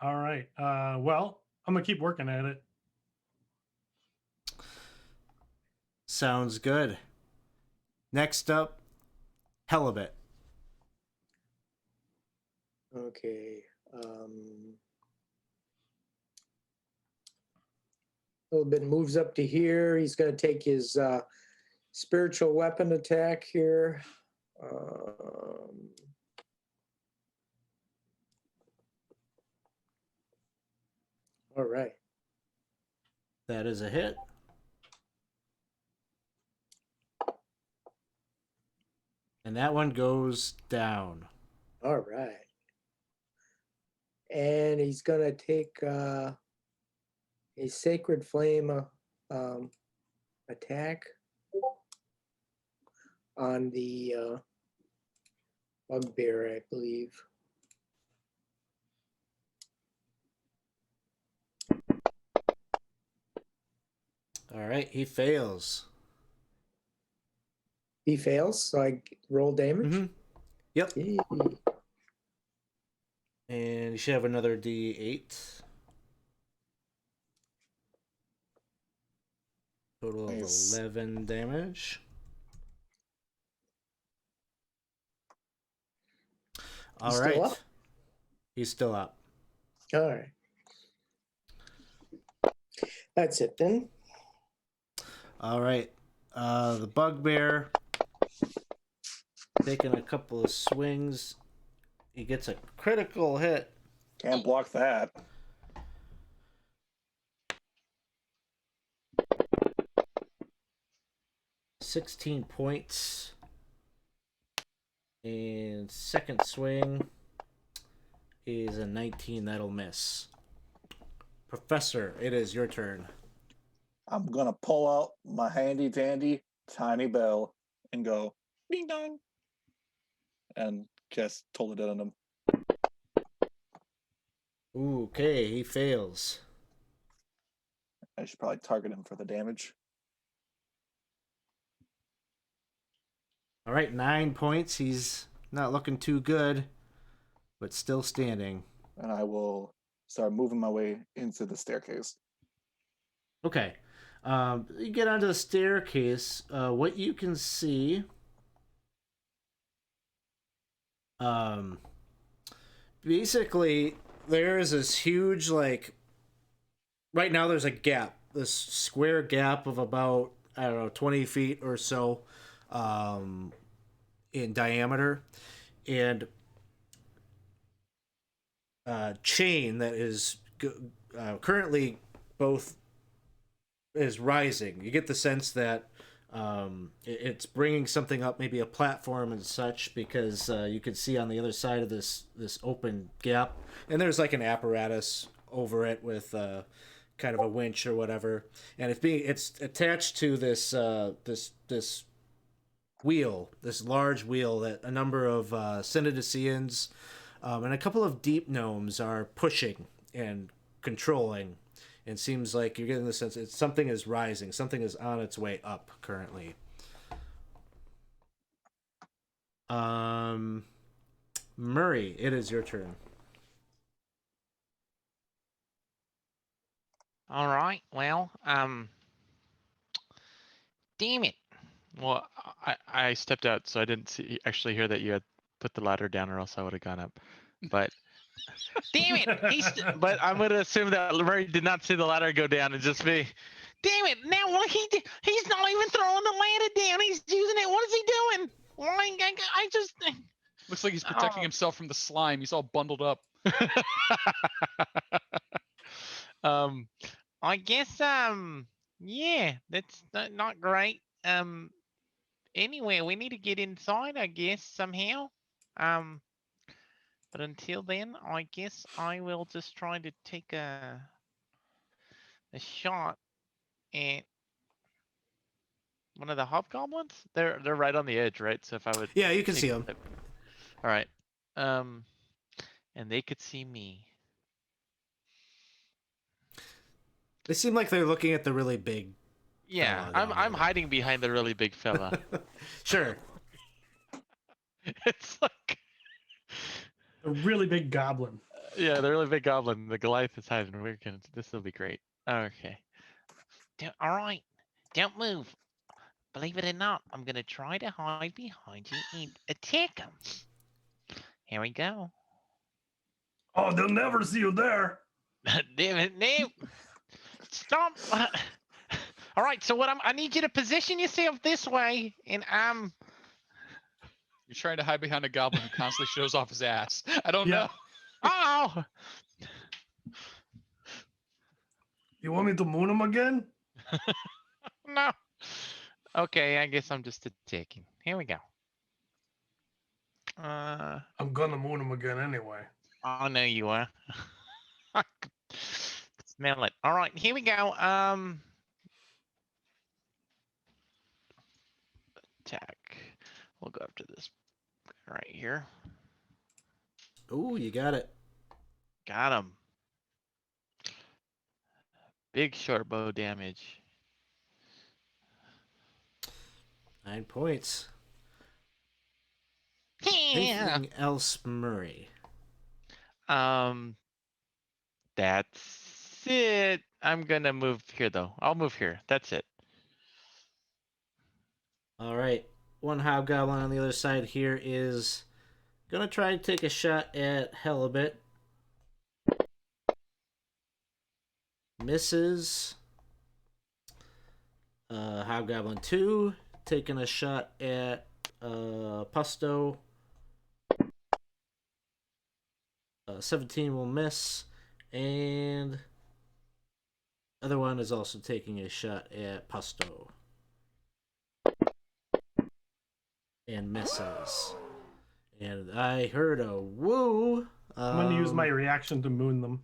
All right. Well, I'm gonna keep working at it. Sounds good. Next up, Helibet. Okay. A little bit moves up to here. He's going to take his spiritual weapon attack here. All right. That is a hit. And that one goes down. All right. And he's going to take a sacred flame attack on the bugbear, I believe. All right, he fails. He fails, so I roll damage. Mm-hmm. Yep. Yay. And you should have another D8. Total of Nice. 11 damage. All He's right. still up? He's still up. All right. That's it then. All right. The bugbear taking a couple of swings. He gets a critical hit. Can't block that. $16 points. And second swing is a 19. That'll miss. Professor, it is your turn. I'm gonna pull out my handy dandy tiny bell and go ding dong, and cast Toll the Dead on him. Ooh, okay, he fails. I should probably target him for the damage. All right, 9 points. He's not looking too good, but still standing. And I will start moving my way into the staircase. Okay. You get onto the staircase. What you can see, basically, there is this huge, like, right now there's a gap, this square gap of about, I don't know, 20 feet or so in diameter. And chain that is currently both is rising. You get the sense that it's bringing something up, maybe a platform and such, because you can see on the other side of this open gap, and there's like an apparatus over it with kind of a winch or whatever, and it's attached to this this wheel, this large wheel that a number of Synodicians and a couple of deep gnomes are pushing and controlling. It seems like you're getting the sense something is rising, something is on its way up currently. Murray, it is your turn. All right. Well, damn it. Well, I stepped out, so I didn't actually hear that you had put the ladder down, or else I would have gone up. But damn it! But I'm gonna assume that Murray did not see the ladder go down and just be, damn it! Now what he's not even throwing the ladder down. He's using it. What is he doing? Why? I just. Looks like he's protecting himself from the slime. He's all bundled up. I guess yeah, that's not great. Anyway, we need to get inside, I guess, somehow. But until then, I guess I will just try to take a shot at one of the hobgoblins. They're right on the edge, right? So if I would, yeah, you can see them. All right. And they could see me. They seem like they're looking at the really big. Yeah, I'm hiding behind the really big fella. Sure. It's like a really big goblin. Yeah, the really big goblin. The Goliath is hiding. This will be great. Okay. All right. Don't move. Believe it or not, I'm gonna try to hide behind you and attack him. Here we go. Oh, they'll never see you there. Damn it, no. Stop. All right, so I need you to position yourself this way, and You're trying to hide behind a goblin who constantly shows off his ass. I don't know. Oh. You want me to moon him again? No. Okay, I guess I'm just attacking. Here we go. I'm gonna moon him again anyway. I know you are. Smell it. All right, here we go. Attack. We'll go after this right here. Ooh, you got it. Got him. Big short bow damage. 9 points. Anything else, Murray? That's it. I'm gonna move here though. I'll move here. That's it. All right. One hobgoblin on the other side here is gonna try to take a shot at Halibut. Misses. Hobgoblin 2 taking a shot at Pusto. 17 will miss, and other one is also taking a shot at Pusto and misses. And I heard a woo. I'm gonna use my reaction to moon them.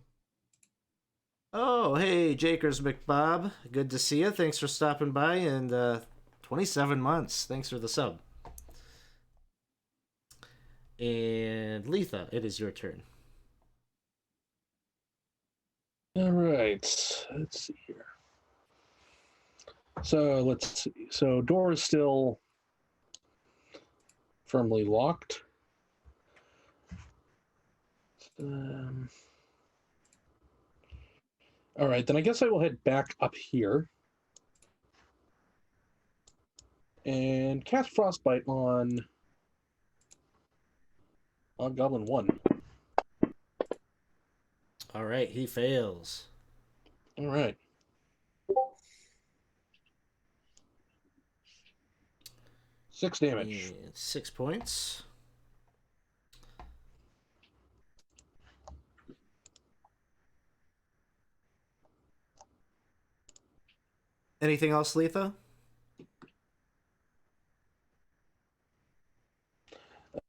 Oh, hey, Jakers McBob. Good to see you. Thanks for stopping by, and 27 months. Thanks for the sub. And Letha, it is your turn. All right, let's see here. So let's see. So door is still firmly locked. All right, then I guess I will head back up here and cast Frostbite on Goblin 1. All right, he fails. All right. Six damage. And 6 points. Anything else, Letha?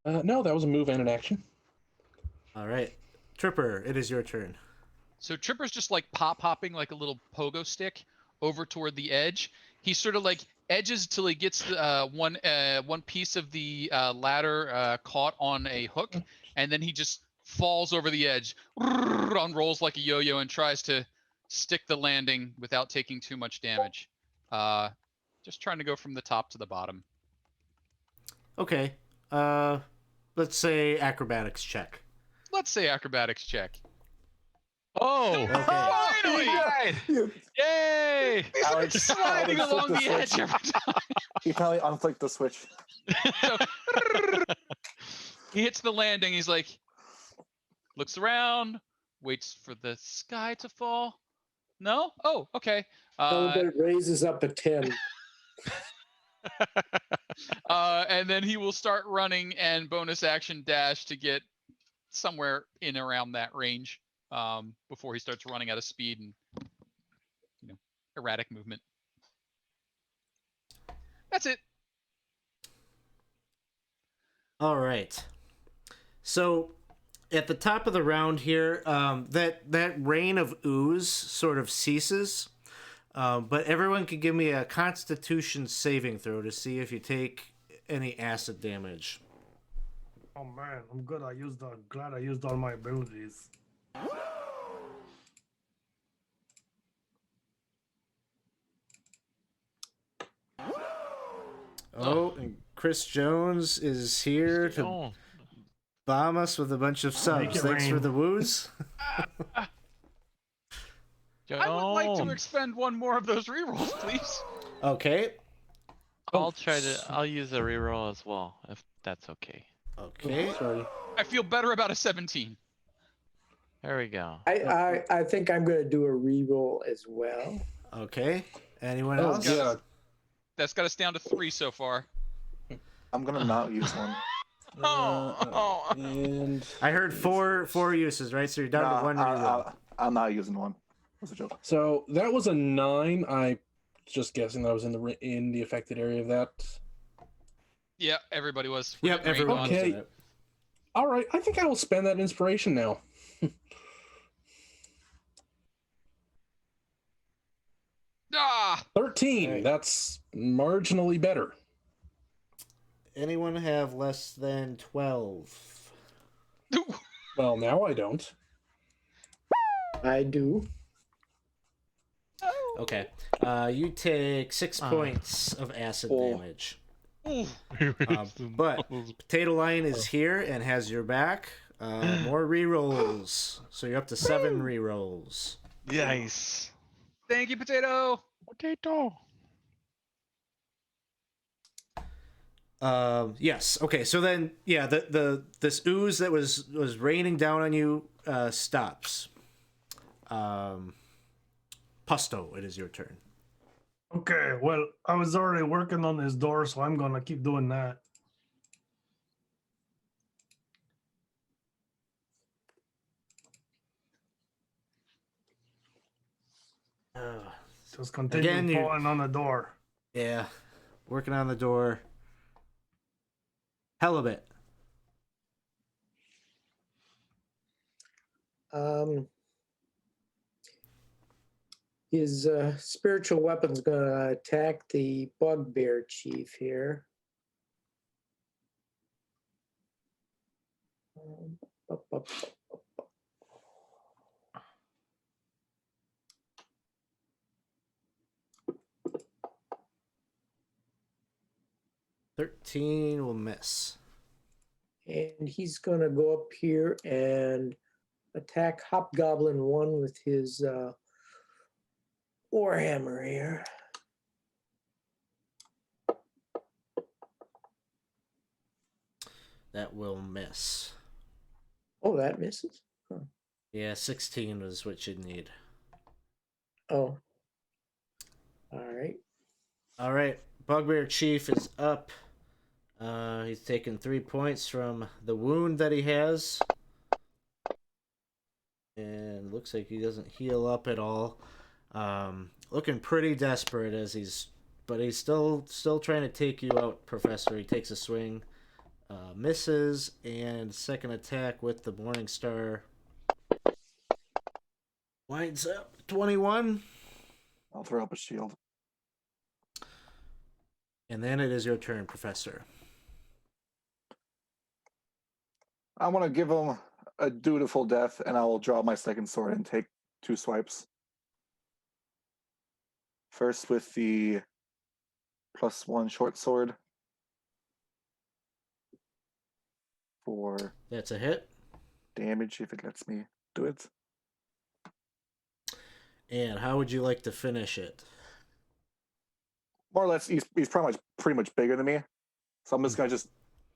No, that was a move and an action. All right. Tripper, it is your turn. So Tripper's just like hopping like a little pogo stick over toward the edge. He sort of like edges till he gets the, one piece of the ladder caught on a hook, and then he just falls over the edge, unrolls like a yo-yo, and tries to stick the landing without taking too much damage. Just trying to go from the top to the bottom. Okay. Let's say acrobatics check. Let's say acrobatics check. Oh, Okay. Finally! Yay! Alex, Sliding Alex along flipped the edge switch. every time. He probably unflicked the switch. So, he hits the landing. He's like, looks around, waits for the sky to fall. No? Oh, okay. Halibut raises up a 10. And then he will start running and bonus action dash to get somewhere in around that range before he starts running out of speed and erratic movement. That's it. All right. So at the top of the round here, that rain of ooze sort of ceases. But everyone can give me a Constitution saving throw to see if you take any acid damage. Oh man, I'm good. Glad I used all my abilities. Oh, and Chris Jones is here to oh. bomb us with a bunch of Make subs. it Thanks for rain. the woos. I would like to Jones. expend one more of those rerolls, please. Okay. I'll try to. I'll use a reroll as well, if that's okay. Okay. Sorry. I feel better about a 17. There we go. I think I'm going to do a reroll as well. Okay. Anyone Oh, else? yeah. That's got us down to 3 so far. I'm gonna not use one. And I heard four uses, right? So you're down to one reroll. I'm not using one. That's a joke. so that was a 9. I just guessing that I was in the affected area of that. Yeah, everybody was. Yep, everyone. on. Okay. All right, I think I will spend that inspiration now. Ah! 13. Right. That's marginally better. Anyone have less than 12? Well, now I don't. I do. Okay. You take 6 points of acid Oh. damage. Ooh. But Potato Line is here and has your back. More rerolls. So you're up to 7 rerolls. Nice. Thank you, Potato. Potato. Yes. Okay. So then, yeah, this ooze that was raining down on you stops. Pusto, it is your turn. Okay, well, I was already working on this door, so I'm gonna keep doing that. Just continue Again, you- pulling on the door. Yeah, working on the door. Hell of it. His spiritual weapon's gonna attack the bugbear chief here. Up, up. 13 will miss. And he's gonna go up here and attack Hobgoblin 1 with his Warhammer here. That will miss. Oh, that misses? Huh. Yeah, 16 was what you'd need. Oh. All right. All right, Bugbear Chief is up. He's taken 3 points from the wound that he has. And looks like he doesn't heal up at all. Looking pretty desperate as he's still trying to take you out, Professor. He takes a swing, misses, and second attack with the Morning Star winds up 21. I'll throw up a shield. And then it is your turn, Professor. I want to give him a dutiful death, and I will draw my second sword and take 2 swipes. First with the +1 short sword for That's a hit. damage if it lets me do it. And how would you like to finish it? More or less, he's pretty much bigger than me, so I'm just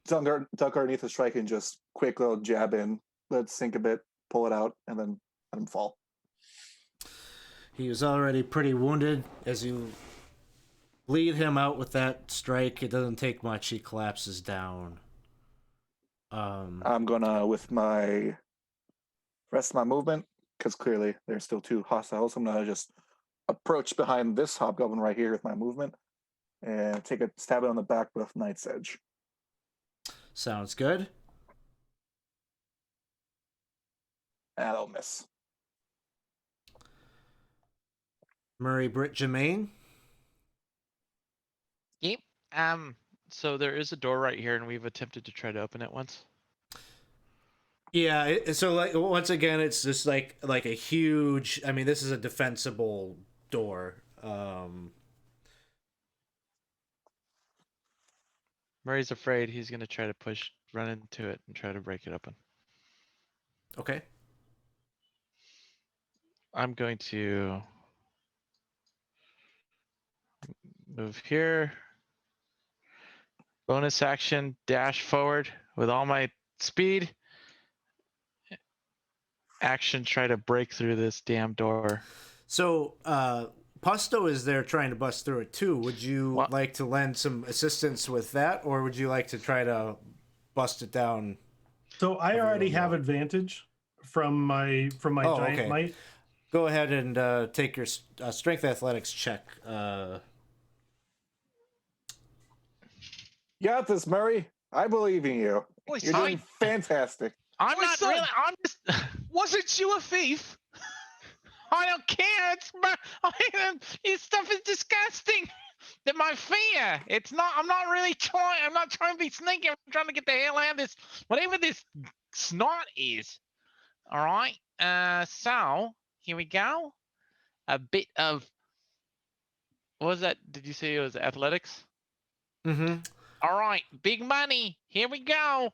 gonna duck underneath the strike and just quick little jab in, let it sink a bit, pull it out, and then let him fall. He was already pretty wounded. As you bleed him out with that strike, it doesn't take much. He collapses down. I'm gonna, with my rest of my movement, because clearly there's still 2 hostiles, I'm gonna just approach behind this hobgoblin right here with my movement and take a stab it on the back with Knight's Edge. Sounds good. That'll miss. Murray Britt Jermaine. Yep. So there is a door right here, and we've attempted to try to open it once. Yeah, so like once again, it's just like a huge. I mean, this is a defensible door. Murray's afraid he's gonna try to run into it, and try to break it open. Okay. I'm going to move here. Bonus action, dash forward with all my speed. Action, try to break through this damn door. So, Pusto is there trying to bust through it too. Would you like to lend some assistance with that, or would you like to try to bust it down? So I already have advantage from my giant might. Go ahead and take your strength athletics check. You got this, Murray. I believe in you. Boy, You're doing fantastic. I'm My not son. really. I'm just. Wasn't you a thief? I don't care. This stuff is disgusting. That my fear. It's not. I'm not really trying. I'm not trying to be sneaky. I'm trying to get the hell out of this. Whatever this snot is. All right. So here we go. A bit of. What was that? Did you say it was athletics? Mm-hmm. All right, big money. Here we go.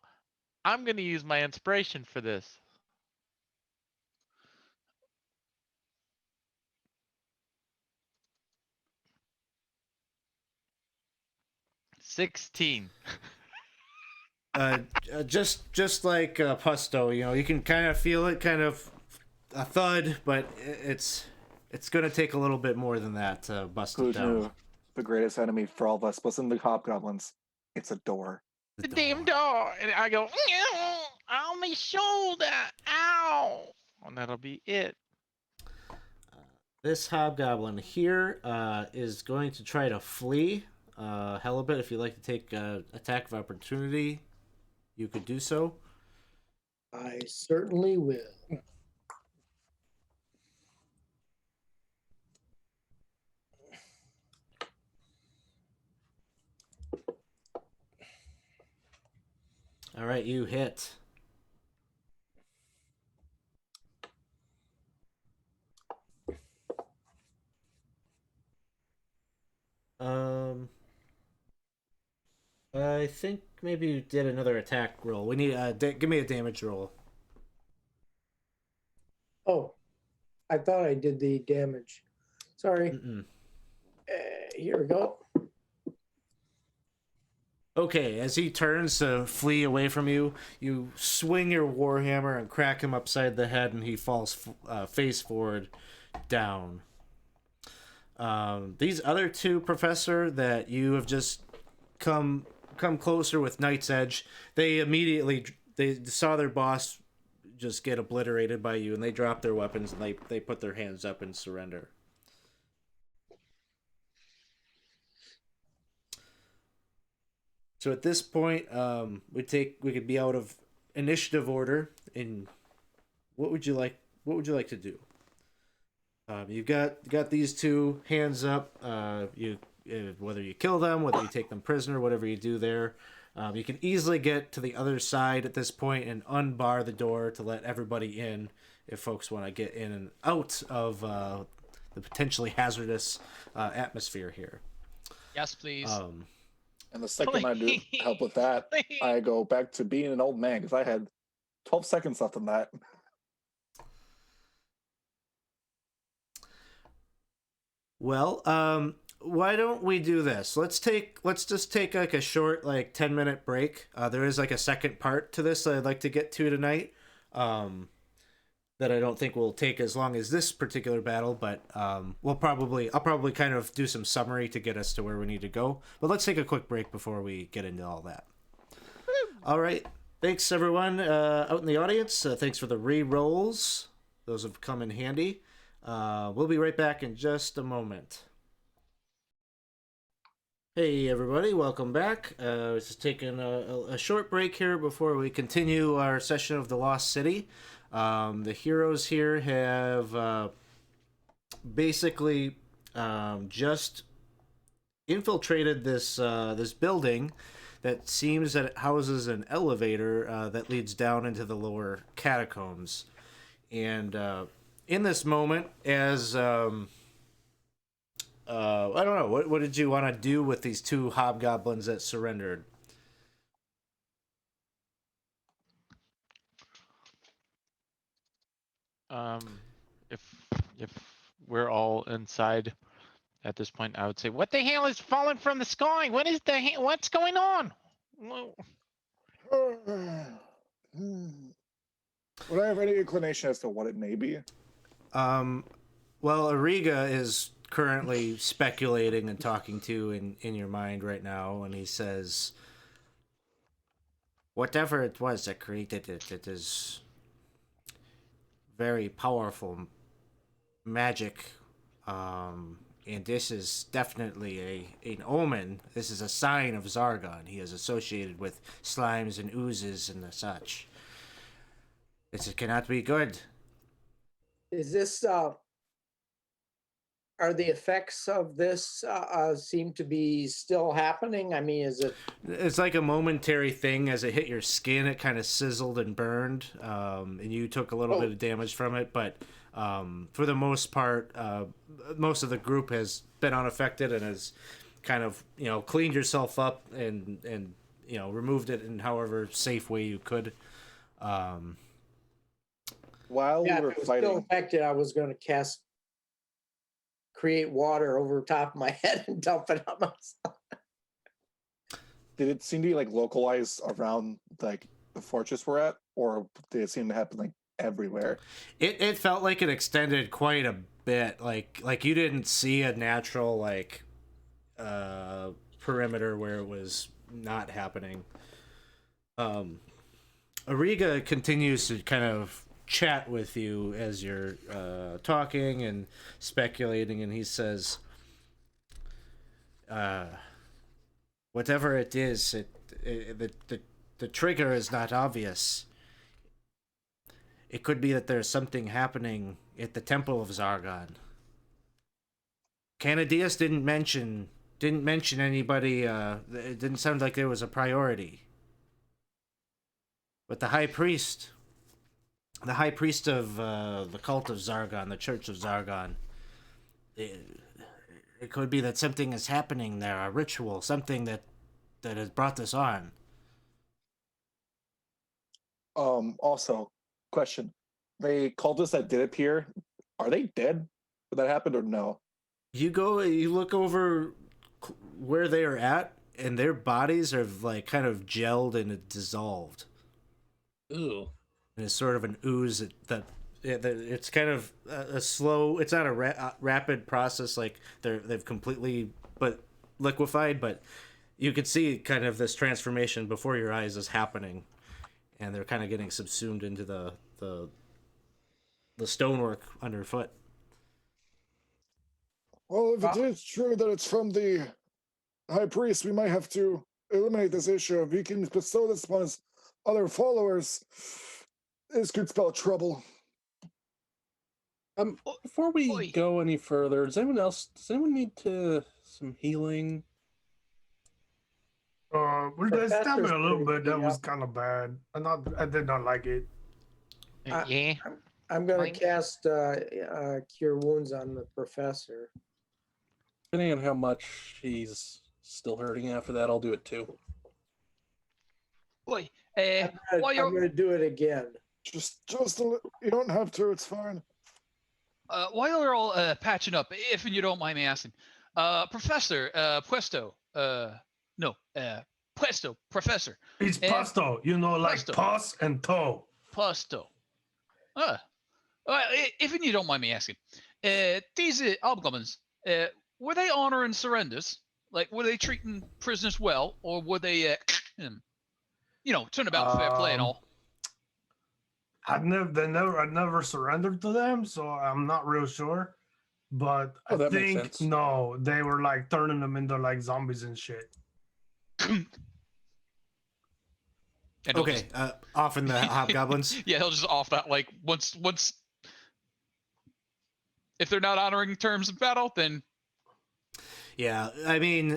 I'm gonna use my inspiration for this. $16. Just like Pusto, you can kind of feel it, kind of a thud, but it's gonna take a little bit more than that to bust it Who down. knew the greatest enemy for all of us wasn't the hobgoblins? It's a door. The damn door. And I go, on my shoulder. Ow. And that'll be it. This hobgoblin here is going to try to flee. Halibut, if you'd like to take attack of opportunity, you could do so. I certainly will. All right, you hit. I think maybe you did another attack roll. We need give me a damage roll. Oh, I thought I did the damage. Sorry. Mm-mm. Here we go. Okay, as he turns to flee away from you, you swing your warhammer and crack him upside the head, and he falls face forward down. These other two, Professor, that you have just come closer with Knight's Edge, they saw their boss just get obliterated by you, and they drop their weapons and they put their hands up and surrender. So at this point, we could be out of initiative order. And what would you like to do? You've got these two hands up. Whether you kill them, whether you take them prisoner, whatever you do there, you can easily get to the other side at this point and unbar the door to let everybody in if folks want to get in and out of the potentially hazardous atmosphere here. Yes, please. And the second I do help with that, I go back to being an old man because I had 12 seconds left on that. Well, why don't we do this? Let's just take like a short 10-minute break. There is like a second part to this that I'd like to get to tonight. That I don't think will take as long as this particular battle, but I'll probably kind of do some summary to get us to where we need to go. But let's take a quick break before we get into all that. All right. Thanks, everyone out in the audience. Thanks for the re-rolls. Those have come in handy. We'll be right back in just a moment. Hey, everybody. Welcome back. Just taking a short break here before we continue our session of the Lost City. The heroes here have basically just infiltrated this building that seems that it houses an elevator that leads down into the lower catacombs. And in this moment, as I don't know, what did you want to do with these two hobgoblins that surrendered? If we're all inside at this point, I would say, What the hell is falling from the sky? What's going on? Would I have any inclination as to what it may be? Well, Ariga is currently speculating and talking to in your mind right now, and he says, whatever it was that created it, it is very powerful magic, and this is definitely an omen. This is a sign of Zargon. He is associated with slimes and oozes and such. This cannot be good. Is this are the effects of this seem to be still happening? I mean, is it? It's like a momentary thing. As it hit your skin, it kind of sizzled and burned, and you took a little bit of damage from it. But for the most part, most of the group has been unaffected and has kind of cleaned yourself up and removed it in however safe way you could. While Yeah, we were if it was still fighting, infected, I was going to create water over top of my head and dump it on myself. did it seem to be like localized around like the fortress we're at, or did it seem to happen like everywhere? It felt like it extended quite a bit. Like you didn't see a natural perimeter where it was not happening. Ariga continues to kind of chat with you as you're talking and speculating, and he says, whatever it is, the trigger is not obvious. It could be that there's something happening at the Temple of Zargon. Canadius didn't mention anybody. It didn't sound like there was a priority. But the high priest of the cult of Zargon, the Church of Zargon, it could be that something is happening there, a ritual, something that has brought this on. Also, question: the cultists that did appear, are they dead when that happened, or no? You look over where they are at, and their bodies are like kind of gelled and dissolved. Ooh. And it's sort of an ooze that it's kind of a slow. It's not a rapid process, like they've completely but liquefied, but you could see kind of this transformation before your eyes is happening, and they're kind of getting subsumed into the stonework underfoot. Well, if it is true that it's from the high priest, we might have to eliminate this issue. If he can bestow this upon his other followers, this could spell trouble. Before we go any further, does anyone need some healing? Well, they stabbed me a little bit. That pretty was up. kind of bad. I did not like it. Yeah. I'm going Fine. to cast Cure Wounds on the professor. Depending on how much he's still hurting after that, I'll do it too. Boy, I'm while going you're to do it again. Just you don't have to. It's fine. while you're all patching up, if you don't mind me asking, Professor Puesto, Puesto, Professor It's pasto, like Pasto. pus and toe. Puesto. If you don't mind me asking, these hobgoblins, were they honoring surrenders? Like, were they treating prisoners well, or were they, turn about fair play and all? I never surrendered to them, so I'm not real sure. But I that makes think sense. no, they were like turning them into like zombies and shit. And he'll Okay, just- off in the hobgoblins. yeah, he'll just off that like once. If they're not honoring terms of battle, then Yeah, I mean,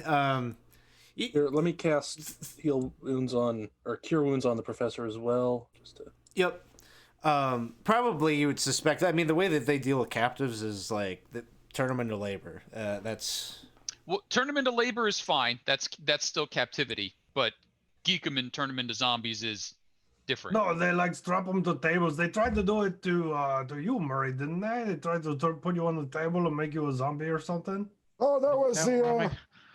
Here, let me cast Cure Wounds on the professor as well. Just to... Yep. Probably you would suspect. I mean, the way that they deal with captives is like turn them into labor. That's turn them into labor is fine. That's still captivity, but geek them and turn them into zombies is different. No, they like strap them to tables. They tried to do it to you, Murray, didn't they? They tried to put you on the table and make you a zombie or something. Oh, that was the other.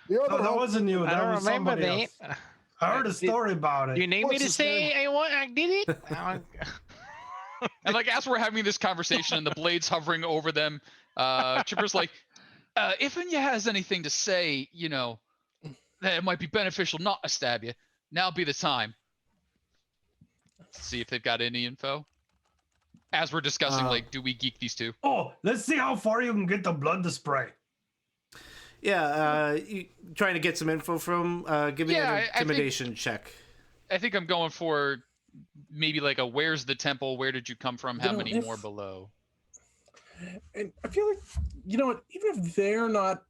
No, that wasn't you. I That don't was remember somebody that. else. I heard a story about it. You need me What's to his say I did it? And like as we're having this conversation and the blades hovering over them, Chipper's like, if Inya has anything to say, that it might be beneficial not to stab you, now be the time. See if they've got any info. As we're discussing, like, do we geek these two? Oh, let's see how far you can get the blood to spray. yeah. You trying to get some info from? Give me Yeah, an I think- intimidation check. I think I'm going for maybe like a where's the temple? Where did you come from? How many if- more below? And I feel like, you know what, even if they're not...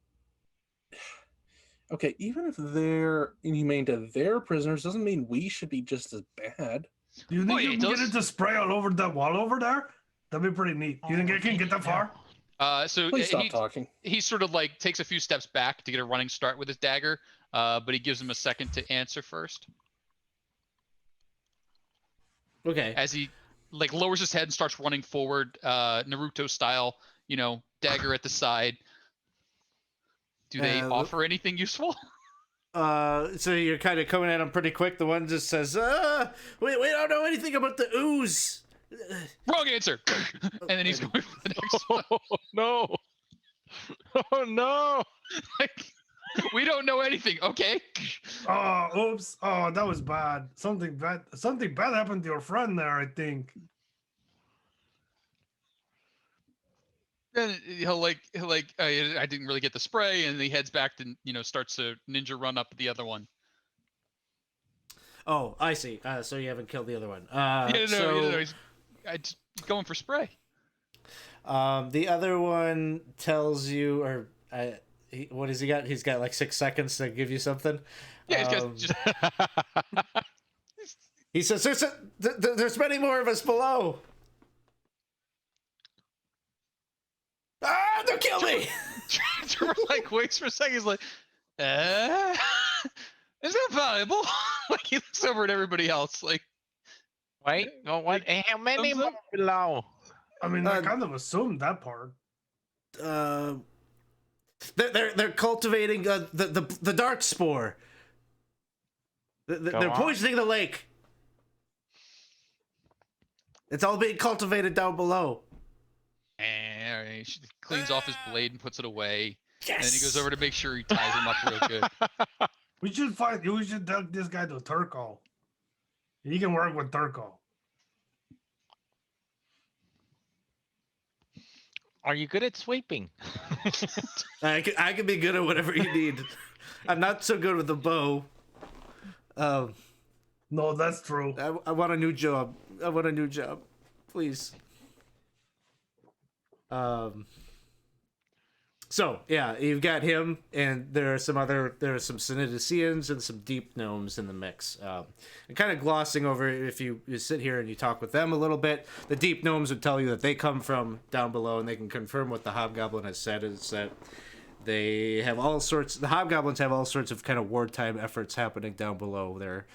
Okay, even if they're inhumane to their prisoners, doesn't mean we should be just as bad. Do you think Oh, yeah, you it can get does. it to spray all over that wall over there? That'd be pretty neat. You think I can get that far? So Please stop talking. he sort of like takes a few steps back to get a running start with his dagger, but he gives him a second to answer first. Okay. As he like lowers his head and starts running forward, Naruto style, dagger at the side. Do they offer anything useful? So you're kind of coming at him pretty quick. The one just says, we don't know anything about the ooze. Wrong answer. And then he's going for the next one. Oh no! Oh no! Like, we don't know anything. Okay. Oh, oops. Oh, that was bad. Something bad happened to your friend there, I think. Then he'll like I didn't really get the spray, and he heads back to starts to ninja run up the other one. Oh, I see. So you haven't killed the other one. No, he's going for spray. The other one tells you, or what has he got? He's got like 6 seconds to give you something. Yeah, he's just. He says, "There's many more of us below." Don't kill me! Trevor like waits for a second. He's like, is that valuable? Like he looks over at everybody else. Like, Wait, what? How many thumbs more up? below? I mean, I kind of assumed that part. They're cultivating the dark spore. They're poisoning the lake. It's all being cultivated down below. and he cleans off his blade and puts it away. Yes. And then he goes over to make sure he ties him up real good. We should take this guy to Turco. He can work with Turco. Are you good at sweeping? I can be good at whatever you need. I'm not so good with the bow. No, that's true. I want a new job. Please. So yeah, you've got him, and there are some Synodicians and some deep gnomes in the mix. And kind of glossing over, if you sit here and you talk with them a little bit, the deep gnomes would tell you that they come from down below, and they can confirm what the hobgoblin has said, is that they have the hobgoblins have all sorts of kind of wartime efforts happening down below. They're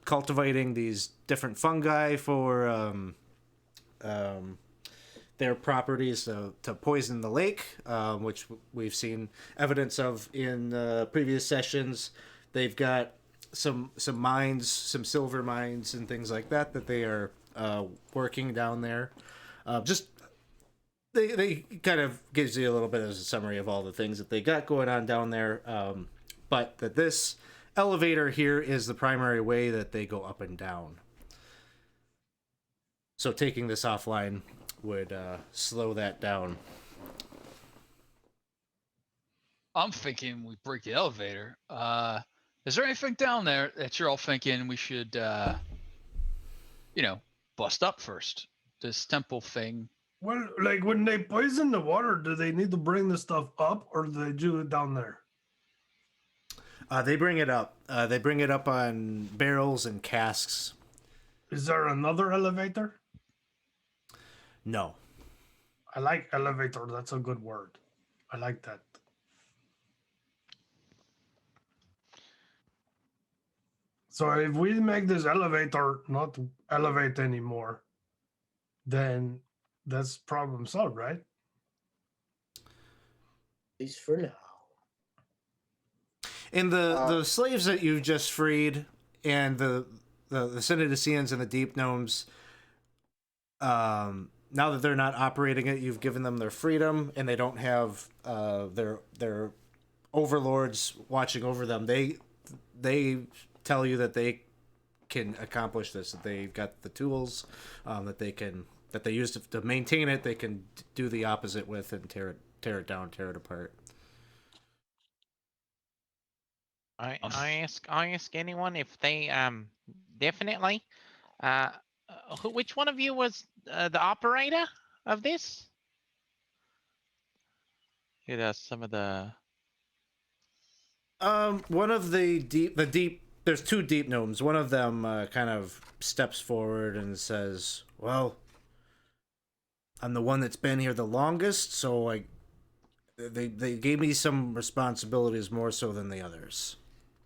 cultivating these different fungi for their properties to poison the lake, which we've seen evidence of in previous sessions. They've got some mines, some silver mines and things like that they are working down there. They kind of gives you a little bit of a summary of all the things that they got going on down there, but that this elevator here is the primary way that they go up and down. So taking this offline would slow that down. I'm thinking we break the elevator. Is there anything down there that you're all thinking we should, bust up first? This temple thing. Well, like when they poison the water, do they need to bring the stuff up, or do they do it down there? They bring it up. They bring it up on barrels and casks. Is there another elevator? No. I like elevator. That's a good word. I like that. So if we make this elevator not elevate anymore, then that's problem solved, right? At least for now. And the slaves that you just freed, and the Synodicians and the deep gnomes, now that they're not operating it, you've given them their freedom, and they don't have their overlords watching over them. They tell you that they can accomplish this, that they've got the tools that they use to maintain it. They can do the opposite with and tear it down, tear it apart. I ask anyone if they definitely. Which one of you was the operator of this? Who does some of the? One of the deep. There's two deep gnomes. One of them kind of steps forward and says, "Well, I'm the one that's been here the longest, so they gave me some responsibilities more so than the others.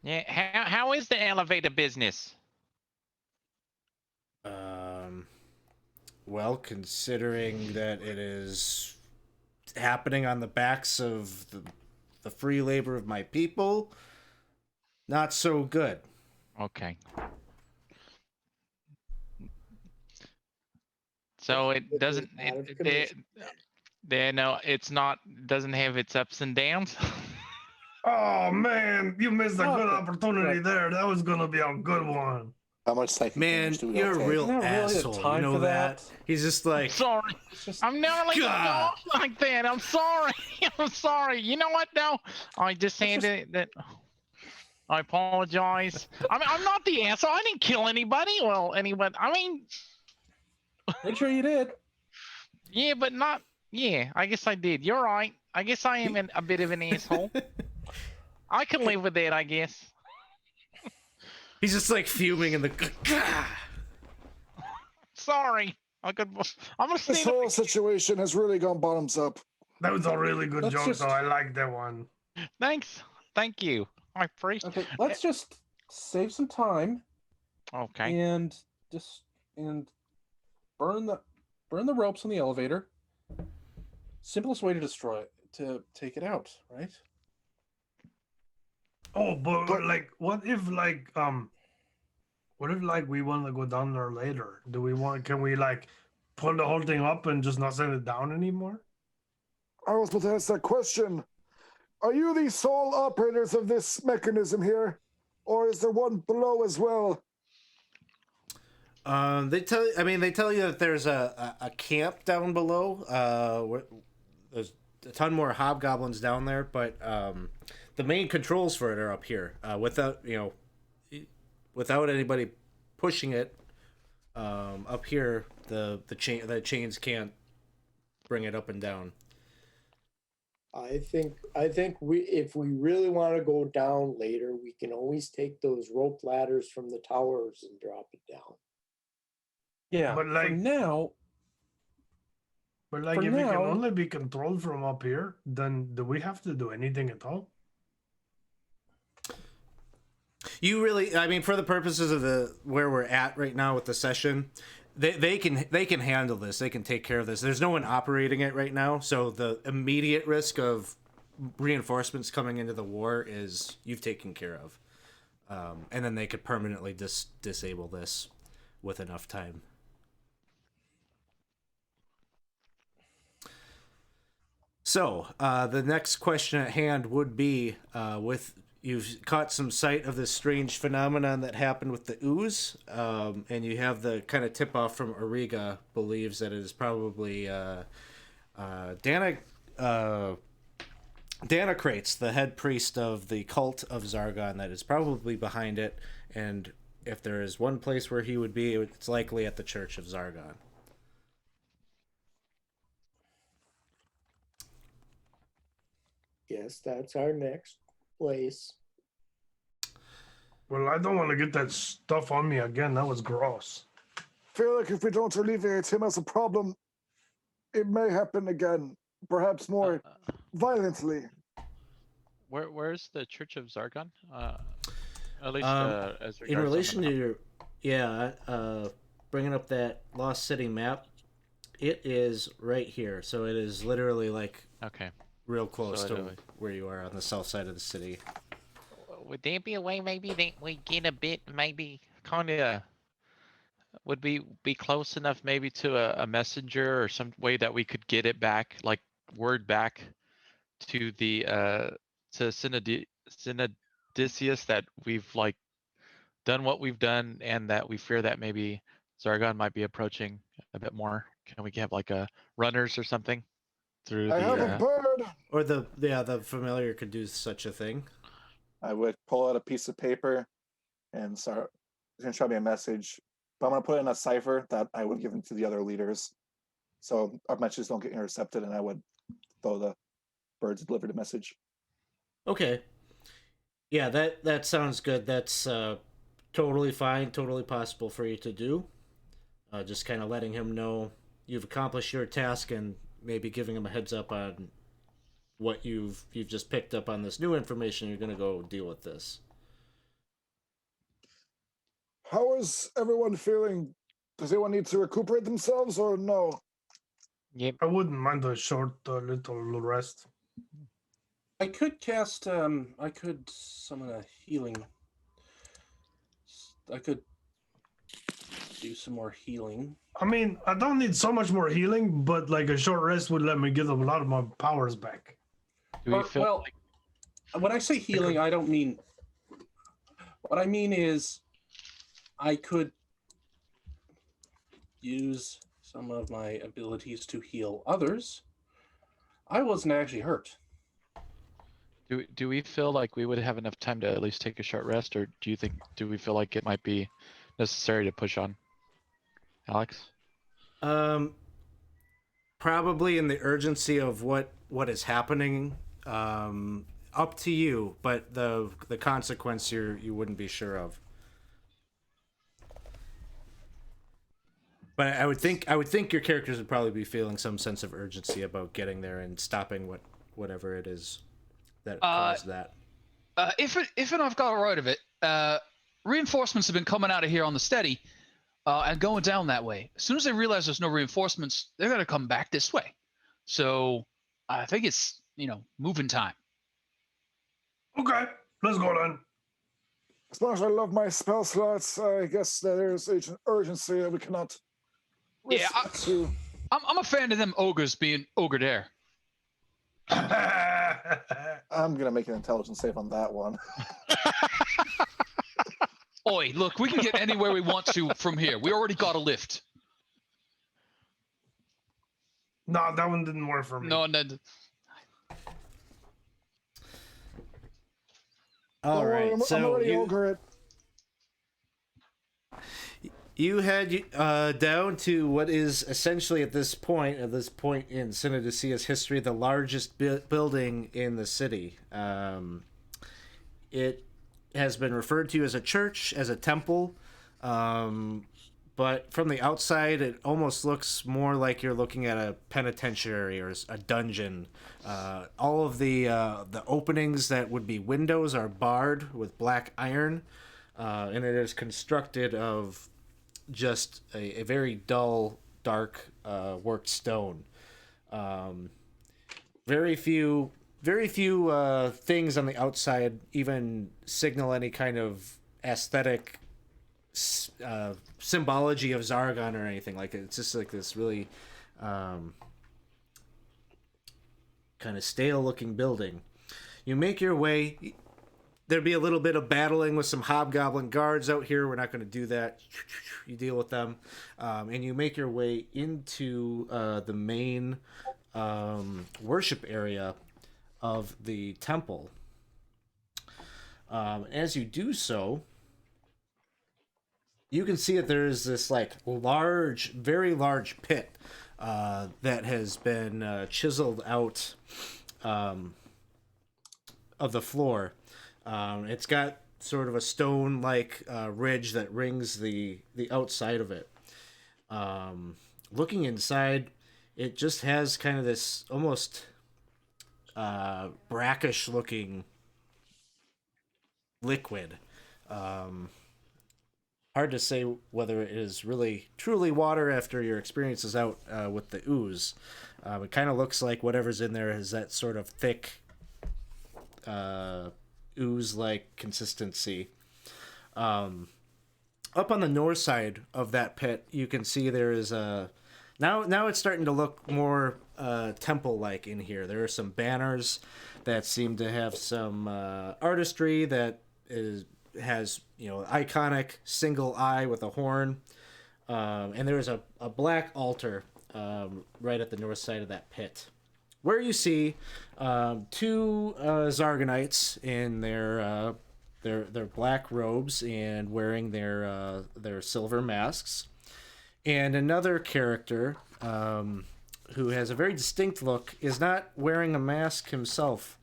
Yeah. How is the elevator business? Well, considering that it is happening on the backs of the free labor of my people, not so good. Okay. So it It doesn't. is out of It, commission. no, it's not. Doesn't have its ups and downs. Oh man, you missed a Oh, good okay. opportunity Right. there. That was gonna be a good one. How much psychic Man, damage do we you're all a take? real Not really the asshole. You time know for that? that. He's just like, Sorry. It's just I'm never letting you go God. off like that. I'm sorry. I'm sorry. You know what? No, I just That's said that. I apologize. I mean, I'm not the asshole. I didn't kill anybody. Well, anybody. I mean, pretty sure you did. yeah, but not. Yeah, I guess I did. You're right. I guess I am a bit of an asshole. I can live with that, I guess. he's just like fuming in the. Sorry. I'm gonna This stay. whole situation has really gone bottoms up. That was a really good Let's joke, just- though. I like that one. Thanks. Thank you. I appreciate. Okay, let's just save some time Okay. and burn the ropes on the elevator. Simplest way to destroy it, to take it out, right? Oh, but like, what if like we want to go down there later? Can we like pull the whole thing up and just not send it down anymore? I was about to ask that question. Are you the sole operators of this mechanism here? Or is there one below as well? They tell you that there's a camp down below. Where there's a ton more hobgoblins down there, but the main controls for it are up here. Without anybody pushing it, up here the chains can't bring it up and down. I think if we really want to go down later, we can always take those rope ladders from the towers and drop it down. Yeah. But, like- for now, But like, For if it can now- only be controlled from up here, then do we have to do anything at all? You really, I mean, for the purposes of where we're at right now with the session, they can handle this. They can take care of this. There's no one operating it right now, so the immediate risk of reinforcements coming into the war is you've taken care of, and then they could permanently disable this with enough time. So the next question at hand would be with. You've caught some sight of this strange phenomenon that happened with the ooze, and you have the kind of tip-off from Auriga believes that it is probably Danacrates, the head priest of the cult of Zargon, that is probably behind it, and if there is one place where he would be, it's likely at the Church of Zargon. Yes, that's our next place. Well, I don't want to get that stuff on me again. That was gross. Feel like if we don't alleviate him as a problem, it may happen again, perhaps more violently. Where's the Church of Zargon? At least as In regards relation on the to your, bringing up that Lost City map, it is right here. So it is literally like okay. real close So to anyway. where you are on the south side of the city. Would there be a way maybe that we get a bit, maybe kind of, Would be close enough maybe to a messenger or some way that we could get it back, like word back to the to Synodicius that we've like done what we've done and that we fear that maybe Zargon might be approaching a bit more. Can we have like a runners or something through I have the a bird. Or the familiar could do such a thing. I would pull out a piece of paper and start. It's gonna show me a message, but I'm gonna put it in a cipher that I would give them to the other leaders, so our messages don't get intercepted. And I would throw the birds delivered a message. Okay. Yeah, that sounds good. That's totally fine, totally possible for you to do. Just kind of letting him know you've accomplished your task and maybe giving them a heads up on what you've just picked up on this new information. You're gonna go deal with this. How is everyone feeling? Does anyone need to recuperate themselves or no? Yep. I wouldn't mind a short little rest. I could cast. I could summon a healing. I could do some more healing. I mean, I don't need so much more healing, but like a short rest would let me get a lot of my powers back. Do we Or, feel well, when I say healing, I don't mean. What I mean is, I could use some of my abilities to heal others. I wasn't actually hurt. do we feel like we would have enough time to at least take a short rest, or do we feel like it might be necessary to push on? Alex? Probably in the urgency of what is happening, up to you, but the consequence you wouldn't be sure of. But I would think your characters would probably be feeling some sense of urgency about getting there and stopping whatever it is that caused that. If I've got it right of it, reinforcements have been coming out of here on the steady, and going down that way. As soon as they realize there's no reinforcements, they're gonna come back this way. So I think it's moving time. Okay, let's go then. As much as I love my spell slots, I guess that there's an urgency that we cannot. Yeah, risk to. I'm a fan of them ogres being ogred air. I'm gonna make an intelligence save on that one. Oi, look, we can get anywhere we want to from here. We already got a lift. No, that one didn't work for me. No. All right, I'm so already ogre it. you head down to what is essentially at this point in Synodicia's history the largest building in the city. It has been referred to as a church, as a temple, but from the outside it almost looks more like you're looking at a penitentiary or a dungeon. All of the openings that would be windows are barred with black iron, and it is constructed of just a very dull, dark worked stone. Very few things on the outside even signal any kind of aesthetic symbology of Zargon or anything like it. It's just like this really kind of stale looking building. You make your way. There'd be a little bit of battling with some hobgoblin guards out here. We're not going to do that. You deal with them, and you make your way into the main worship area of the temple. As you do so, you can see that there is this like very large pit that has been chiseled out of the floor. It's got sort of a stone-like ridge that rings the outside of it. Looking inside, it just has kind of this almost brackish-looking liquid. Hard to say whether it is really truly water after your experiences out with the ooze. It kind of looks like whatever's in there is that sort of thick ooze-like consistency. Up on the north side of that pit, you can see there is a... Now it's starting to look more temple-like in here. There are some banners that seem to have some artistry that has iconic single eye with a horn, and there is a black altar right at the north side of that pit, where you see two Zargonites in their black robes and wearing their silver masks, and another character who has a very distinct look is not wearing a mask himself.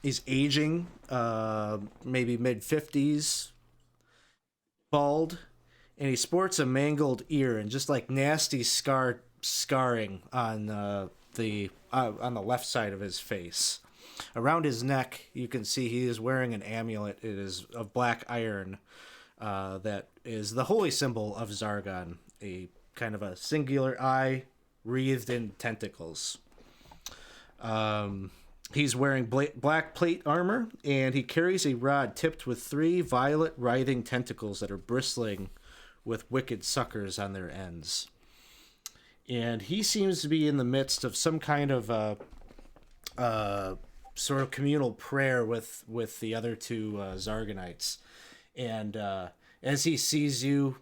He's aging, maybe mid-50s, bald, and he sports a mangled ear and just like nasty scarring on the left side of his face. Around his neck, you can see he is wearing an amulet. It is of black iron that is the holy symbol of Zargon, a kind of a singular eye wreathed in tentacles. He's wearing black plate armor, and he carries a rod tipped with 3 violet writhing tentacles that are bristling with wicked suckers on their ends. And he seems to be in the midst of some kind of sort of communal prayer with the other 2 Zargonites. And as he sees you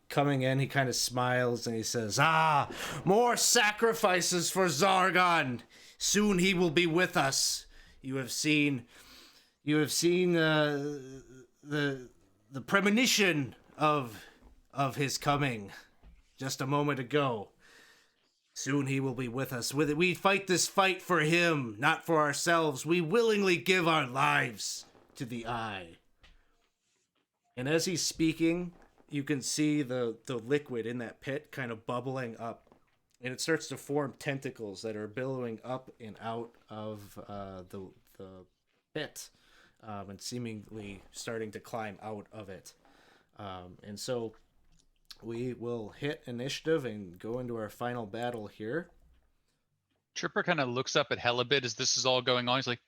coming in, he kind of smiles and he says, "Ah, more sacrifices for Zargon! Soon he will be with us. You have seen the premonition of his coming just a moment ago. Soon he will be with us. We fight this fight for him, not for ourselves. We willingly give our lives to the Eye." And as he's speaking, you can see the liquid in that pit kind of bubbling up. And it starts to form tentacles that are billowing up and out of the pit, and seemingly starting to climb out of it. And so we will hit initiative and go into our final battle here. Tripper kind of looks up at Helibid as this is all going on. He's like,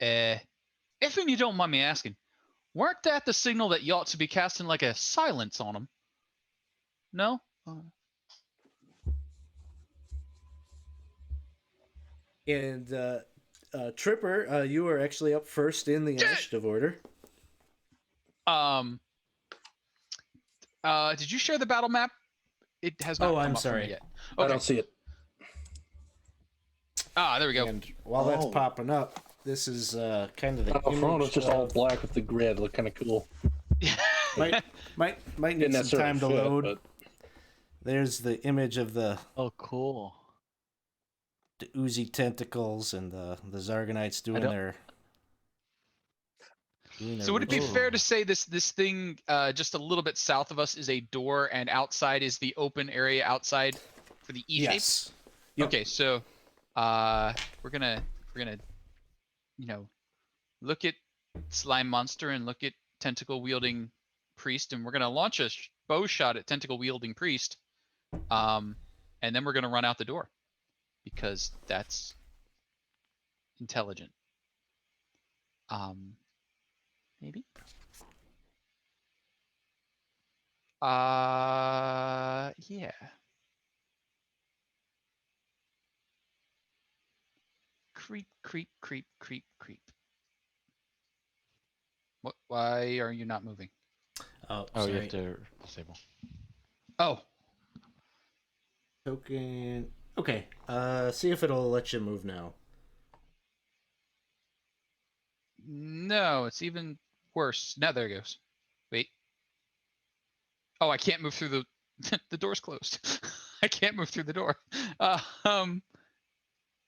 if you don't mind me asking, weren't that the signal that you ought to be casting like a silence on him? No? And Tripper, you are actually up first in the initiative order. Did you share the battle map? It has not come I'm up for me sorry. yet. I don't see it. Ah, there we go. And while that's popping up, this is kind of the Front image is just all black with the grid. Look kind of cool. might need Didn't some necessarily time to fit, load. but- There's the image of the Oh, cool. oozy tentacles and the Zargonites doing their. So would it be fair to say this thing just a little bit south of us is a door, and outside is the open area outside for the E shape? Yes. Yep. Okay, so we're gonna look at slime monster and look at tentacle wielding priest, and we're gonna launch a bow shot at tentacle wielding priest, and then we're gonna run out the door because that's intelligent. Maybe. Yeah. Creep, creep, creep, creep, creep. What? Why are you not moving? Oh, Oh, you sorry. have to disable. Oh, Token. Okay. See if it'll let you move now. no, it's even worse. Now there it goes. Wait. Oh, I can't move through the the door's closed. I can't move through the door.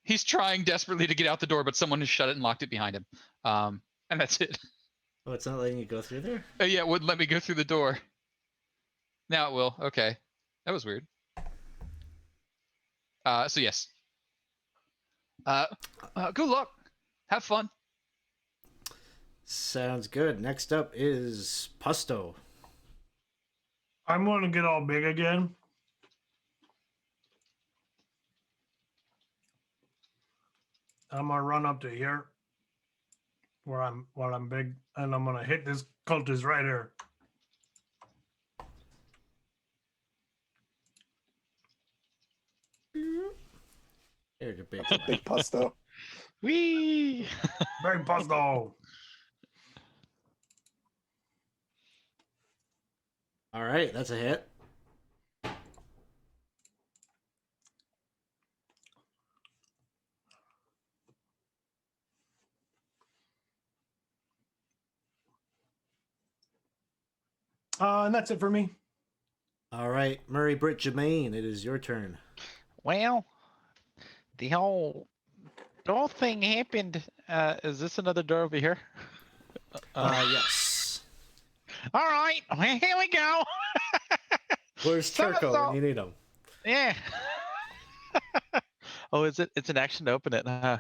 He's trying desperately to get out the door, but someone has shut it and locked it behind him. And that's it. Oh, it's not letting you go through there? Oh yeah, it wouldn't let me go through the door. Now it will. Okay. That was weird. So yes. Good luck. Have fun. Sounds good. Next up is Pusto. I'm going to get all big again. I'm going to run up to here where I'm big, and I'm going to hit this cultist right here. There's a big Big Pusto. Whee! Big pusto. All right, that's a hit. And that's it for me. All right, Murray Britt Jermaine, it is your turn. Well, the whole door thing happened. Is this another door over here? Yes. All right, well, here we go. Where's Turco when Somersault. you need him? Yeah. Oh, is it? It's an action to open it, huh?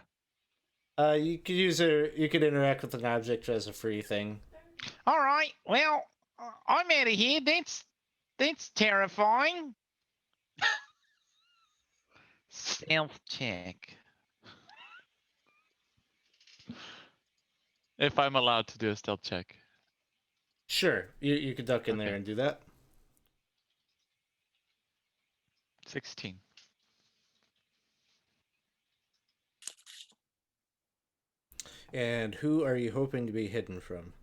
You could use you could interact with an object as a free thing. All right. Well, I'm out of here. That's terrifying. Stealth check. If I'm allowed to do a stealth check. Sure, you could duck in there Okay. and do that. 16. And who are you hoping to be hidden from?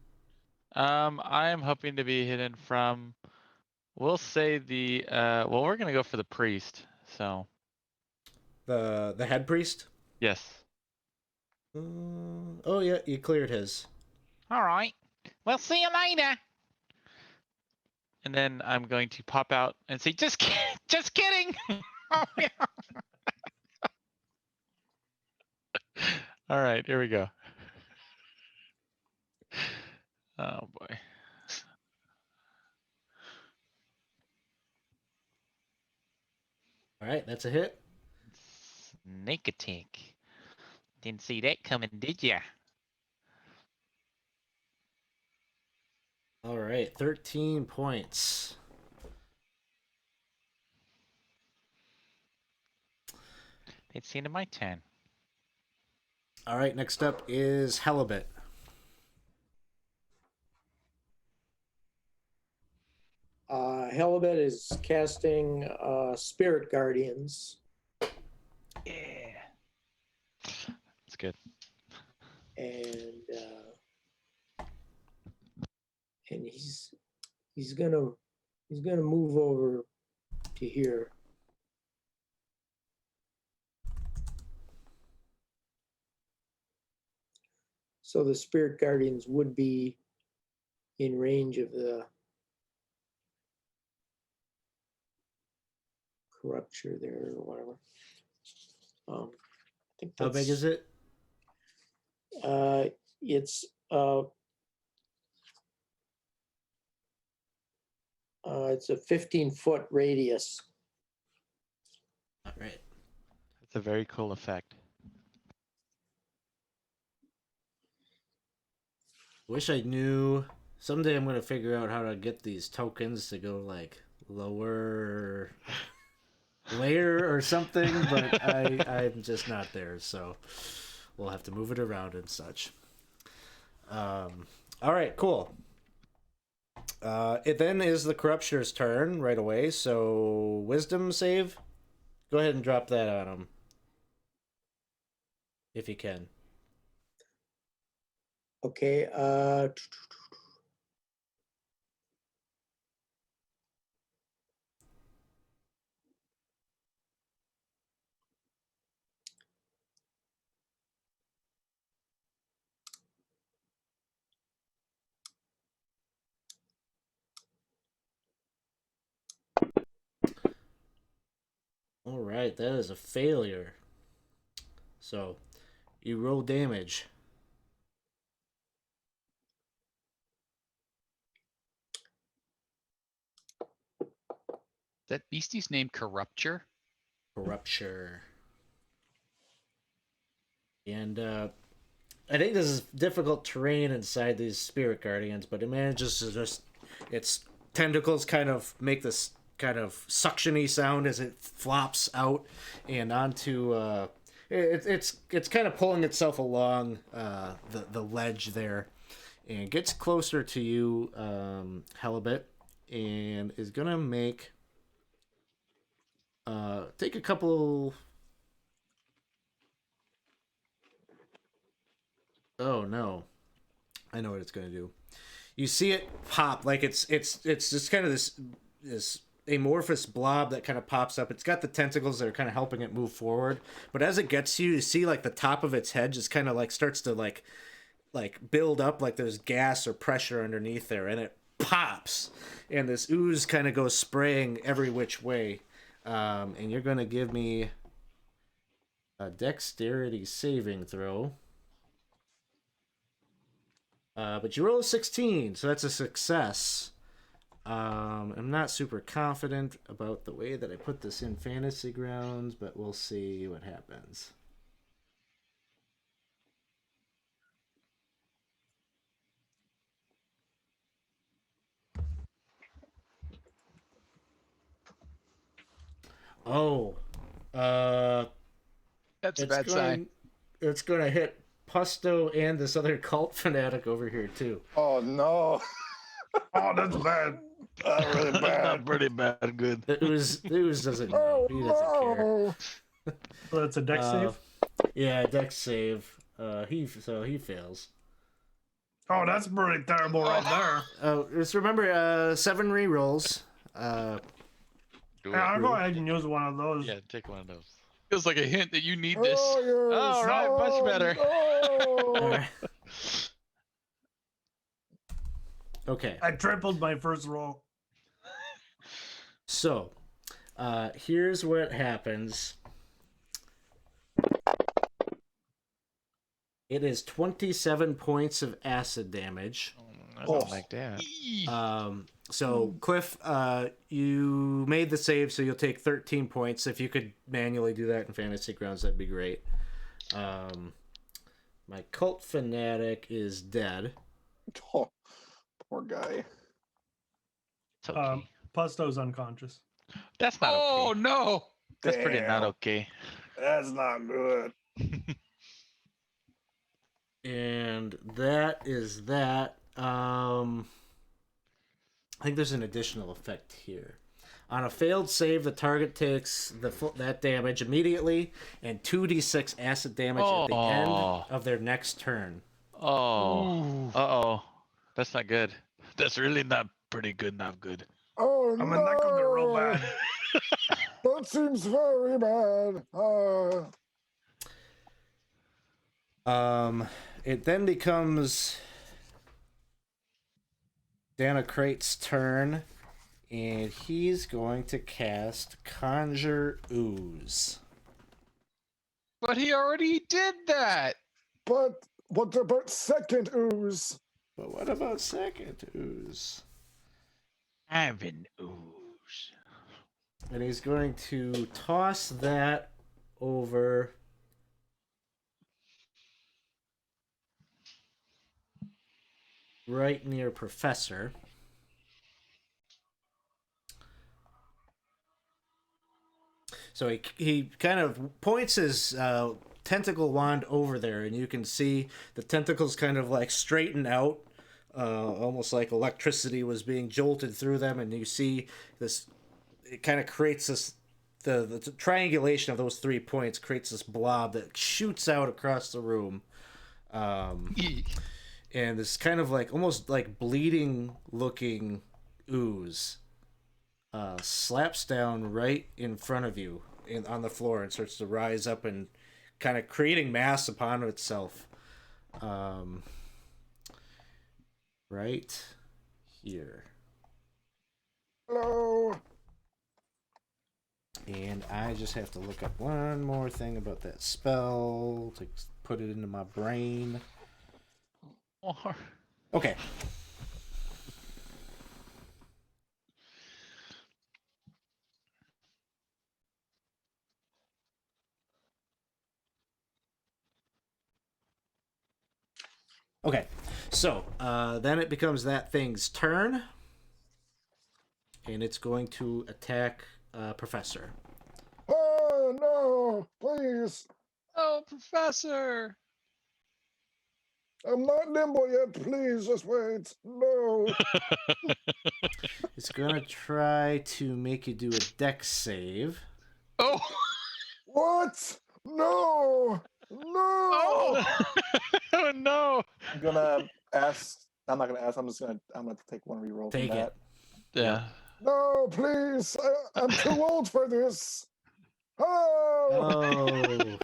I am hoping to be hidden from. We'll say the. Well, we're gonna go for the priest. So. The head priest? Yes. Oh yeah, you cleared his. All right. Well, see you later. And then I'm going to pop out and say, just kidding. Oh, yeah. All right, here we go. Oh boy. All right, that's a hit. Sneak attack. Didn't see that coming, did ya? All right, 13 points. It's the end of my turn. All right, next up is Halibut. Halibut is casting Spirit Guardians. Yeah. That's good. And he's gonna move over to here. So the Spirit Guardians would be in range of the corrupture there or whatever. I think How big is it? It's it's a 15-foot radius. All right. That's a very cool effect. Wish I knew. Someday I'm gonna figure out how to get these tokens to go like lower layer or something, but I'm just not there, so we'll have to move it around and such. All right, cool. It then is the corruptioner's turn right away, so wisdom save. Go ahead and drop that on him if you can. Okay. All right, that is a failure. So you roll damage. That beastie's name Corrupture. Corrupture. And I think this is difficult terrain inside these spirit guardians, but it manages to just its tentacles kind of make this kind of suction-y sound as it flops out and onto it's kind of pulling itself along the ledge there and gets closer to you, Halibut, and is gonna make take a couple. Oh no, I know what it's gonna do. You see it pop like it's just kind of this amorphous blob that kind of pops up. It's got the tentacles that are kind of helping it move forward, but as it gets to you, you see like the top of its head just kind of like starts to like build up, like there's gas or pressure underneath there, and it pops, and this ooze kind of goes spraying every which way. And you're gonna give me a dexterity saving throw. But you roll a 16, so that's a success. I'm not super confident about the way that I put this in Fantasy Grounds, but we'll see what happens. Oh, That's a it's bad sign. It's going to hit Pusto and this other cult fanatic over here too. Oh no. Oh, that's bad. Really That's bad. not pretty bad. Good. The ooze doesn't know. Oh He doesn't care. no! So that's a dex save. Yeah, dex save. He fails. Oh, that's pretty terrible right there. Just remember, 7 rerolls. Do Yeah, I'll it. go ahead and use one of those. Yeah, take one of those. Feels like a hint that you need this. Oh, yes. All right, much better. Oh, Okay, I tripled my first roll. so here's what happens. It is 27 points of acid damage. I don't like that. So Cliff, you made the save, so you'll take 13 points. If you could manually do that in Fantasy Grounds, that'd be great. My cult fanatic is dead. Oh, poor guy. It's okay. Pusto's unconscious. That's not Oh okay. no! That's pretty not Damn. okay. That's not good. And that is that. I think there's an additional effect here. On a failed save, the target takes that damage immediately and 2d6 acid damage at the end of their next turn. Oh. Uh-oh. That's not good. That's really not pretty good, not good. oh I'm gonna neck him real no! bad. That seems very bad. It then becomes Danacrate's turn, and he's going to cast Conjure Ooze. But he already did that. But what about second ooze? But what about second ooze? Have an ooze. And he's going to toss that over right near Professor. So he kind of points his tentacle wand over there, and you can see the tentacles kind of like straighten out, almost like electricity was being jolted through them, and you see this. It kind of creates this. The triangulation of those 3 points creates this blob that shoots out across the room, and this kind of like almost like bleeding looking ooze slaps down right in front of you on the floor and starts to rise up and kind of creating mass upon itself. Right here. Hello. And I just have to look up one more thing about that spell to put it into my brain. Okay. Okay, so then it becomes that thing's turn, and it's going to attack Professor. Oh no! Please, Oh, Professor. I'm not nimble yet. Please, just wait. No. It's going to try to make you do a dex save. Oh. What? No! No! Oh. Oh no! I'm gonna ask. I'm not gonna ask. I'm gonna take one reroll. Take from it. that. Yeah. No, please! I'm too old for this. Oh! Oh.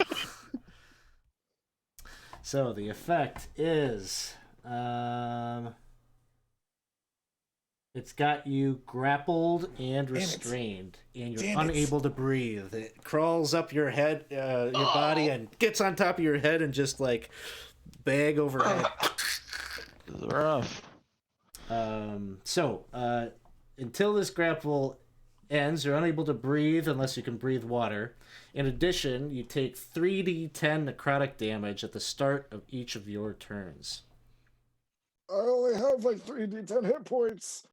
So the effect is, it's got you grappled and restrained, and you're Damn it. unable to breathe. It crawls up your head, your body, and gets on top of your head and just like bag overhead. This is rough. So until this grapple ends, you're unable to breathe unless you can breathe water. In addition, you take 3d10 necrotic damage at the start of each of your turns. I only have like 3d10 hit points.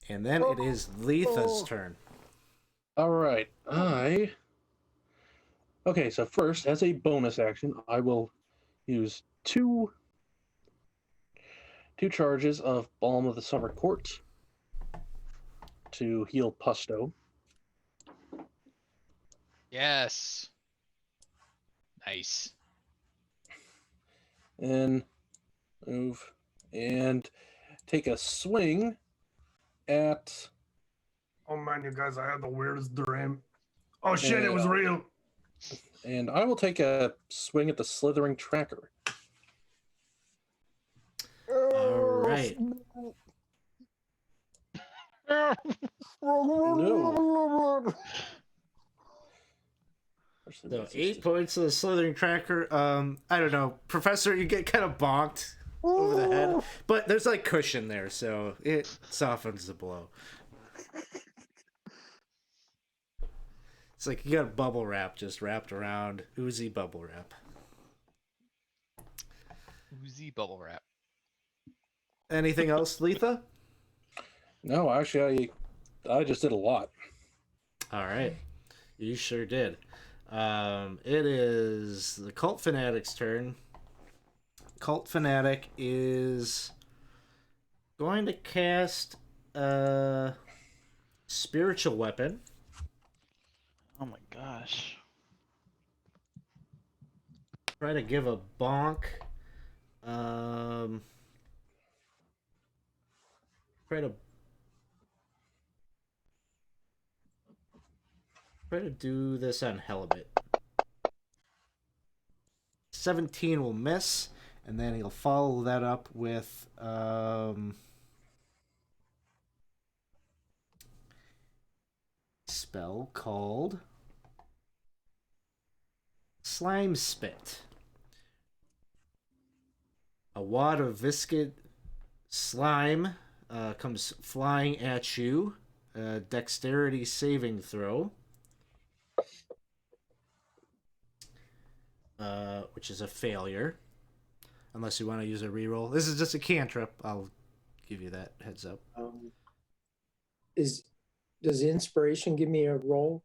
And then it is Letha's turn. All right. Okay, so first, as a bonus action, I will use two charges of Balm of the Summer Court to heal Pusto. Yes. Nice. And move and take a swing at. Oh man, you guys, I had the weirdest dream. Oh shit, it was real. And I will take a swing at the slithering tracker. All right. No. So 8 points of the slithering tracker. I don't know, Professor, you get kind of bonked over the head, but there's like cushion there, so it softens the blow. It's like you got a bubble wrap just wrapped around oozy bubble wrap. Oozy bubble wrap. Anything else, Letha? No, actually, I just did a lot. All right, you sure did. It is the Cult Fanatic's turn. Cult Fanatic is going to cast a spiritual weapon. Oh my gosh. Try to give a bonk. Try to do this on Halibut. 17 will miss, and then he'll follow that up with spell called Slime Spit. A wad of viscid slime comes flying at you. Dexterity saving throw. Which is a failure. Unless you want to use a reroll. This is just a cantrip. I'll give you that heads up. Does inspiration give me a roll?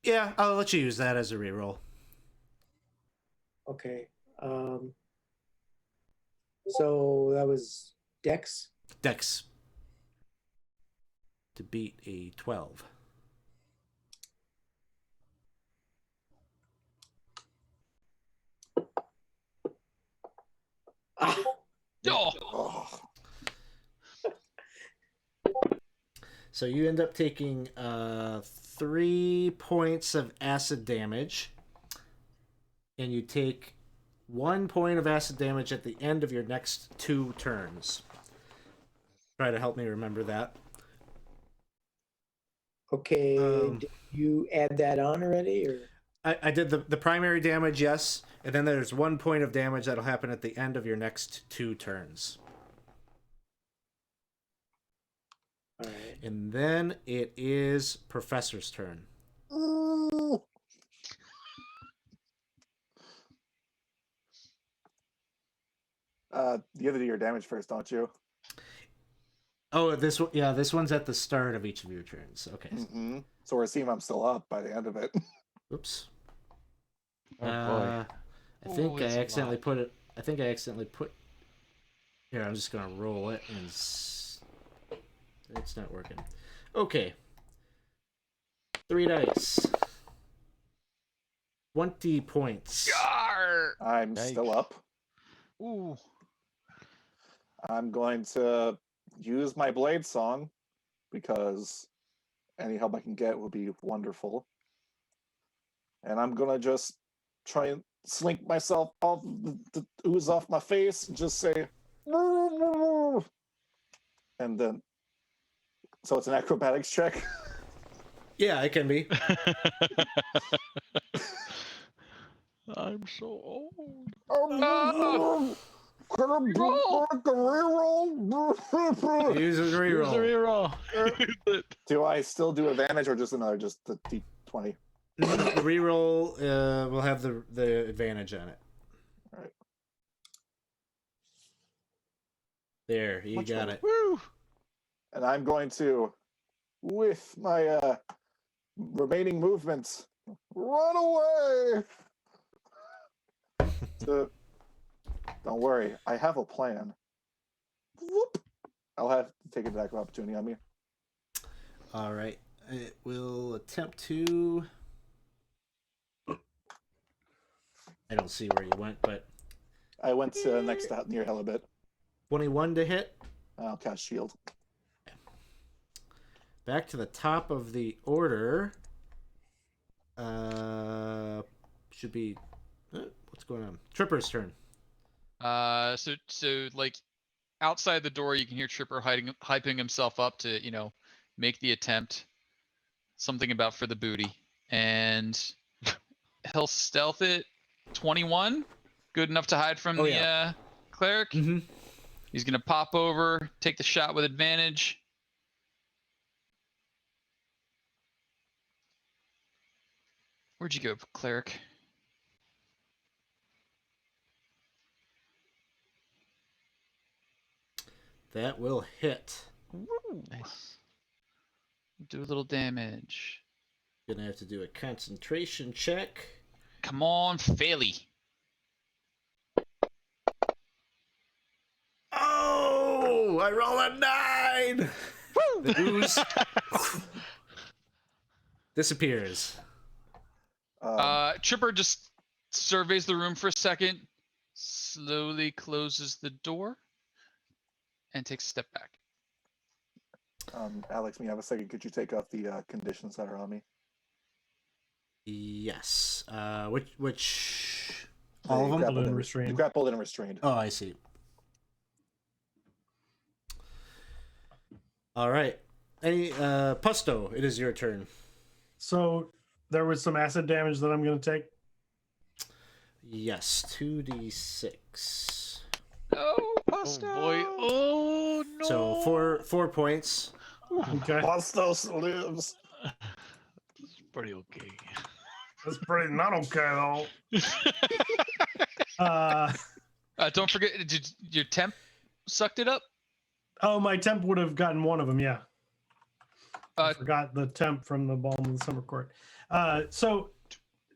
Yeah, I'll let you use that as a reroll. Okay. So that was Dex? Dex. To beat a 12. Oh. So you end up taking 3 points of acid damage, and you take 1 point of acid damage at the end of your next 2 turns. Try to help me remember that. Okay. Did you add that on already, or? I did the primary damage, yes, and then there's 1 point of damage that'll happen at the end of your next 2 turns. All right. And then it is Professor's turn. Ooh. You have to do your damage first, don't you? Oh, this one, yeah, this one's at the start of each of your turns. Okay. Mm-hmm. So we're seeing I'm still up by the end of it. Oops. Oh boy. I think I it's a accidentally lot. put it. I think I accidentally put. Here, I'm just gonna roll it, and it's not working. Okay. 3 dice. 20 points. Yarr! I'm still up. Ooh. I'm going to use my blade song because any help I can get will be wonderful. And I'm gonna just try and slink myself off the ooze off my face and just say, and then, so it's an acrobatics check. Yeah, it can be. I'm so old. Can I Reroll. make a reroll? Use a Here's a reroll. reroll. Do I still do advantage or just another, just the D20? The reroll will have the advantage on it. All right. There, you Much got better. it. Woo! And I'm going to, with my remaining movements, run away. Don't worry, I have a plan. Whoop. I'll have to take attack of opportunity on me. All right. It will attempt to. I don't see where you went, but I went next to near Helibit. 21 to hit. I'll cast shield. Back to the top of the order. Should be. What's going on? Tripper's turn. So like outside the door, you can hear Tripper hyping himself up to, make the attempt. Something about for the booty, and he'll stealth it. 21, good enough to hide from the cleric. Mm-hmm. He's gonna pop over, take the shot with advantage. Where'd you go, cleric? That will hit. Nice. Do a little damage. Gonna have to do a concentration check. Come on, Philly. Oh! I roll a 9! The ooze disappears. Tripper just surveys the room for a second, slowly closes the door, and takes a step back. Alex, when you have a second, could you take off the conditions that are on me? Yes. Which all of them? Grappled and restrained. You grappled and restrained. Oh, I see. All right. Pusto, it is your turn. So there was some acid damage that I'm going to take. Yes, 2d6. Oh, Pusto. Oh boy. Oh no. So 4 points. Okay. Bastos lives. It's pretty okay. That's pretty not okay, though. Don't forget, did your temp sucked it up? Oh, my temp would have gotten one of them, yeah. I Uh, forgot the temp from the Balm of the Summer Court. So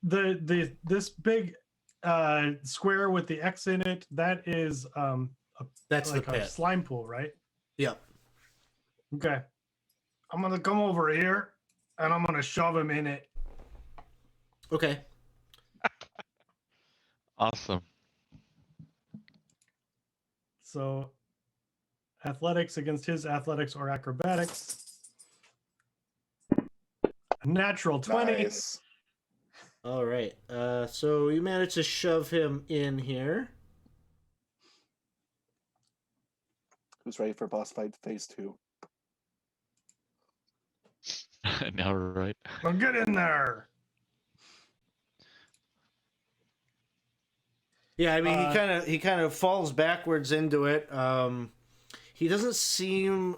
this big square with the X in it, that is That's like the a pit. slime pool, right? Yep. Okay. I'm gonna come over here and I'm gonna shove him in it. Okay. Awesome. So athletics against his athletics or acrobatics. Natural 20. Nice. All right. So you managed to shove him in here. Who's ready for boss fight phase 2? Now, right? Well, get in there. Yeah, I mean he kind of falls backwards into it. He doesn't seem.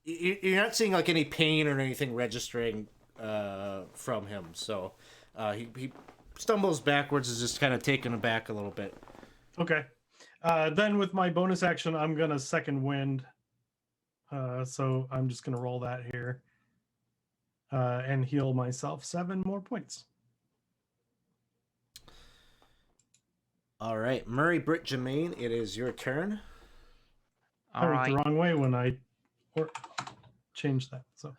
You're not seeing like any pain or anything registering from him. So he stumbles backwards, is just kind of taken aback a little bit. Okay. Then with my bonus action, I'm gonna second wind. So I'm just gonna roll that here. And heal myself 7 more points. All right, Murray Britt Jermaine, it is your turn. I All went right. the wrong way when I changed that. So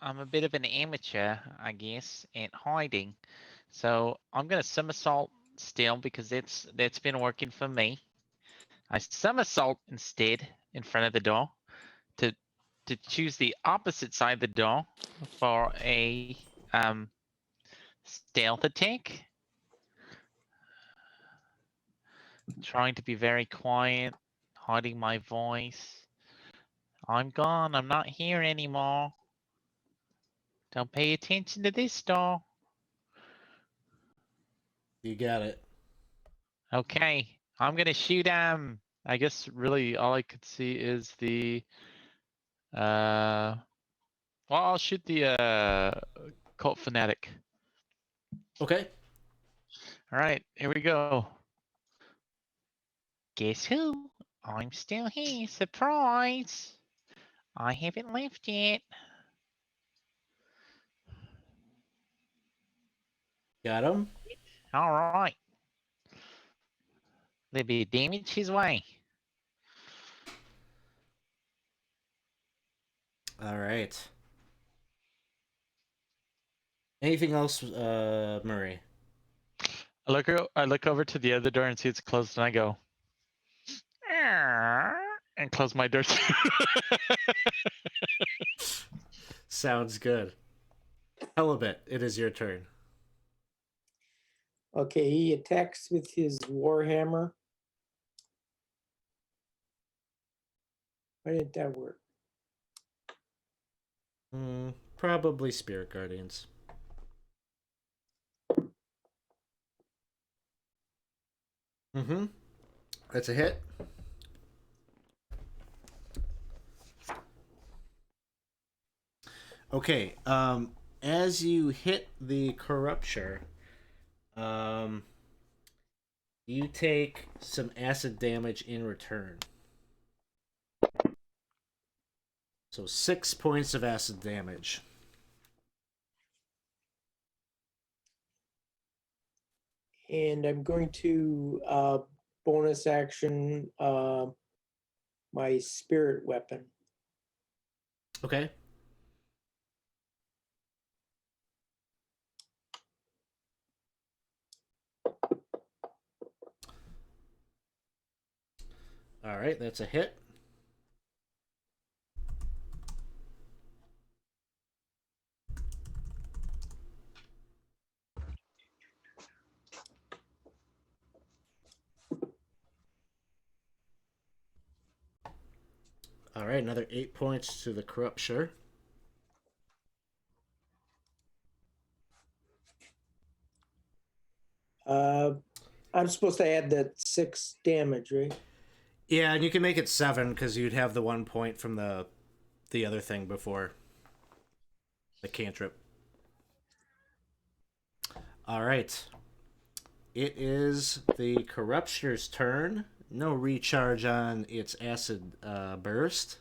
I'm a bit of an amateur, I guess, at hiding. So I'm gonna somersault still because that's been working for me. I somersault instead in front of the door to choose the opposite side of the door for a stealth attack. Trying to be very quiet, hiding my voice. I'm gone. I'm not here anymore. Don't pay attention to this door. You got it. Okay, I'm gonna shoot. I guess really all I could see is the. Well, I'll shoot the cult fanatic. Okay. All right, here we go. Guess who? I'm still here. Surprise! I haven't left yet. Got him. All right. There'll be damage his way. All right. Anything else, Murray? I look over to the other door and see it's closed, and I go, and close my door too. Sounds good. Halibut, it is your turn. Okay, he attacks with his warhammer. Why didn't that work? Probably Spirit Guardians. That's a hit. Okay, as you hit the Corrupture, you take some acid damage in return. So 6 points of acid damage. And I'm going to bonus action my spirit weapon. Okay. All right, that's a hit. All right, another 8 points to the Corrupture. I'm supposed to add that 6 damage, right? Yeah, and you can make it 7 because you'd have the 1 point from the other thing before the cantrip. All right. It is the Corruption's turn. No recharge on its acid burst.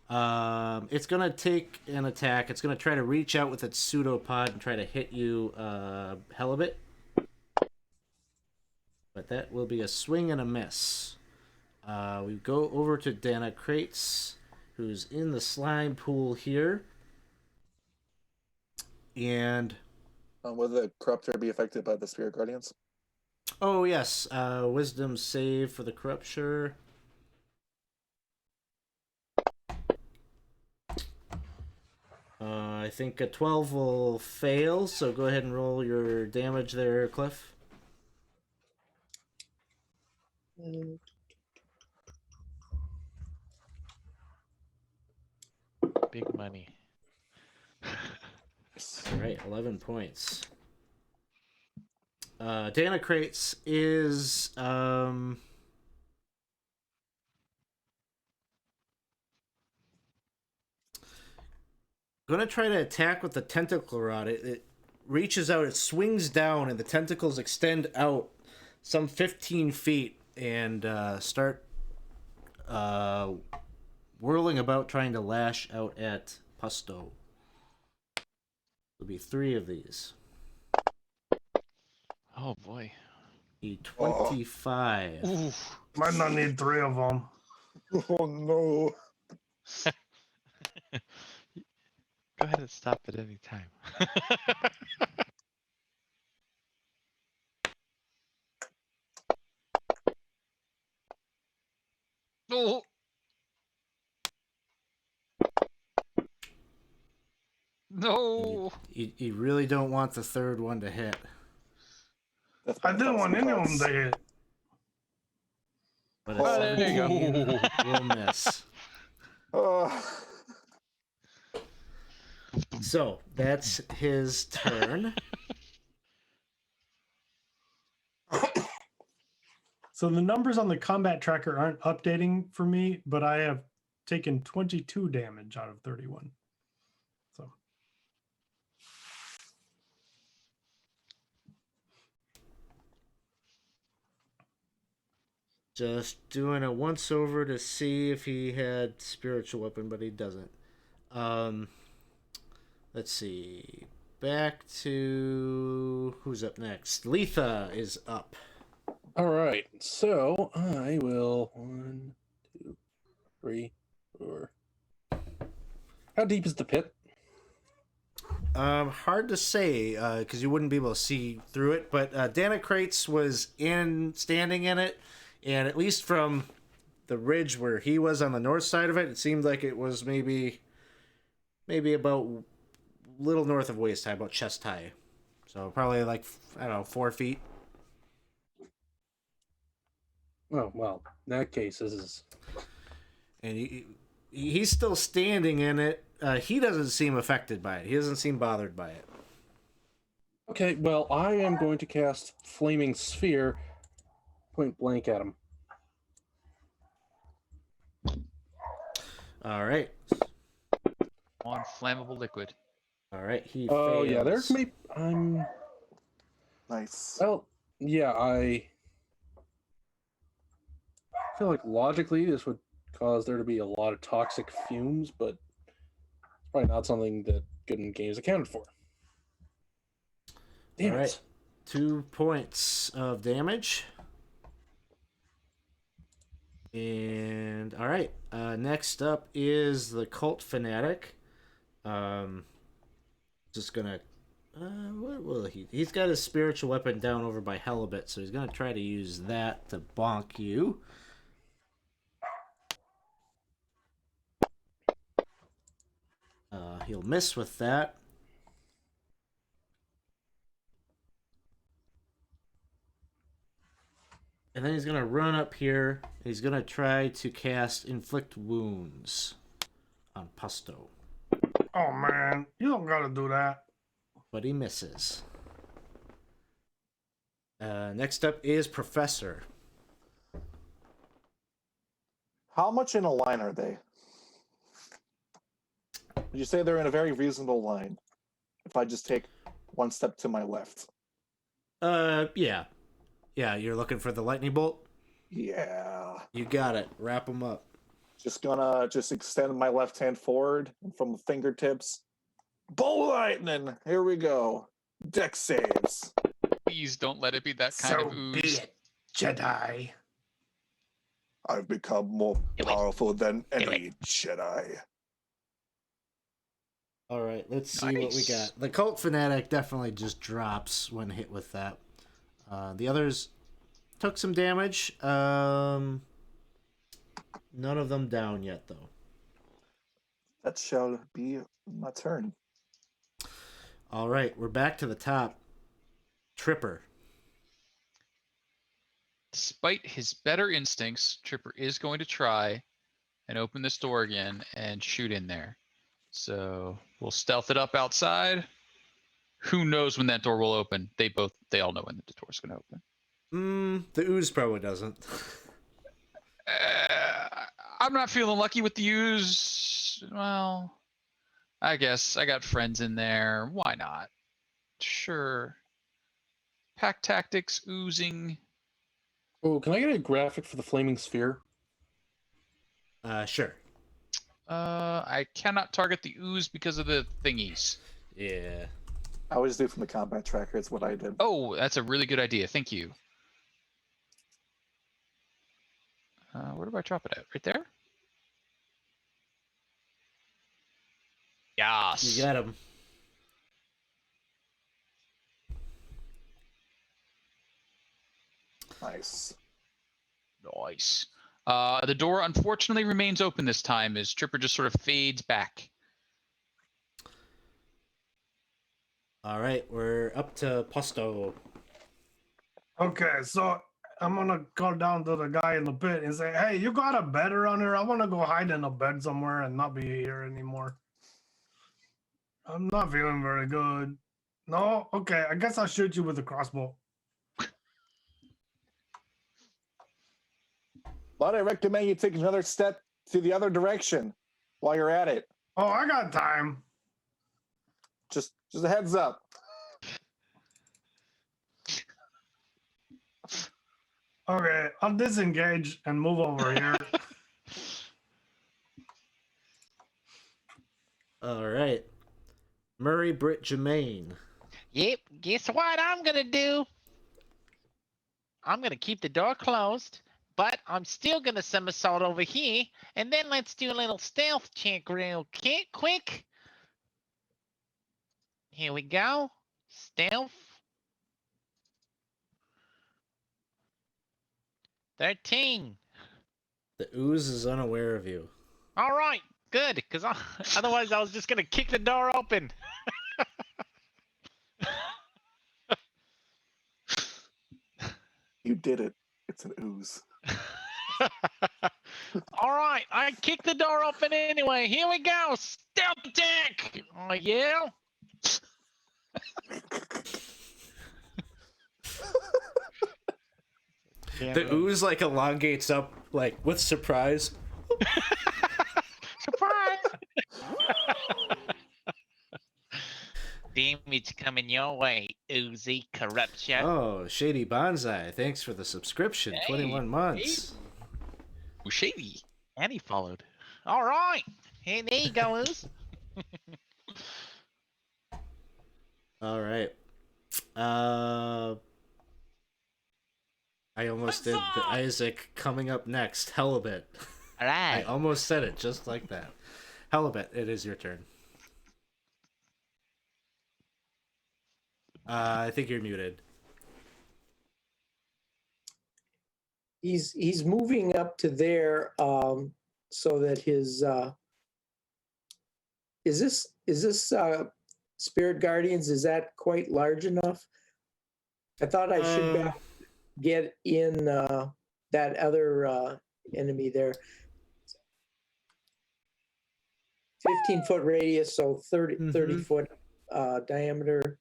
It's gonna take an attack. It's gonna try to reach out with its pseudopod and try to hit you, Halibut. But that will be a swing and a miss. We go over to Dana Crates, who's in the slime pool here. And will the Corruptor be affected by the Spirit Guardians? oh yes, wisdom save for the Corrupture. I think a 12 will fail, so go ahead and roll your damage there, Cliff. Big money. All right, 11 points. Dana Crates is gonna try to attack with the tentacle rod. It reaches out, it swings down, and the tentacles extend out some 15 feet and start whirling about, trying to lash out at Pusto. There'll be 3 of these. Oh boy. A 25. Oof. Might not need 3 of them. Oh no. Go ahead and stop at any time. Oh. No. You really don't want the 3rd one to hit. I didn't want any of them to hit. But Oh, a there you go. 17 will miss. So that's his turn. So the numbers on the combat tracker aren't updating for me, but I have taken 22 damage out of 31. So Just doing a once over to see if he had spiritual weapon, but he doesn't. Let's see. Back to who's up next. Letha is up. All right, so I will 1, 2, 3, 4. How deep is the pit? Hard to say because you wouldn't be able to see through it. But Danacrates was standing in it, and at least from the ridge where he was on the north side of it, it seemed like it was maybe about little north of waist high, about chest high. So probably like, I don't know, 4 feet. Oh, well, in that case, this is... And he's still standing in it. He doesn't seem affected by it. He doesn't seem bothered by it. Okay, well, I am going to cast Flaming Sphere point blank at him. All right. On flammable liquid. All right. He Oh, fails. yeah, there's me. Nice. Well, yeah, I feel like logically this would cause there to be a lot of toxic fumes, but it's probably not something that Good in Games accounted for. Damn All it. right. 2 points of damage. And all right. Next up is the cult fanatic. Just gonna. What will he? He's got his spiritual weapon down over by Halibut, so he's gonna try to use that to bonk you. He'll miss with that. And then he's going to run up here. He's going to try to cast Inflict Wounds on Pusto. oh man, you don't gotta do that. But he misses. Next up is Professor. How much in a line are they? Would you say they're in a very reasonable line? If I just take one step to my left. Yeah. Yeah, you're looking for the lightning bolt? Yeah. You got it. Wrap them up. Just gonna extend my left hand forward and from the fingertips. Bolt lightning! Here we go. Dex saves. Please don't let it be that kind So of ooze. be it, Jedi. I've become more powerful than any Jedi. All right, let's see what we got. The cult fanatic definitely just drops when hit with that. The others took some damage. None of them down yet, though. That shall be my turn. All right, we're back to the top. Tripper. Despite his better instincts, Tripper is going to try and open this door again and shoot in there. So we'll stealth it up outside. Who knows when that door will open? They all know when the door's going to open. The ooze probably doesn't. I'm not feeling lucky with the ooze. Well, I guess I got friends in there. Why not? Sure. Pack tactics, oozing. Oh, can I get a graphic for the Flaming Sphere? Sure. I cannot target the ooze because of the thingies. Yeah. I always do from the combat tracker. It's what I did. Oh, that's a really good idea. Thank you. Where do I drop it at? Right there? Yes. You got him. Nice. Nice. The door unfortunately remains open this time as Tripper just sort of fades back. All right, we're up to Pusto. Okay, so I'm gonna go down to the guy in the pit and say, "Hey, you got a bed around here? I want to go hide in a bed somewhere and not be here anymore. I'm not feeling very good." No, okay, I guess I'll shoot you with a crossbow. But I recommend you take another step to the other direction while you're at it. Oh, I got time. Just a heads up. Okay, I'll disengage and move over here. All right. Murray Britt Jermaine. Yep. Guess what I'm gonna do? I'm gonna keep the door closed, but I'm still gonna somersault over here, and then let's do a little stealth check real quick. Here we go. Stealth. 13. The ooze is unaware of you. All right, good, because otherwise I was just gonna kick the door open. You did it. It's an ooze. All right, I kicked the door open anyway. Here we go. Stealth attack. Oh yeah. The ooze like elongates up like with surprise. Surprise! Damage coming your way, Oozy Corruption. Oh, Shady Bonsai, thanks for the subscription. Hey, 21 months. Ooh, shady. And he followed. All right. Hey, there you go, Ooze. All right. I almost did the Isaac coming up next. Helibet. All I right. almost said it just like that. Helibet, it is your turn. I think you're muted. He's moving up to there so that his is this Spirit Guardians, is that quite large enough? I thought I should get in that other enemy there. 15-foot radius, so 30 foot diameter.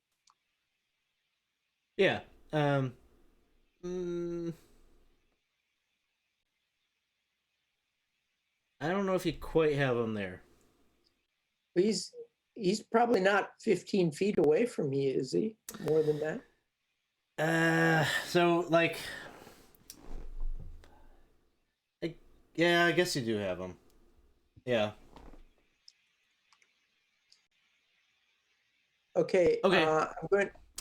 Yeah. I don't know if you quite have him there. He's probably not 15 feet away from me, is he? More than that? So like, yeah, I guess you do have him. Yeah. Okay. Okay.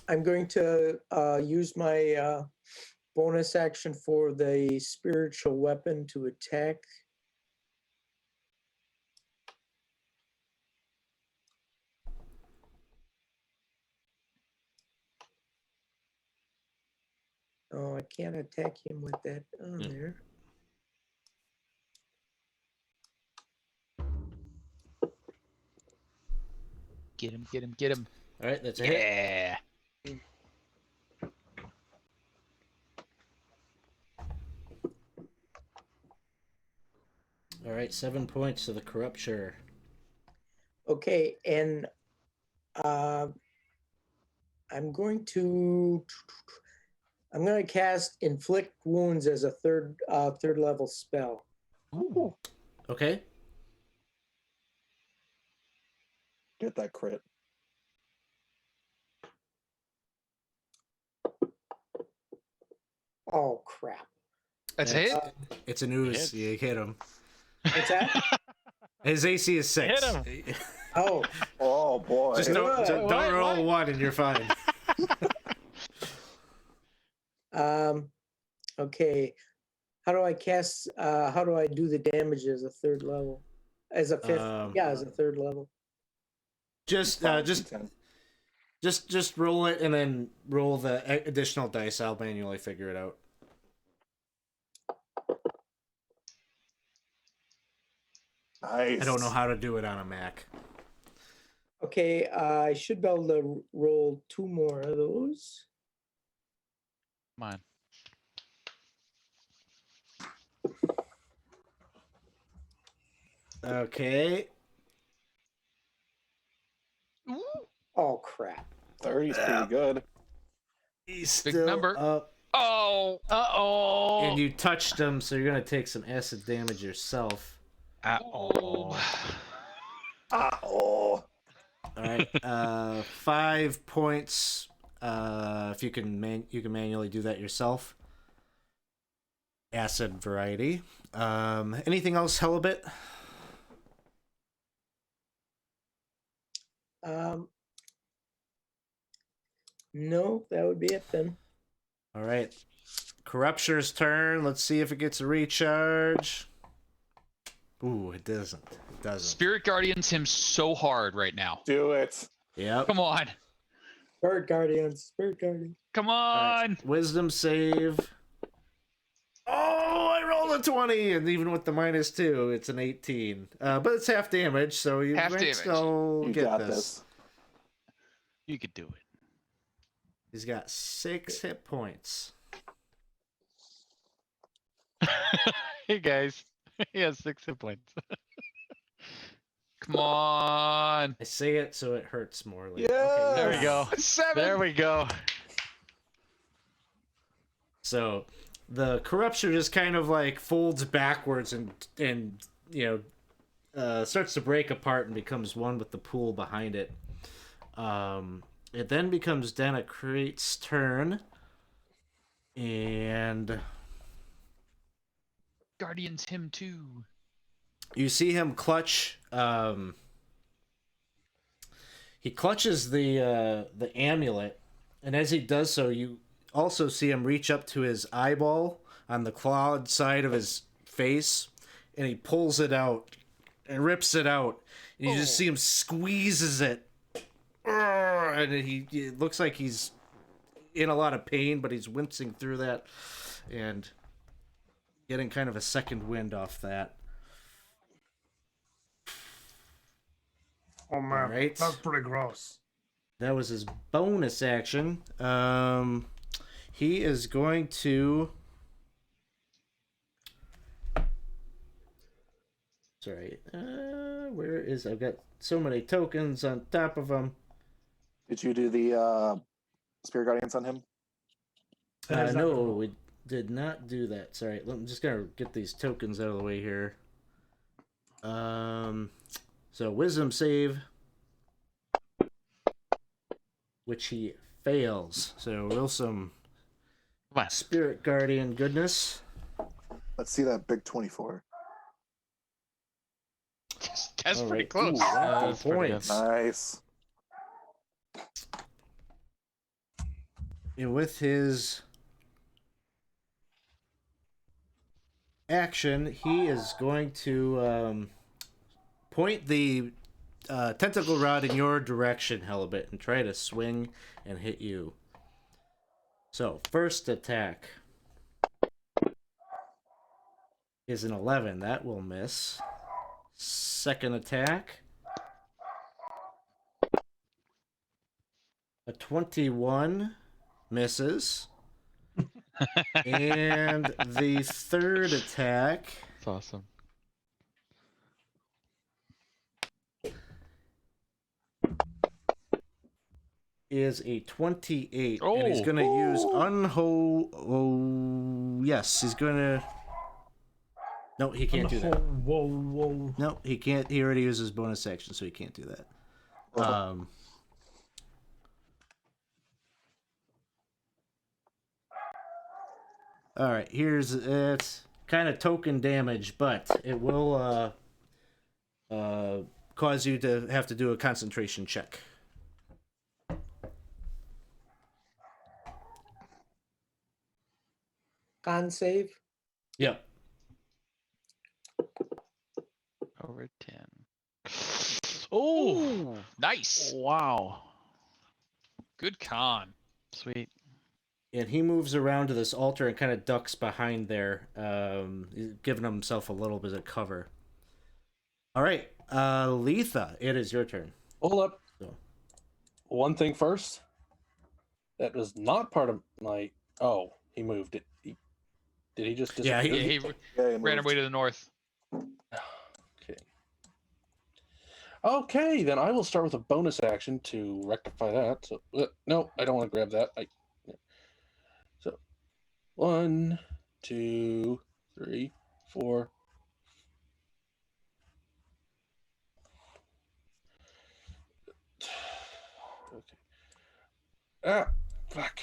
I'm going to use my bonus action for the spiritual weapon to attack. Oh, I can't attack him with that on there. Get him, get him, get him. All right, that's a hit. Yeah. All right, 7 points to the corruption. Okay, and I'm going to cast inflict wounds as a third level spell. Ooh. Okay. Get that crit. Oh crap! That's a hit. It's an ooze. You hit him. What's that? His AC is 6. Hit him. Oh, Oh boy. Just don't roll a 1 and you're fine. Okay. How do I cast? How do I do the damage as a third level? As a fifth? Yeah, as a third level. Just roll it and then roll the additional dice. I'll manually figure it out. Nice. I don't know how to do it on a Mac. Okay, I should be able to roll 2 more of those. Come on. Okay. Oh crap! 30's pretty good. He's Big still number. up. Oh. Uh-oh. And you touched him, so you're gonna take some acid damage yourself. Oh. Oh. All right, 5 points. If you can, you can manually do that yourself. Acid variety. Anything else, Helibit? No, that would be it then. All right, Corruption's turn. Let's see if it gets a recharge. Ooh, it doesn't. It doesn't. Spirit Guardians him so hard right now. Do it. Yep. Come on. Spirit Guardians. Come All on. right, Wisdom save. Oh, I rolled a 20, and even with the -2, it's an 18. But it's half damage, so you Half might damage. still You get got this. this. You could do it. He's got 6 hit points. Hey guys, he has 6 hit points. Come on. I say it so it hurts more. Later. Yeah. There we go. 7. There we go. So the corruption just kind of like folds backwards and starts to break apart and becomes one with the pool behind it. It then becomes Denacrate's turn, and Guardians him too. you see him clutch. He clutches the amulet, and as he does so, you also see him reach up to his eyeball on the clawed side of his face, and he pulls it out and rips it out. And you just see him squeezes it, and it looks like he's in a lot of pain, but he's wincing through that and getting kind of a second wind off that. Oh man, Alright. that's pretty gross. That was his bonus action. He is going to. Sorry. Where is. I've got so many tokens on top of him. Did you do the Spirit Guardians on him? That is not No, gonna roll. we did not do that. Sorry. I'm just going to get these tokens out of the way here. So, wisdom save. Which he fails. So, roll some Come on. Spirit Guardian goodness. Let's see that big 24. That's All pretty right. close. Ooh, 20 That's pretty good. points. Nice. And with his action, he is going to point the tentacle rod in your direction, Helibit, and try to swing and hit you. So, first attack is an 11. That will miss. Second attack, a 21 misses. And the third attack That's awesome. is a 28. And he's going to use yes, he's going to. No, he can't do that. Whoa. No, he can't. He already used his bonus action, so he can't do that. All right, here's it's kind of token damage, but it will cause you to have to do a concentration check. Con save. Yep. Over 10. Oh, Nice. wow. Good con. Sweet. And he moves around to this altar and kind of ducks behind there, giving himself a little bit of cover. All right, Letha, it is your turn. Hold up. So. One thing first. That was not part of my. Oh, he moved it. Did he just Yeah, disappear? Yeah, he Yeah, he ran moved. away to the north. Okay. Okay, then I will start with a bonus action to rectify that. So no, I don't want to grab that. So 1, 2, 3, 4. Okay. Ah, fuck.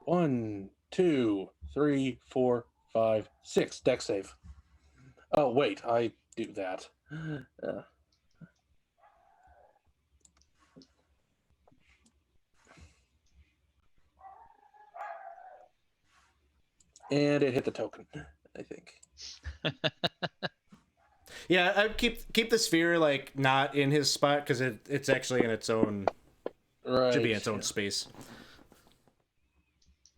1, 2, 3, 4, 5, 6. Deck save. Oh wait, I do that. And it hit the token, I think. Yeah, I'd keep the sphere like not in his spot because it's actually in its own. Right. Should be in its own space.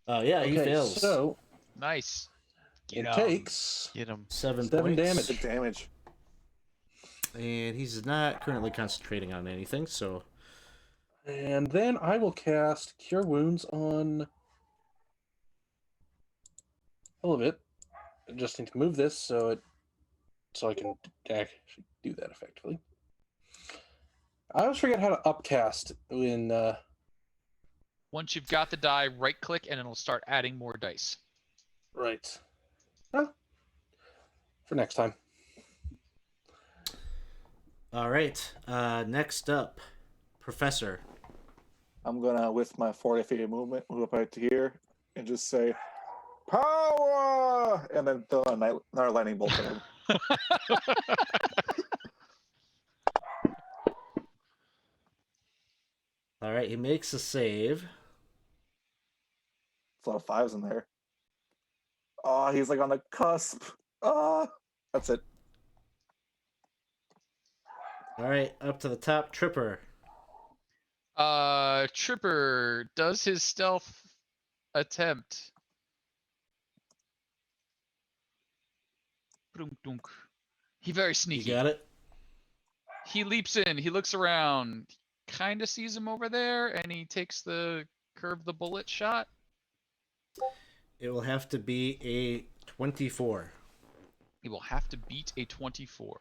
Yeah, he Okay, fails. so Nice. it takes Get him. 7 7 points. damage. Good damage. And he's not currently concentrating on anything, so And then I will cast Cure Wounds on all of it. I just need to move this so I can actually do that effectively. I always forget how to upcast when Once you've got the die, right click and it'll start adding more dice. right. Well, for next time. all right. Next up, Professor. I'm gonna, with my 40 feet of movement, move up right to here and just say, "Power!" and then throw another lightning bolt at him. All right, he makes a save. It's a lot of 5s in there. Oh, he's like on the cusp. Ah, that's it. All right, up to the top, Tripper. Tripper does his stealth attempt. Dunk, dunk. He very You sneaky. got it. He leaps in. He looks around. Kind of sees him over there, and he takes the curve the bullet shot. It will have to be a 24. He will have to beat a 24.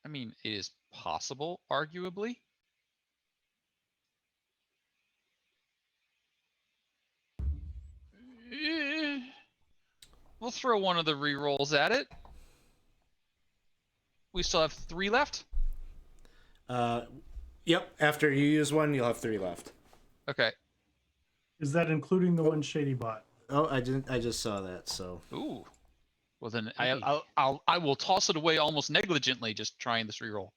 I mean, it is possible, arguably. We'll throw one of the rerolls at it. We still have 3 left. Yep. After you use one, you'll have 3 left. Okay. Is that including the one Shady bot? Oh, I didn't. I just saw that. So. Ooh. Well then, I will toss it away almost negligently, just trying this reroll.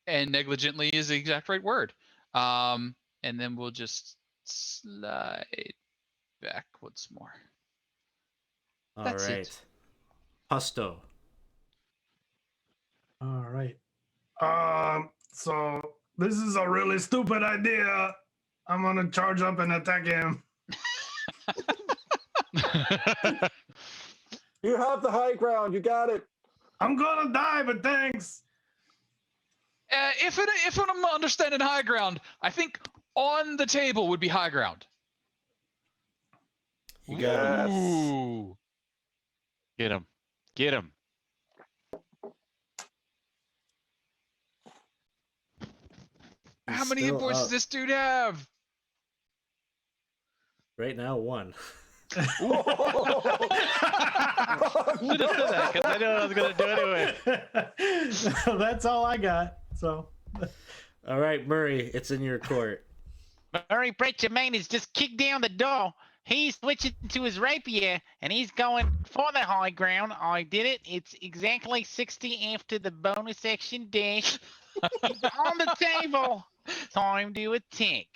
And negligently is the exact right word. And then we'll just slide back once more. All That's right. it. Pusto. All right. So this is a really stupid idea. I'm gonna charge up and attack him. You have the high ground. You got it. I'm gonna die, but thanks. If I'm understanding high ground, I think on the table would be high ground. You got it. Ooh. Get him. Get him. How many hit Still points up. does this dude have? Right now, 1. Should have said that because I knew what I was gonna do anyway. That's all I got. So All right, Murray, it's in your court. Murray Bretchemain has just kicked down the door. He's switching to his rapier, and he's going for the high ground. I did it. It's exactly 60 after the bonus action dash. He's on the table. Time to attack.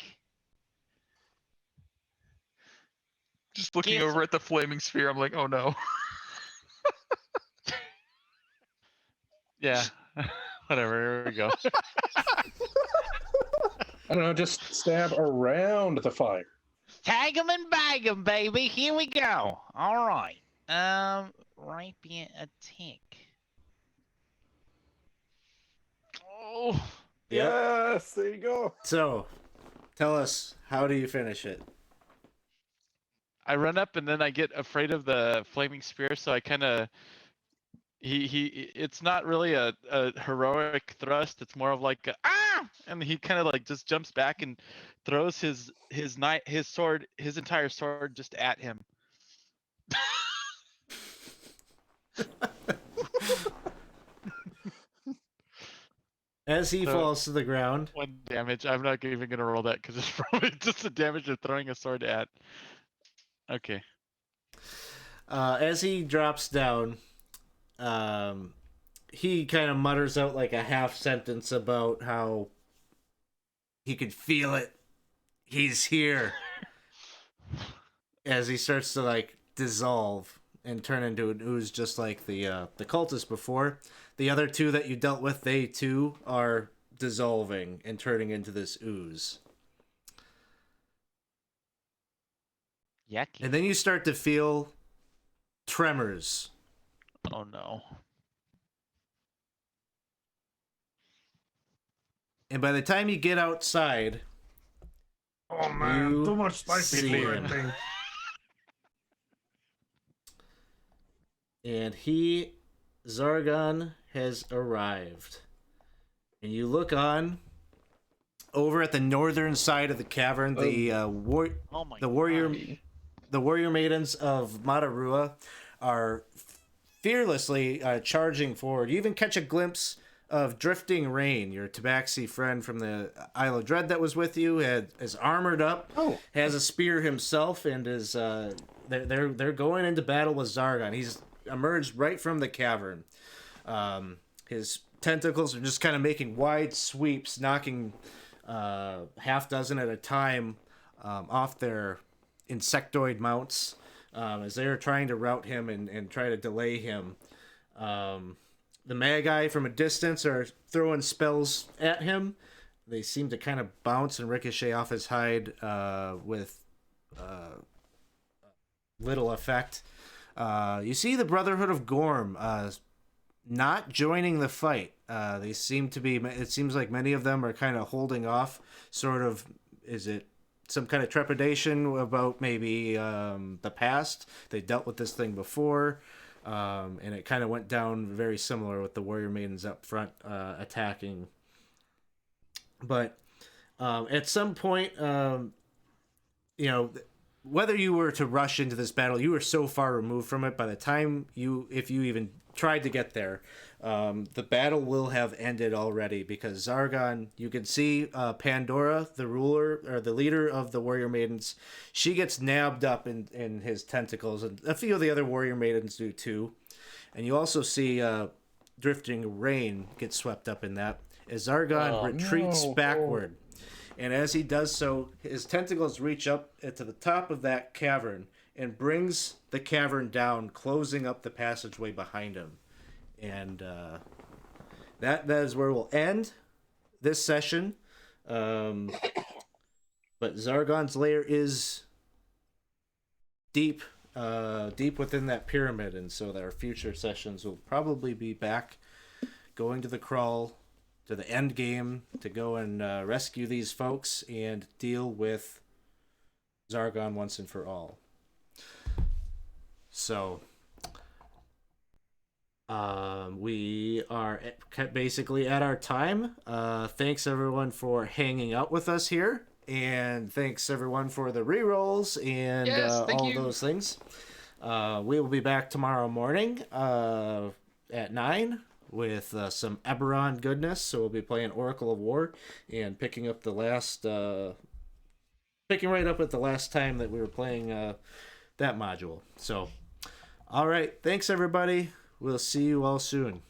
Just looking Yes. over at the flaming sphere, I'm like, oh no. Yeah. Whatever. Here we go. I don't know, just stab around the fire. Tag 'em and bag 'em, baby. Here we go. All right. Rapier attack. Oh. Yep. Yes, there you go. So, tell us, how do you finish it? I run up and then I get afraid of the flaming spear, so I kind of it's not really a heroic thrust. It's more of like a, ah! and he kind of like just jumps back and throws his sword, his entire sword, just at him. As he So- falls to the ground, 1 damage. I'm not even gonna roll that because it's probably just the damage of throwing a sword at. Okay. as he drops down, he kind of mutters out like a half sentence about how he could feel it. He's here. As he starts to like dissolve and turn into an ooze, just like the cultist before. The other two that you dealt with, they too are dissolving and turning into this ooze. Yucky. And then you start to feel tremors. Oh no. And by the time you get outside, Oh man, You too much spicy see food, I him. think. and Zargon has arrived. And you look on over at the northern side of the cavern. The Oh my the warrior maidens of Matarua are fearlessly charging forward. You even catch a glimpse of Drifting Rain, your Tabaxi friend from the Isle of Dread that was with you, is armored up, has a spear himself, and is they're going into battle with Zargon. He's emerged right from the cavern. His tentacles are just kind of making wide sweeps, knocking half dozen at a time off their insectoid mounts as they're trying to rout him and try to delay him. The Magi from a distance are throwing spells at him. They seem to kind of bounce and ricochet off his hide with little effect. You see the Brotherhood of Gorm not joining the fight. They seem to be, it seems like many of them are kind of holding off, sort of, is it some kind of trepidation about maybe the past? They dealt with this thing before. And it kind of went down very similar with the warrior maidens up front attacking. But at some point, whether you were to rush into this battle, you were so far removed from it. By the time if you even tried to get there, the battle will have ended already, because Zargon, you can see Pandora, the ruler or the leader of the warrior maidens, she gets nabbed up in his tentacles, and a few of the other warrior maidens do too. And you also see Drifting Rain get swept up in that as Zargon retreats backward. And as he does so, his tentacles reach up to the top of that cavern and brings the cavern down, closing up the passageway behind him. And that is where we'll end this session. But Zargon's lair is deep within that pyramid, and so our future sessions will probably be back going to the crawl, to the end game, to go and rescue these folks and deal with Zargon once and for all. So we are basically at our time. Thanks everyone for hanging out with us here, and thanks everyone for the rerolls and all those things. We will be back tomorrow morning at 9 with some Eberron goodness. So we'll be playing Oracle of War and picking right up at the last time that we were playing that module. So, all right, thanks everybody. We'll see you all soon.